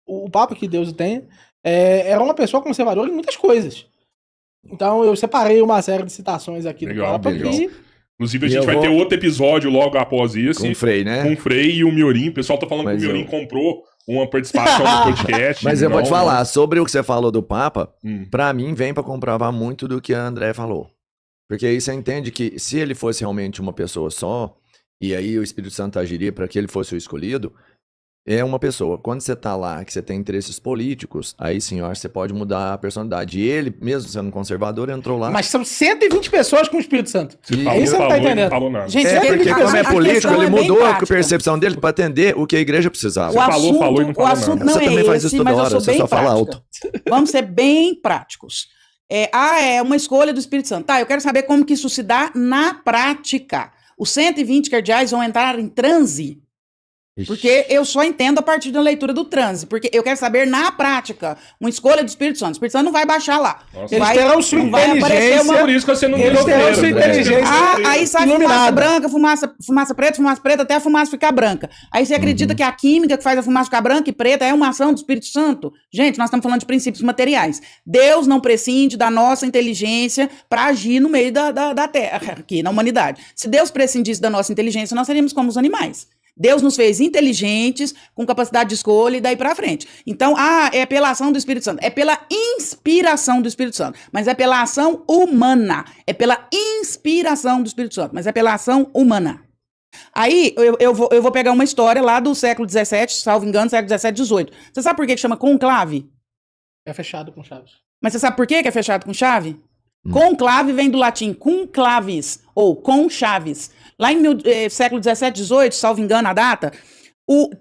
O Papa, que Deus o tenha, era uma pessoa conservadora em muitas coisas. Então eu separei uma série de citações aqui Legal, do Papa legal. que... Inclusive, a E gente eu vai vou- ter outro episódio logo após esse. Com o Frei, né? Com o Frei e o Miorim. O pessoal tá falando Mas que o Miorim eu- comprou uma participação no podcast. Mas eu vou te Não, falar, sobre o que você falou do Papa, não. pra mim vem pra comprovar muito do que a André falou. Porque aí você entende que se ele fosse realmente uma pessoa só, e aí o Espírito Santo agiria para que ele fosse o escolhido, é uma pessoa. Quando você tá lá, que você tem interesses políticos, aí sim, eu acho que você pode mudar a personalidade. E ele, mesmo sendo conservador, entrou lá. Mas são 120 pessoas com o Espírito Santo. Você E- falou, Isso você não tá falou e não entendendo. falou nada. Gente, É, Você porque tem como é a político, questão ele é bem mudou a prática. percepção dele pra atender o que a igreja precisava. Você falou e não O falou assunto nada. não Você é também faz esse, isso mas toda eu hora, sou você bem só fala prática. Vamos ser bem práticos. É uma escolha do Espírito Santo. Tá, eu quero saber como que isso se dá na prática. Os 120 cardeais vão entrar em transe. Porque eu só entendo a partir da leitura do transe. Porque eu quero saber, na prática, uma escolha do Espírito Santo. O Espírito Santo não vai baixar lá. Nossa. Eles Vai, terão sua não vai aparecer inteligência. uma... Por isso que você não Eles terão sua inteligência Aí sai fumaça iluminada. branca, fumaça preta, até a fumaça ficar branca. Aí você acredita que a química que faz a fumaça ficar branca e preta é uma ação do Espírito Santo? Gente, nós estamos falando de princípios materiais. Deus não prescinde da nossa inteligência para agir no meio da Terra, aqui na humanidade. Se Deus prescindisse da nossa inteligência, nós seríamos como os animais. Deus nos fez inteligentes, com capacidade de escolha e daí pra frente. Então, é pela ação do Espírito Santo. É pela inspiração do Espírito Santo. Mas é pela ação humana. É pela inspiração do Espírito Santo. Mas é pela ação humana. Aí, eu vou pegar uma história lá do século XVII, salvo engano, século XVII, XVIII. Você sabe por que chama conclave? É fechado com chaves. Mas você sabe por que é fechado com chave? Conclave vem do latim conclavis, ou conchaves. Lá em século XVII, XVIII, salvo engano a data,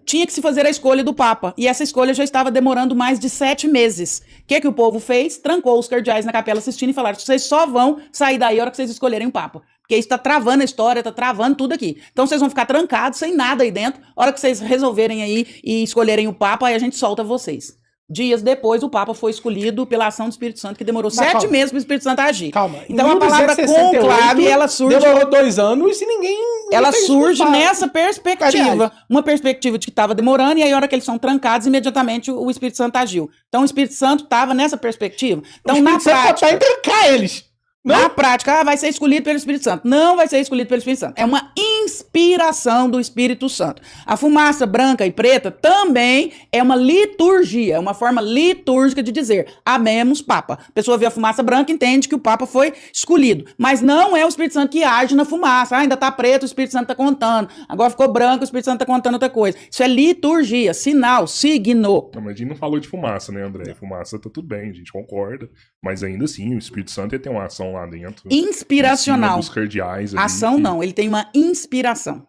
tinha que se fazer a escolha do Papa. E essa escolha já estava demorando mais de 7 meses. O que o povo fez? Trancou os cardeais na Capela Sistina e falaram: vocês só vão sair daí a hora que vocês escolherem o Papa. Porque isso está travando a história, está travando tudo aqui. Então vocês vão ficar trancados, sem nada aí dentro. A hora que vocês resolverem aí e escolherem o Papa, aí a gente solta vocês. Dias depois, o Papa foi escolhido pela ação do Espírito Santo, que demorou 7 meses para o Espírito Santo agir. Calma. Então a palavra conclave, ela surge... Demorou 2 anos e ninguém Ela fez surge culpar. nessa perspectiva. Uma perspectiva de que estava demorando, e aí a hora que eles são trancados, imediatamente o Espírito Santo agiu. Então o Espírito Santo estava nessa perspectiva. Então, na prática... Tá em trancar eles. Na prática, vai ser escolhido pelo Espírito Santo. Não vai ser escolhido pelo Espírito Santo. É uma inspiração do Espírito Santo. A fumaça branca e preta também é uma liturgia, é uma forma litúrgica de dizer amemos Papa. A pessoa vê a fumaça branca e entende que o Papa foi escolhido. Mas não é o Espírito Santo que age na fumaça. Ainda tá preto, o Espírito Santo tá contando. Agora ficou branco, o Espírito Santo tá contando outra coisa. Isso é liturgia, sinal, signo. Não, mas a gente não falou de fumaça, né, André? Fumaça tá tudo bem, a gente concorda. Mas ainda assim, o Espírito Santo ele tem uma ação lá dentro. Inspiracional. Em cima dos cardeais ali, Ação não, ele tem uma inspiração.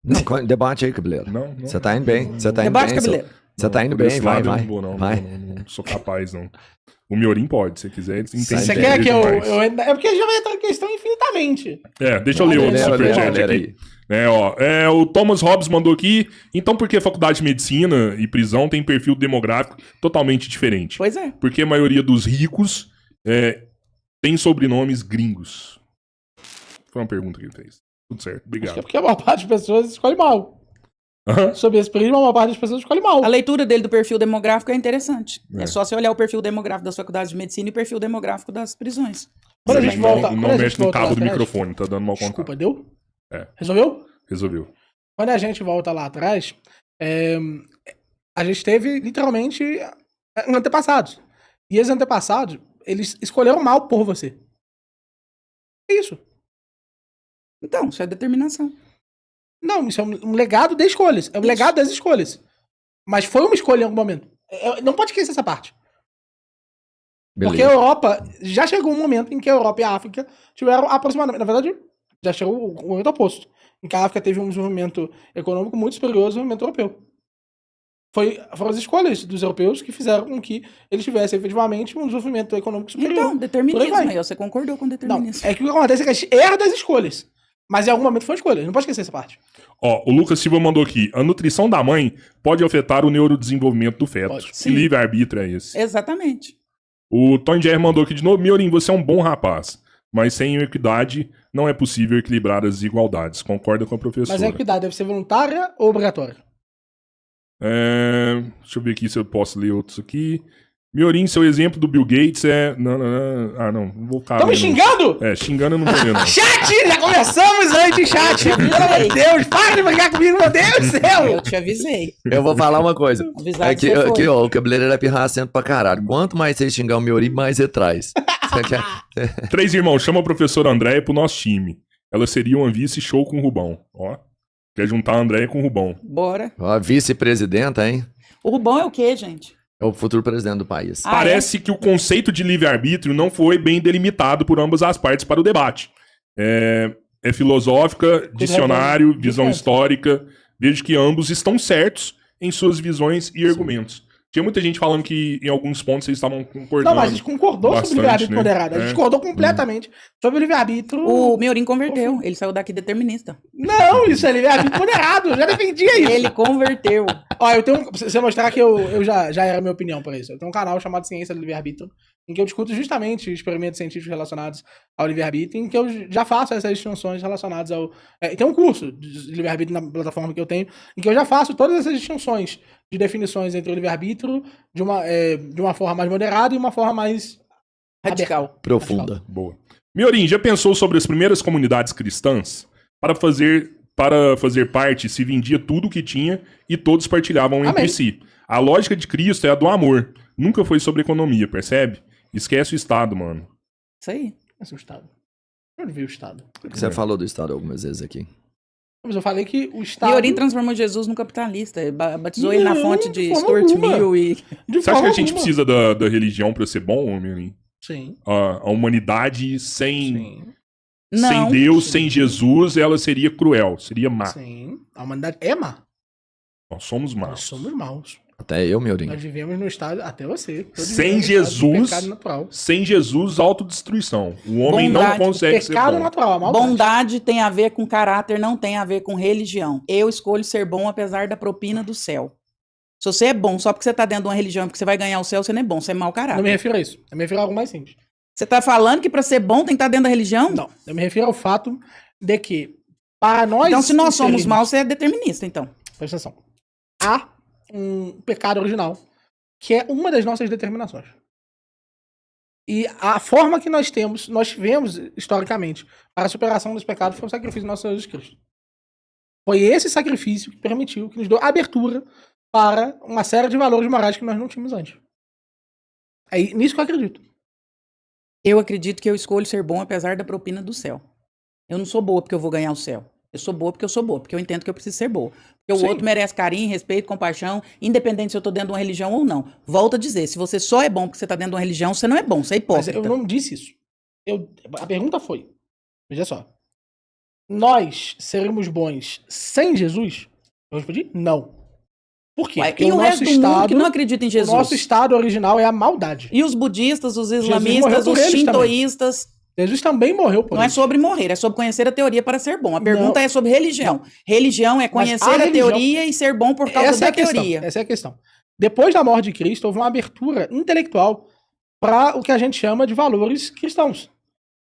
Não, debate aí, cabeleiro. Não. Você tá indo bem. Você tá indo Debate, bem. cabeleiro. Você tá indo por esse bem, vai, lado eu vai. Não vou, não. Vai. Não sou capaz, não. O Miorim pode, se quiser. Ele entende Você Entendi quer que demais. eu ainda... É porque já vai entrar em questão infinitamente. Deixa eu ler outro Lera, superchat lera aqui. O Thomas Hobbs mandou aqui. Então, por que a faculdade de medicina e prisão tem perfil demográfico totalmente diferente? Pois é. Porque a maioria dos ricos tem sobrenomes gringos. Foi uma pergunta que ele fez. Tudo certo, Acho que é obrigado. porque a maior parte das pessoas escolhe mal. Aham. Sob esse prisma, a maior parte das pessoas escolhe mal. A leitura dele do perfil demográfico é interessante. É. É só você olhar o perfil demográfico das faculdades de medicina e o perfil demográfico das prisões. Quando a Não, gente volta... não quando a gente mexe no volta lá cabo do atrás- microfone, tá dando mal contato. Desculpa, deu? É. Resolveu? Resolveu. Quando a gente volta lá atrás, a gente teve, literalmente, antepassados. E esses antepassados, eles escolheram mal por você. É isso. Então, isso é determinação. Não, isso é um legado de escolhas. É um Isso. legado das escolhas. Mas foi uma escolha em algum momento. Não pode esquecer essa parte. Porque a Beleza. Europa, já chegou um momento em que a Europa e a África tiveram aproximadamente, na verdade, já chegou o momento oposto, em que a África teve um desenvolvimento econômico muito superior ao desenvolvimento europeu. Foram as escolhas dos europeus que fizeram com que eles tivessem efetivamente um desenvolvimento econômico superior. Então, determinismo. Por aí vai. Aí você concordou com Não, determinismo. é que o que acontece é que a gente erra das escolhas. Mas em algum momento foi uma escolha, não pode esquecer essa parte. Ó, o Lucas Silva mandou aqui. A nutrição da mãe pode afetar o neurodesenvolvimento do feto. Pode. Que Sim. livre-arbítrio é esse? Exatamente. O Tom Jerry mandou aqui de novo. Miorim, você é um bom rapaz, mas sem equidade não é possível equilibrar as desigualdades. Concorda com a professora. Mas a equidade deve ser voluntária ou obrigatória? Deixa eu ver aqui se eu posso ler outros aqui. Miorim, seu exemplo do Bill Gates é... Não vou ficar Estão me lendo. xingando? Xingando eu não vou ler, não. Chat! Já começamos antes, chat! Pelo amor de Deus, para de brigar comigo, meu Deus do céu! Eu te avisei. Eu vou falar uma coisa. Avisado Aqui, que você aqui foi. ó, o cabeleireiro é pirracento pra caralho. Quanto mais você xingar o Miorim, mais você traz. Você quer- 3 irmãos, chama a professora Andréia pro nosso time. Ela seria uma vice show com o Rubão. Ó, quer juntar a Andréia com o Rubão. Bora. Ó, vice-presidenta, hein? O Rubão é o quê, gente? É o futuro presidente do país. Ah, Parece que o conceito de livre-arbítrio não foi bem delimitado por ambas as partes para o debate. É filosófica, dicionário, visão Diferente. histórica. Vejo que ambos estão certos em suas visões e argumentos. Tinha muita gente falando que em alguns pontos vocês estavam concordando. Não, mas a gente concordou sobre o bastante, livre-arbítrio né? moderado. A gente discordou completamente sobre o livre-arbítrio. O Miorim converteu. Ele saiu daqui determinista. Não, isso é livre-arbítrio moderado. Eu já defendia isso. Ele converteu. Ó, eu tenho. Pra você mostrar que eu já era a minha opinião pra isso. Eu tenho um canal chamado Ciência do Livre-Arbítrio, em que eu discuto justamente experimentos científicos relacionados ao livre-arbítrio, em que eu já faço essas distinções relacionadas ao. Tem um curso de livre-arbítrio na plataforma que eu tenho, em que eu já faço todas essas distinções de definições entre o livre-arbítrio de uma forma mais moderada e uma forma mais Radical. Profunda. Boa. Miorim, já pensou sobre as primeiras comunidades cristãs? Para fazer parte, se vendia tudo o que tinha e todos partilhavam entre Amém. si. A lógica de Cristo é a do amor. Nunca foi sobre economia, percebe? Esquece o Estado, mano. Isso aí. Esse é o Estado. Eu não vi o Estado. Você falou do Estado algumas vezes aqui. Mas eu falei que o Estado. Miorim transformou Jesus num capitalista. Batizou ele na Não, fonte de de forma Stuart alguma. Mill e... De Você acha que forma a gente alguma. precisa da religião para ser bom, Miorim? Sim. A humanidade sem Sim. Não. Deus, Sim. sem Jesus, ela seria cruel, seria má. Sim. A humanidade é má. Nós somos Nós maus. somos maus. Até eu, Miorim. Nós vivemos no estado, até você. todos Sem vivemos no estado de Jesus, Pecado natural. Sem Jesus, autodestruição. O homem não Bondade. consegue ser Pecado bom. natural, a maldade. Bondade tem a ver com caráter, não tem a ver com religião. Eu escolho ser bom apesar da propina do céu. Se você é bom só porque você tá dentro de uma religião, porque você vai ganhar o céu, você não é bom, você é mau Não me caráter. refiro a isso. Eu me refiro a algo mais simples. Você tá falando que pra ser bom tem que estar dentro da religião? Não. Eu me refiro ao fato de que, para nós. Então, se nós somos inserirmos- maus, você é determinista, então. Presta atenção. Há um pecado original, que é uma das nossas determinações. E a forma que nós tivemos, historicamente, para a superação desse pecado foi o sacrifício do nosso Senhor Jesus Cristo. Foi esse sacrifício que permitiu, que nos deu abertura para uma série de valores morais que nós não tínhamos antes. É nisso que eu acredito. Eu acredito que eu escolho ser bom apesar da propina do céu. Eu não sou boa porque eu vou ganhar o céu. Eu sou boa porque eu sou boa, porque eu entendo que eu preciso ser boa. Porque Sim. o outro merece carinho, respeito, compaixão, independente se eu tô dentro de uma religião ou não. Volto a dizer, se você só é bom porque você tá dentro de uma religião, você não é bom, você é Mas hipócrita. eu não disse isso. A pergunta foi, veja só, nós seremos bons sem Jesus? Eu respondi, não. Por quê? Ué, Porque e o resto do mundo que não acredita em o Jesus? nosso estado original é a maldade. E os budistas, os morreu islamistas, por os eles também. shintoístas... Jesus também morreu por Não é isso. sobre morrer, é sobre conhecer a teoria para ser bom. A pergunta é sobre religião. Religião é conhecer a a religião- teoria e ser bom por causa Essa é da a questão. teoria. Essa é a questão. Depois da morte de Cristo, houve uma abertura intelectual para o que a gente chama de valores cristãos.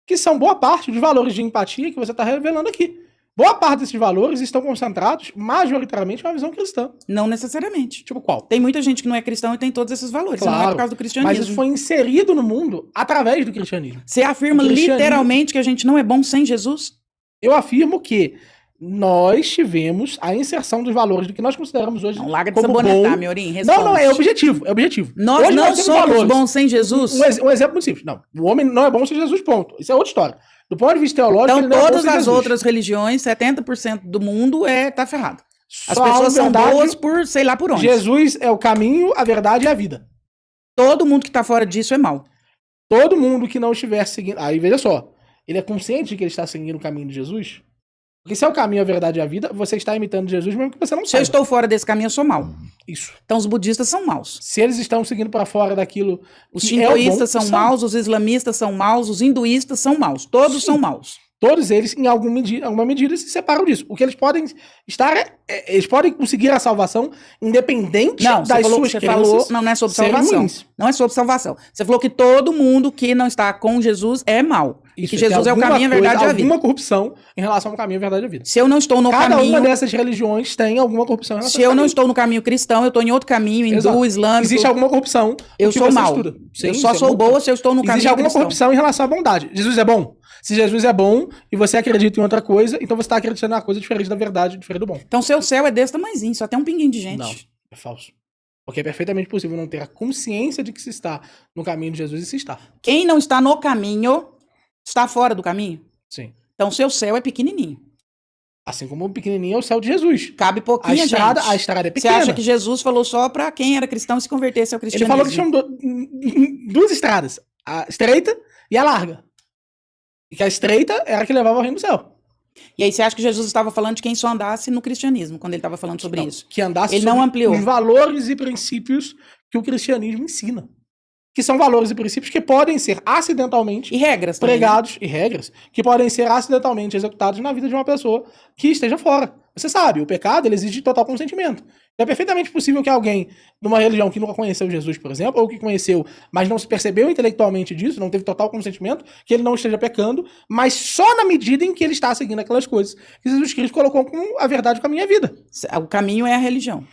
Que são boa parte dos valores de empatia que você está revelando aqui. Boa parte desses valores estão concentrados, majoritariamente, em uma visão cristã. Não necessariamente. Tipo qual? Tem muita gente que não é cristão e tem todos esses valores. Não é Claro, por causa do Mas cristianismo. isso foi inserido no mundo através do cristianismo. Você afirma O cristianismo- literalmente que a gente não é bom sem Jesus? Eu afirmo que nós tivemos a inserção dos valores do que nós consideramos hoje Não, larga de como sabonetar, bom. Miorim. Não, é responde. objetivo. Nós Hoje não temos somos valores. bons sem Jesus? Um exemplo muito simples. Não, o homem não é bom sem Jesus, ponto. Isso é outra história. Do ponto de vista teológico, Então, ele não é bom todas sem as Jesus. outras religiões, 70% do mundo tá ferrado. As Só pessoas a são verdade, boas por sei lá por onde. Jesus é o caminho, a verdade e a vida. Todo mundo que tá fora disso é mau. Todo mundo que não estiver seguindo... Aí, veja só. Ele é consciente de que ele está seguindo o caminho de Jesus? Porque se é o caminho, a verdade e a vida, você está imitando Jesus mesmo que você não Se eu saiba. estou fora desse caminho, eu sou mau. Isso. Então, os budistas são maus. Se eles estão seguindo para fora daquilo Os que é o bom, shintoístas são maus, os islamistas são maus, os hinduístas são maus. Todos Sim. são maus. Todos eles, em alguma medida, se separam disso. O que eles podem estar eles podem conseguir a salvação independente Não, você das falou, suas você crenças. falou, não é sobre serem salvação. ruins. Não é sobre salvação. Você falou que todo mundo que não está com Jesus é mau. E que Isso, Jesus é o tem caminho, a alguma verdade e a coisa, vida. alguma corrupção em relação ao caminho, a verdade e a vida. Se eu não estou no Cada caminho, uma dessas religiões tem alguma corrupção em relação se eu ao não caminho. estou no caminho cristão, eu estou em outro caminho, hindu, Exato. islâmico. Existe alguma corrupção Eu no que sou você mau. estuda. Sim, Eu só isso é sou muito boa bom. se eu estou no caminho Existe alguma cristão. corrupção em relação à bondade. Jesus é bom? Se Jesus é bom e você acredita em outra coisa, então você está acreditando em uma coisa diferente da verdade, diferente do bom. Então, seu céu é desse tamanhozinho, só tem um pinguinho de gente. Não, é falso. Porque é perfeitamente possível não ter a consciência de que se está no caminho de Jesus e se está. Quem não está no caminho, está fora do caminho. Sim. Então, seu céu é pequenininho. Assim como o pequenininho é o céu de Jesus. Cabe A pouquinho, estrada é gente. Você pequena. acha que Jesus falou só para quem era cristão se convertesse ao Ele cristianismo? falou que tinham duas estradas. A estreita e a larga. E que a estreita era a que levava ao reino do céu. E aí você acha que Jesus estava falando de quem só andasse no cristianismo, quando ele estava falando sobre Não, isso? que andasse Ele sobre não ampliou. os valores e princípios que o cristianismo ensina. Que são valores e princípios que podem ser acidentalmente E regras também. né? pregados, e regras, que podem ser acidentalmente executados na vida de uma pessoa que esteja fora. Você sabe, o pecado ele exige total consentimento. É perfeitamente possível que alguém de uma religião que nunca conheceu Jesus, por exemplo, ou que conheceu, mas não se percebeu intelectualmente disso, não teve total consentimento, que ele não esteja pecando, mas só na medida em que ele está seguindo aquelas coisas que Jesus Cristo colocou como a verdade com a minha vida. O caminho é a religião.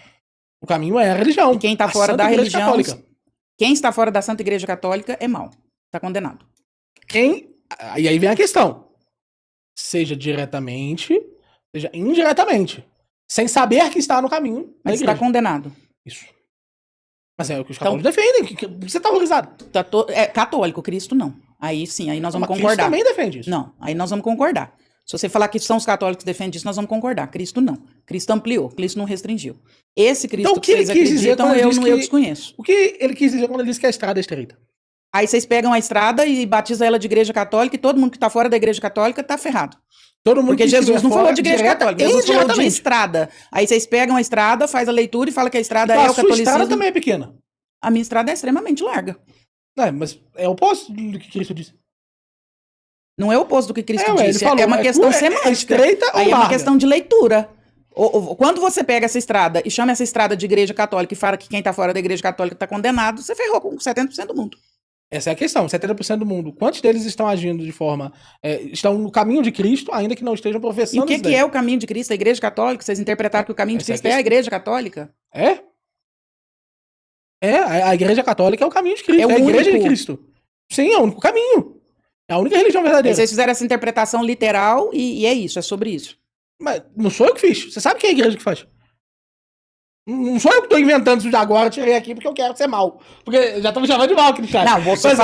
O caminho é a religião. E quem está a fora Santa da Igreja religião, Católica. quem está fora da Santa Igreja Católica é mau. Está condenado. E aí vem a questão. Seja diretamente, seja indiretamente. Sem saber que está no caminho da Mas está igreja. condenado. Isso. Mas é o que os católicos defendem. Que você tá horrorizado. É católico, Cristo não. Aí sim, aí nós vamos Mas concordar. Cristo também defende isso. Não, aí nós vamos concordar. Se você falar que são os católicos que defendem isso, nós vamos concordar. Cristo não. Cristo ampliou, Cristo não restringiu. Esse Cristo Então, o que vocês ele quis dizer acreditam, quando ele disse eu que- desconheço. O que ele quis dizer quando ele disse que a estrada é estreita? Aí vocês pegam a estrada e batizam ela de igreja católica e todo mundo que está fora da igreja católica está ferrado. Todo mundo Porque que Jesus estiver não falou fora, de igreja direta católica, e Jesus falou de indiretamente. estrada. Aí vocês pegam a estrada, faz a leitura e fala que a estrada Então, é a o sua catolicismo. estrada também é pequena. A minha estrada é extremamente larga. Mas é o oposto do que Cristo disse. Não é o oposto do que Cristo Ué, ele disse. falou, é uma questão é semântica. estreita ou Aí é uma larga? questão de leitura. Quando você pega essa estrada e chama essa estrada de igreja católica e fala que quem está fora da igreja católica está condenado, você ferrou com 70% do mundo. Essa é a questão. 70% do mundo. Quantos deles estão agindo de forma... estão no caminho de Cristo, ainda que não estejam E professando o que, isso que daí? é o caminho de Cristo? A igreja católica? Vocês interpretaram que o caminho de Essa é a Cristo é a questão. igreja católica? É? A igreja católica é o caminho de Cristo. É o É a igreja de único. Cristo. Sim, é o único caminho. É a única religião Aí verdadeira. vocês fizeram essa interpretação literal e é isso, é sobre isso. Mas não sou eu que fiz. Você sabe que é a igreja que faz. Não sou eu que tô inventando isso de agora, tirei aqui porque eu quero ser mal. Porque já estamos chamando de mal aqui no chat. Não, você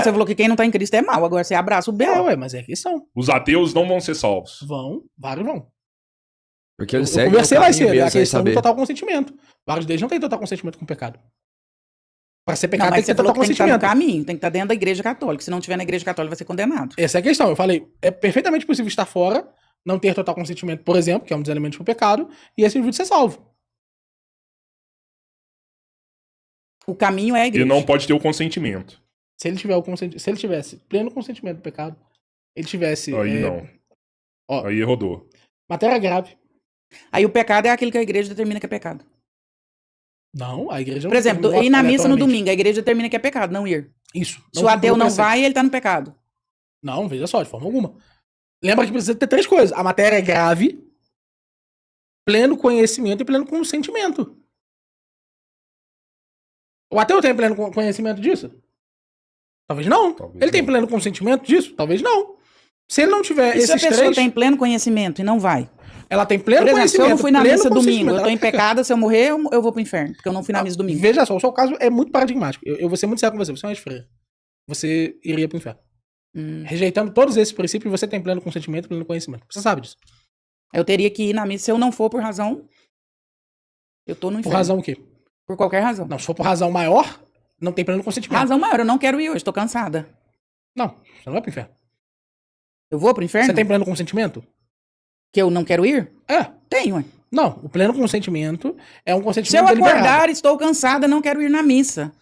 falou que quem não tá em Cristo é mau, agora você abraça o B.O. Ué, mas é questão. Os ateus não vão ser salvos. Vários vão. Porque ele Eu segue conversei o mais caminho cedo, é a mesmo, sem questão do saber. total consentimento. Vários deles não têm total consentimento com o pecado. Para ser Não, pecado tem mas que você ter falou total que tem que estar no consentimento. caminho, tem que estar dentro da igreja católica. Se não tiver na igreja católica, vai ser condenado. Essa é a questão. Eu falei, é perfeitamente possível estar fora, não ter total consentimento, por exemplo, que é um dos elementos do pecado, e esse indivíduo ser salvo. O caminho é a igreja. Ele não pode ter o consentimento. Se ele tivesse pleno consentimento do pecado, ele tivesse Aí não. ó. Aí rodou. matéria grave. Aí o pecado é aquilo que a igreja determina que é pecado. Não, a igreja não Por exemplo, determina ir na missa no aleatoriamente. domingo, a igreja determina que é pecado, não ir. Isso. Se o ateu não precede. vai, ele tá no pecado. Não, veja só, de forma alguma. Lembra que precisa ter três coisas. A matéria é grave, pleno conhecimento e pleno consentimento. O ateu tem pleno conhecimento disso? Talvez não. Talvez ele tem não. pleno consentimento disso? Talvez não. Se ele não tiver E se a esses pessoa três, tem pleno conhecimento e não vai? ela tem pleno Por exemplo, se eu conhecimento. não fui na pleno missa domingo, consentimento, eu tô ela em fica- pecado, se eu morrer, eu vou pro inferno, porque eu não fui na missa domingo. Veja só, o seu caso é muito paradigmático. Eu vou ser muito sério com você. Você é uma freira. Você iria pro inferno. Rejeitando todos esses princípios, você tem pleno consentimento e pleno conhecimento. Você sabe disso. Eu teria que ir na missa, se eu não for por razão, eu tô no Por inferno. razão o quê? Por qualquer razão. Não, se for por razão maior, não tem pleno consentimento. Razão maior, eu não quero ir hoje, tô cansada. Não, você não vai pro inferno. Eu vou pro inferno? Você tem pleno consentimento? Que eu não quero ir? É. Tenho, ué. Não, o pleno consentimento é um Se consentimento eu deliberado. acordar, estou cansada, não quero ir na missa.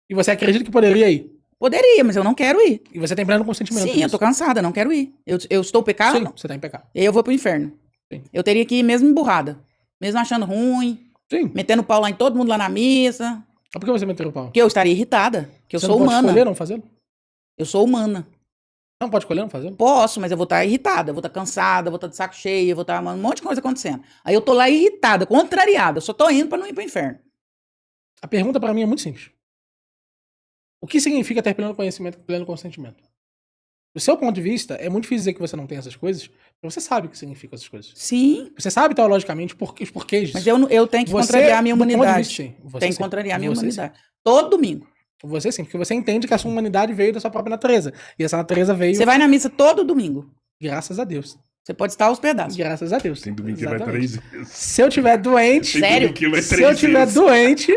E você acredita que poderia ir. Poderia, mas eu não quero ir. E você tem pleno consentimento Sim, eu tô cansada, não quero ir. Eu estou pecado, Sim, você tá em pecado. e aí eu vou pro inferno. Sim. Eu teria que ir mesmo emburrada. Mesmo achando ruim, Sim. metendo pau lá em todo mundo lá na missa. Por que você meteu o pau? Porque eu estaria irritada. Porque eu Você sou não pode humana. escolher não fazê-lo? Eu sou humana. Não pode escolher não fazê-lo? Posso, mas eu vou estar irritada, eu vou estar cansada, eu vou estar de saco cheio, eu vou estar um monte de coisa acontecendo. Aí eu tô lá irritada, contrariada. Eu só tô indo pra não ir pro inferno. A pergunta pra mim é muito simples. O que significa ter pleno conhecimento e pleno consentimento? Do seu ponto de vista, é muito difícil dizer que você não tem essas coisas, porque você sabe o que significam essas coisas. Sim, Você sabe teologicamente os porquês disso. mas eu tenho que Você, contrariar a minha do ponto de humanidade. vista, sim. Você Tenho que sim. contrariar a minha Você sim. humanidade. Todo domingo. Você sim, porque você entende que a sua humanidade veio da sua própria natureza. E essa natureza veio Você vai na missa todo domingo. graças a Deus. Você pode estar aos pedaços. Graças a Deus. Tem domingo que vai Exatamente. 3 vezes. Se eu tiver doente, Tem Sério? domingo que vai se 3 eu tiver vezes. doente,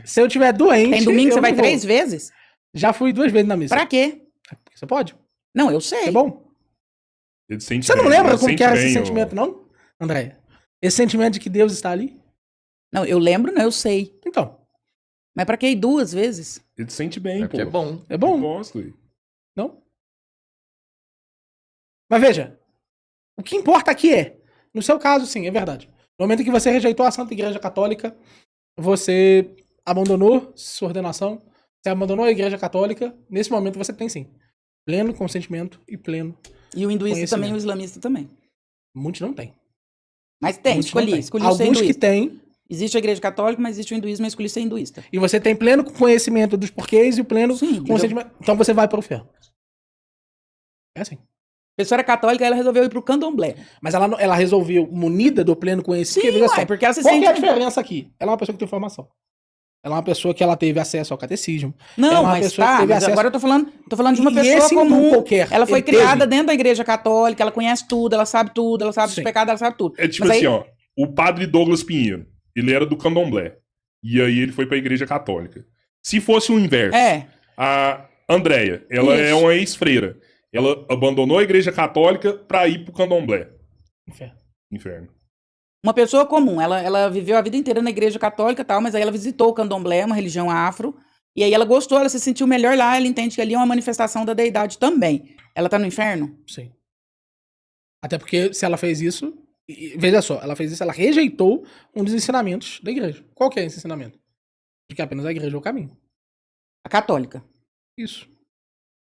se eu tiver doente, Tem domingo que você eu vai não vou. 3 vezes? Já fui 2 vezes na missa. Pra quê? Você pode? Não, eu sei. É bom? Ele sente Você não bem, lembra ele como sente que era esse bem, sentimento, não, André? Esse sentimento de que Deus está ali? Não, eu lembro, não, eu sei. Então, Mas pra que ir 2 vezes? Ele sente bem, É pô. porque é bom. é bom, Eu gosto, ué. não? Mas veja, o que importa aqui é, no seu caso, sim, é verdade. No momento em que você rejeitou a Santa Igreja Católica, você abandonou sua ordenação, você abandonou a Igreja Católica, nesse momento você tem sim pleno consentimento e pleno. E o hinduísta Conhecimento. também, o islamista também. Muitos não têm. Mas tem, Muitos não têm. escolhi ser Alguns que hinduísta. têm, Existe a igreja católica, mas existe o hinduísmo, eu escolhi ser hinduísta. e você tem pleno conhecimento dos porquês e o pleno Sim, consentimento. Então você vai para o ferro. É assim. A pessoa era católica, ela resolveu ir pro candomblé. Mas ela resolveu, munida do pleno conhecimento. Sim, Porque, veja ué, só, porque ela se qual que é a sente... diferença aqui? Ela é uma pessoa que tem formação. Ela é uma pessoa que ela teve acesso ao catecismo. Não, Ela é uma mas pessoa que tá, teve mas acesso- agora eu tô falando de uma E pessoa esse hindu comum. qualquer, Ela foi ele teve- criada dentro da igreja católica, ela conhece tudo, ela sabe dos Sim. pecados, ela sabe tudo. É tipo Mas assim, aí- ó. O padre Douglas Pinheiro, ele era do candomblé. E aí ele foi pra igreja católica. Se fosse o inverso, É, a Andréia, ela Isso. é uma ex-freira. Ela abandonou a igreja católica pra ir pro candomblé. Inferno. uma pessoa comum, ela viveu a vida inteira na igreja católica e tal, mas aí ela visitou o candomblé, uma religião afro, e aí ela gostou, ela se sentiu melhor lá, ela entende que ali é uma manifestação da deidade também. Ela tá no inferno? Sim. Até porque se ela fez isso, veja só, ela fez isso, ela rejeitou um dos ensinamentos da igreja. Qual que é esse ensinamento? De que apenas a igreja é o caminho. A católica. Isso.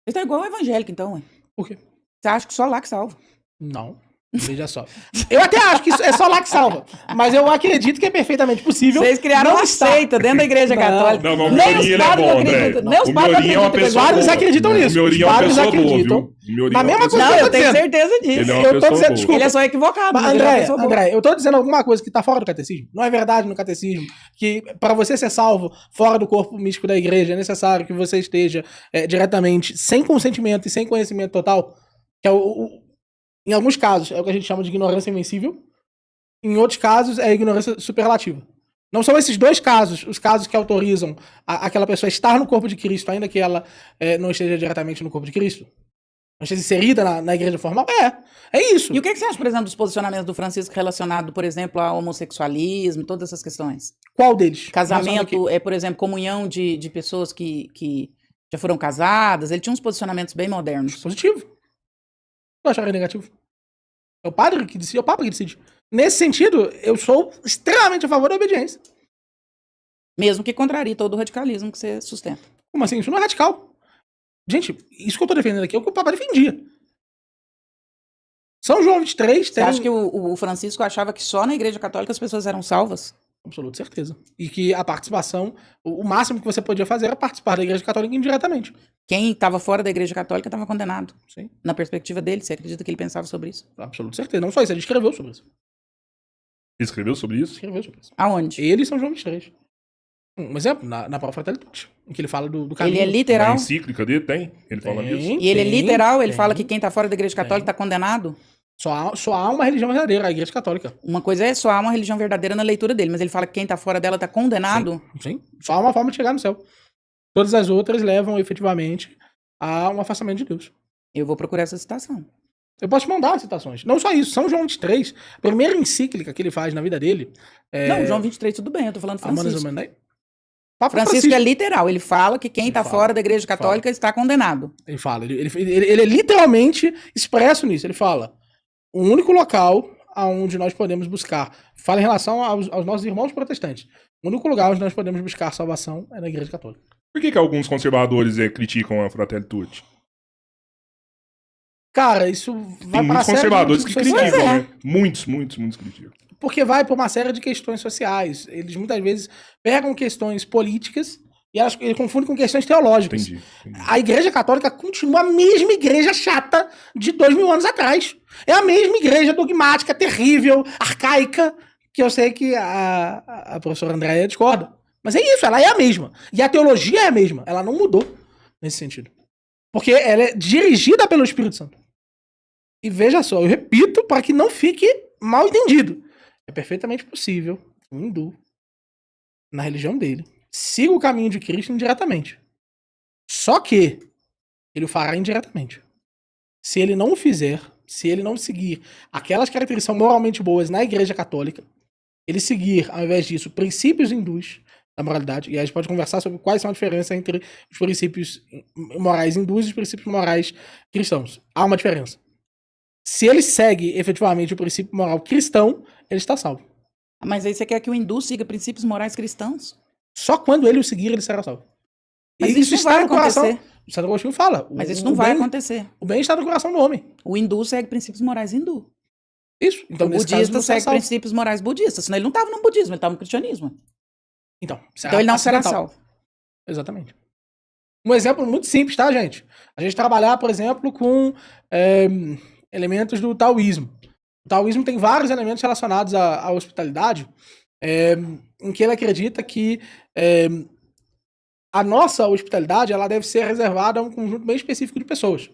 Você tá igual o evangélico, então, ué. Por quê? Você acha que só lá que salva. Não. Veja só. Eu até acho que isso é só lá que salva. Mas eu acredito que é perfeitamente possível. Vocês criaram não uma estar. seita dentro da igreja Não. católica. Não, mas o Nem Miorinho os ele é padres bom, André. acreditam. Nem os O padres Miorinho é uma acreditam. pessoa Os padres boa. acreditam nisso. O Miorinho Os é uma padres pessoa boa, acreditam. viu? O Miorinho Na é uma mesma pessoa coisa Não, que eu tô tenho dizendo. certeza disso. Ele é uma Eu tô pessoa dizendo, boa. desculpa. Ele é só equivocado. Mas, mas ele é uma André, pessoa boa. eu tô dizendo alguma coisa que tá fora do catecismo. Não é verdade no catecismo que para você ser salvo fora do corpo místico da igreja é necessário que você esteja diretamente sem consentimento e sem conhecimento total, que é em alguns casos é o que a gente chama de ignorância invencível, em outros casos é ignorância superlativa. Não são esses dois casos os casos que autorizam aquela pessoa estar no corpo de Cristo, ainda que ela não esteja diretamente no corpo de Cristo. Não esteja inserida na igreja formal. É isso. E o que você acha, por exemplo, dos posicionamentos do Francisco relacionado, por exemplo, ao homossexualismo, todas essas questões? Qual deles? Casamento, por exemplo, comunhão de pessoas que já foram casadas. Ele tinha uns posicionamentos bem modernos. Positivo. Eu acharia negativo. É o padre que decide, é o Papa que decide. Nesse sentido, eu sou extremamente a favor da obediência. Mesmo que contrarie todo o radicalismo que você sustenta. Como assim? Isso não é radical. Gente, isso que eu tô defendendo aqui é o que o Papa defendia. São João 23 Você tem... acha que o Francisco achava que só na igreja católica as pessoas eram salvas? Absoluta certeza. E que a participação, o máximo que você podia fazer era participar da igreja católica indiretamente. Quem estava fora da igreja católica estava condenado. Sim. Na perspectiva dele, você acredita que ele pensava sobre isso? Absoluta certeza. Não só isso, ele escreveu sobre isso. Ele escreveu sobre isso? Escreveu sobre isso. Aonde? Ele e São João 23. Um exemplo, na própria Fratelli em que ele fala do caminho. Ele é Na literal. encíclica dele tem? Ele fala Tem. disso? E ele é Tem, literal, ele tem. fala que quem está fora da igreja católica está condenado. Só há uma religião verdadeira, a igreja católica. Uma coisa é só há uma religião verdadeira na leitura dele, mas ele fala que quem está fora dela está condenado. Sim. Só há uma forma de chegar no céu. Todas as outras levam efetivamente a um afastamento de Deus. Eu vou procurar essa citação. Eu posso te mandar as citações. Não só isso, São João 23, a primeira encíclica que ele faz na vida dele. Não, João 23, tudo bem, eu tô falando Amanas Francisco. Humanai. Papa Francisco é literal, ele fala que quem Ele está fala, fora da igreja católica está condenado. Ele fala, ele é literalmente expresso nisso. Ele fala: o único local aonde nós podemos buscar, fala em relação aos nossos irmãos protestantes, o único lugar onde nós podemos buscar salvação é na igreja católica. Por que alguns conservadores criticam a Fratelli Tutti? Cara, isso Tem vai para muitos conservadores que criticam, Pois é. né? Muitos criticam. Porque vai por uma série de questões sociais. Eles muitas vezes pegam questões políticas e eles confundem com questões teológicas. Entendi. A igreja católica continua a mesma igreja chata de 2000 anos atrás. É a mesma igreja dogmática, terrível, arcaica, que eu sei que a professora Andréia discorda. Mas é isso, ela é a mesma. E a teologia é a mesma. Ela não mudou nesse sentido. Porque ela é dirigida pelo Espírito Santo. E veja só, eu repito para que não fique mal entendido. É perfeitamente possível que um hindu, na religião dele, siga o caminho de Cristo indiretamente. Só que ele o fará indiretamente. se ele não o fizer, se ele não seguir aquelas características que são moralmente boas na Igreja Católica, ele seguir, ao invés disso, princípios hindus da moralidade, e aí a gente pode conversar sobre quais são a diferença entre os princípios morais hindus e os princípios morais cristãos. Há uma diferença. Se ele segue efetivamente o princípio moral cristão, ele está salvo. Mas aí você quer que o hindu siga princípios morais cristãos? Só quando ele o seguir, ele será salvo. Mas E isso não está vai no coração. acontecer. O Santo Agostinho fala. Mas isso não vai acontecer. O bem está no coração do homem. O hindu segue princípios morais hindu. Isso. Então, O nesse caso, budista não será segue salvo. princípios morais budistas. Senão ele não estava no budismo, ele estava no cristianismo. Então Então ele não será acidental. salvo. Exatamente. Um exemplo muito simples, tá, gente? A gente trabalhar, por exemplo, com elementos do taoísmo. O taoísmo tem vários elementos relacionados à hospitalidade, em que ele acredita que a nossa hospitalidade ela deve ser reservada a um conjunto bem específico de pessoas.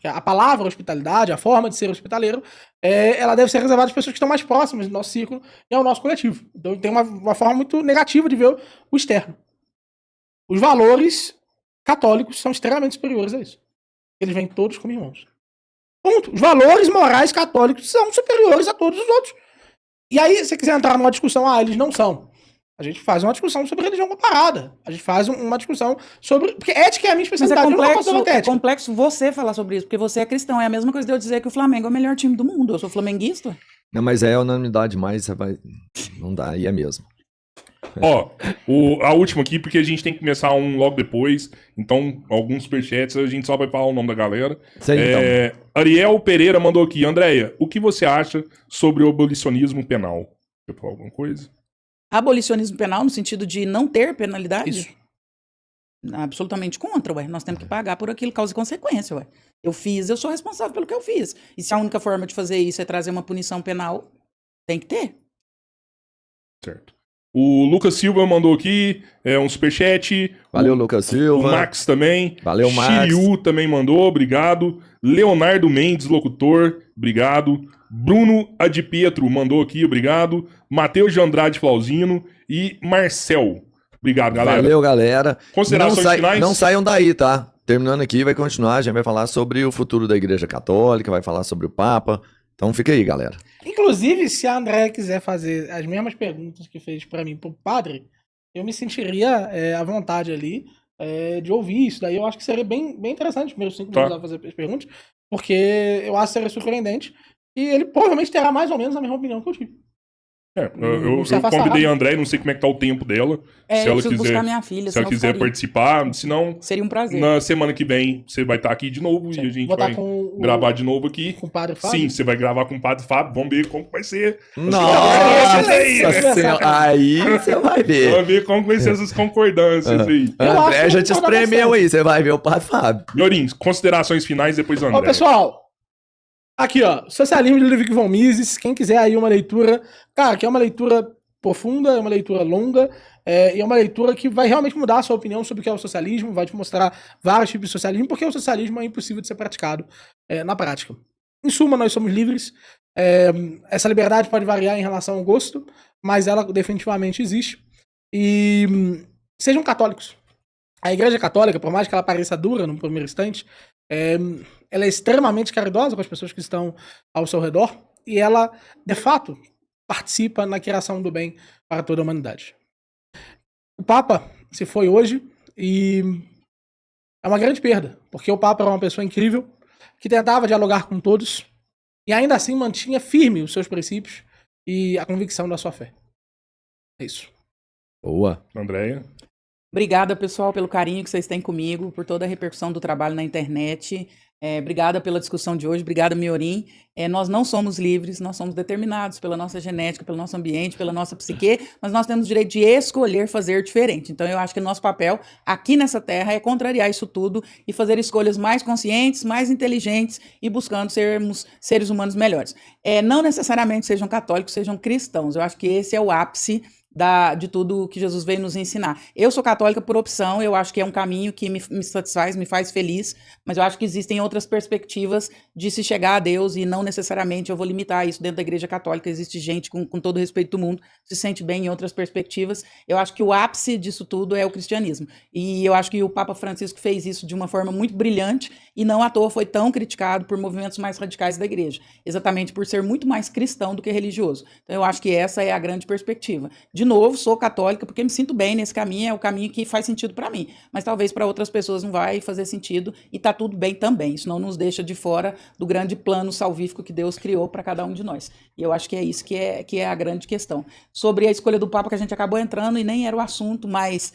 A palavra hospitalidade, a forma de ser hospitaleiro, ela deve ser reservada às pessoas que estão mais próximas do nosso círculo e ao nosso coletivo. Então tem uma forma muito negativa de ver o externo. Os valores católicos são extremamente superiores a isso. Eles vêm todos como irmãos. Ponto. Os valores morais católicos são superiores a todos os outros. E aí, se você quiser entrar numa discussão, eles não são. A gente faz uma discussão sobre religião comparada. A gente faz uma discussão sobre... Porque ética é a minha Mas é especialidade. Eu não posso complexo, debater é ética. complexo você falar sobre isso, porque você é cristão. É a mesma coisa de eu dizer que o Flamengo é o melhor time do mundo. Eu sou flamenguista. Não, mas é unanimidade demais, você vai... Não dá, aí é mesmo. Ó, a última aqui, porque a gente tem que começar um logo depois. Então, alguns superchats, a gente só vai falar o nome da galera. Sei, então. Ariel Pereira mandou aqui. Andréia, o que você acha sobre o abolicionismo penal? Quer falar alguma coisa? Abolicionismo penal no sentido de não ter penalidade? Isso. Absolutamente contra, ué. Nós temos que pagar por aquilo, causa e consequência, ué. Eu fiz, eu sou responsável pelo que eu fiz. E se a única forma de fazer isso é trazer uma punição penal, tem que ter. Certo. O Lucas Silva mandou aqui um superchat. Valeu, Lucas O Silva. Max também. Valeu, Max. Shiryu também mandou, obrigado. Leonardo Mendes, locutor, obrigado. Bruno Adipietro mandou aqui, obrigado. Matheus de Andrade Flauzino e Marcel. Obrigado, galera. Valeu, galera. Considerações finais? Não saiam daí, tá? Terminando aqui, vai continuar. A gente vai falar sobre o futuro da Igreja Católica, vai falar sobre o Papa. Então fica aí, galera. Inclusive, se a Andréia quiser fazer as mesmas perguntas que fez pra mim pro padre, eu me sentiria à vontade ali de ouvir isso. Daí eu acho que seria bem interessante, os primeiros 5 minutos a fazer as perguntas, porque eu acho que seria surpreendente. E ele provavelmente terá mais ou menos a mesma opinião que eu tive. Eu convidei a André, não sei como é que tá o tempo dela. Se ela quiser, buscar minha filha, se ela quiser participar, senão seria um prazer. na semana que vem você vai estar aqui de novo. Sim. E a gente Vou vai gravar de novo aqui. Com o padre Fábio? Sim, você vai gravar com o padre Fábio. Vamos ver como vai ser. Nossa Excelente. Senhora, aí você vai ver. Vamos ver como vai ser essas concordâncias aí. Eu acho André que já eu te concordo espremeu bastante. aí, você vai ver o Padre Fábio. Miorim, considerações finais, depois o André. Ó, pessoal, aqui, ó, Socialismo de Ludwig von Mises, quem quiser aí uma leitura, cara, que é uma leitura profunda, é uma leitura longa, e é uma leitura que vai realmente mudar a sua opinião sobre o que é o socialismo, vai te mostrar vários tipos de socialismo, porque o socialismo é impossível de ser praticado na prática. Em suma, nós somos livres, essa liberdade pode variar em relação ao gosto, mas ela definitivamente existe, e sejam católicos. A Igreja Católica, por mais que ela pareça dura no primeiro instante, ela é extremamente caridosa com as pessoas que estão ao seu redor, e ela, de fato, participa na criação do bem para toda a humanidade. O Papa se foi hoje e é uma grande perda, porque o Papa era uma pessoa incrível, que tentava dialogar com todos e ainda assim mantinha firme os seus princípios e a convicção da sua fé. É isso. Boa. Andréia. Obrigada, pessoal, pelo carinho que vocês têm comigo, por toda a repercussão do trabalho na internet. Obrigada pela discussão de hoje, obrigada, Miorim. Nós não somos livres, nós somos determinados pela nossa genética, pelo nosso ambiente, pela nossa psique, mas nós temos o direito de escolher fazer diferente. Então eu acho que o nosso papel aqui nessa terra é contrariar isso tudo e fazer escolhas mais conscientes, mais inteligentes e buscando sermos seres humanos melhores. Não necessariamente sejam católicos, sejam cristãos. Eu acho que esse é o ápice de tudo que Jesus veio nos ensinar. Eu sou católica por opção, eu acho que é um caminho que me satisfaz, me faz feliz, mas eu acho que existem outras perspectivas de se chegar a Deus e não necessariamente eu vou limitar isso dentro da Igreja Católica. Existe gente, com todo o respeito do mundo, se sente bem em outras perspectivas. Eu acho que o ápice disso tudo é o cristianismo. E eu acho que o Papa Francisco fez isso de uma forma muito brilhante e não à toa foi tão criticado por movimentos mais radicais da Igreja, exatamente por ser muito mais cristão do que religioso. Então eu acho que essa é a grande perspectiva. De novo, sou católica porque me sinto bem nesse caminho, é o caminho que faz sentido para mim, mas talvez para outras pessoas não vai fazer sentido e tá tudo bem também. Isso não nos deixa de fora do grande plano salvífico que Deus criou para cada um de nós. E eu acho que é isso que é a grande questão. Sobre a escolha do Papa, que a gente acabou entrando e nem era o assunto, mas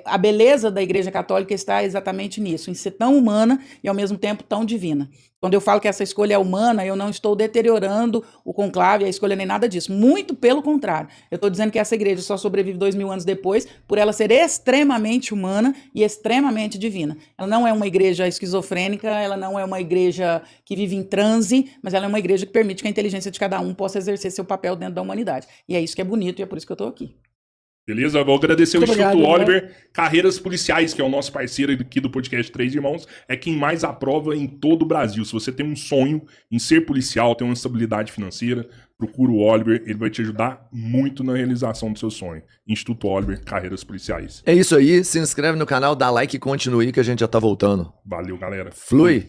a beleza da Igreja Católica está exatamente nisso, em ser tão humana e ao mesmo tempo tão divina. Quando eu falo que essa escolha é humana, eu não estou deteriorando o conclave, a escolha nem nada disso. Muito pelo contrário. Eu estou dizendo que essa igreja só sobrevive 2000 anos depois por ela ser extremamente humana e extremamente divina. Ela não é uma igreja esquizofrênica, ela não é uma igreja que vive em transe, mas ela é uma igreja que permite que a inteligência de cada um possa exercer seu papel dentro da humanidade. E é isso que é bonito e é por isso que eu estou aqui. Beleza? Vou agradecer Muito o Instituto obrigado, Oliver Carreiras Policiais, que é o nosso parceiro aqui do podcast Três Irmãos, é quem mais aprova em todo o Brasil. Se você tem um sonho em ser policial, tem uma estabilidade financeira, procura o Oliver, ele vai te ajudar muito na realização do seu sonho. Instituto Oliver Carreiras Policiais. É isso aí, se inscreve no canal, dá like e continue que a gente já tá voltando. Valeu, galera. Flui!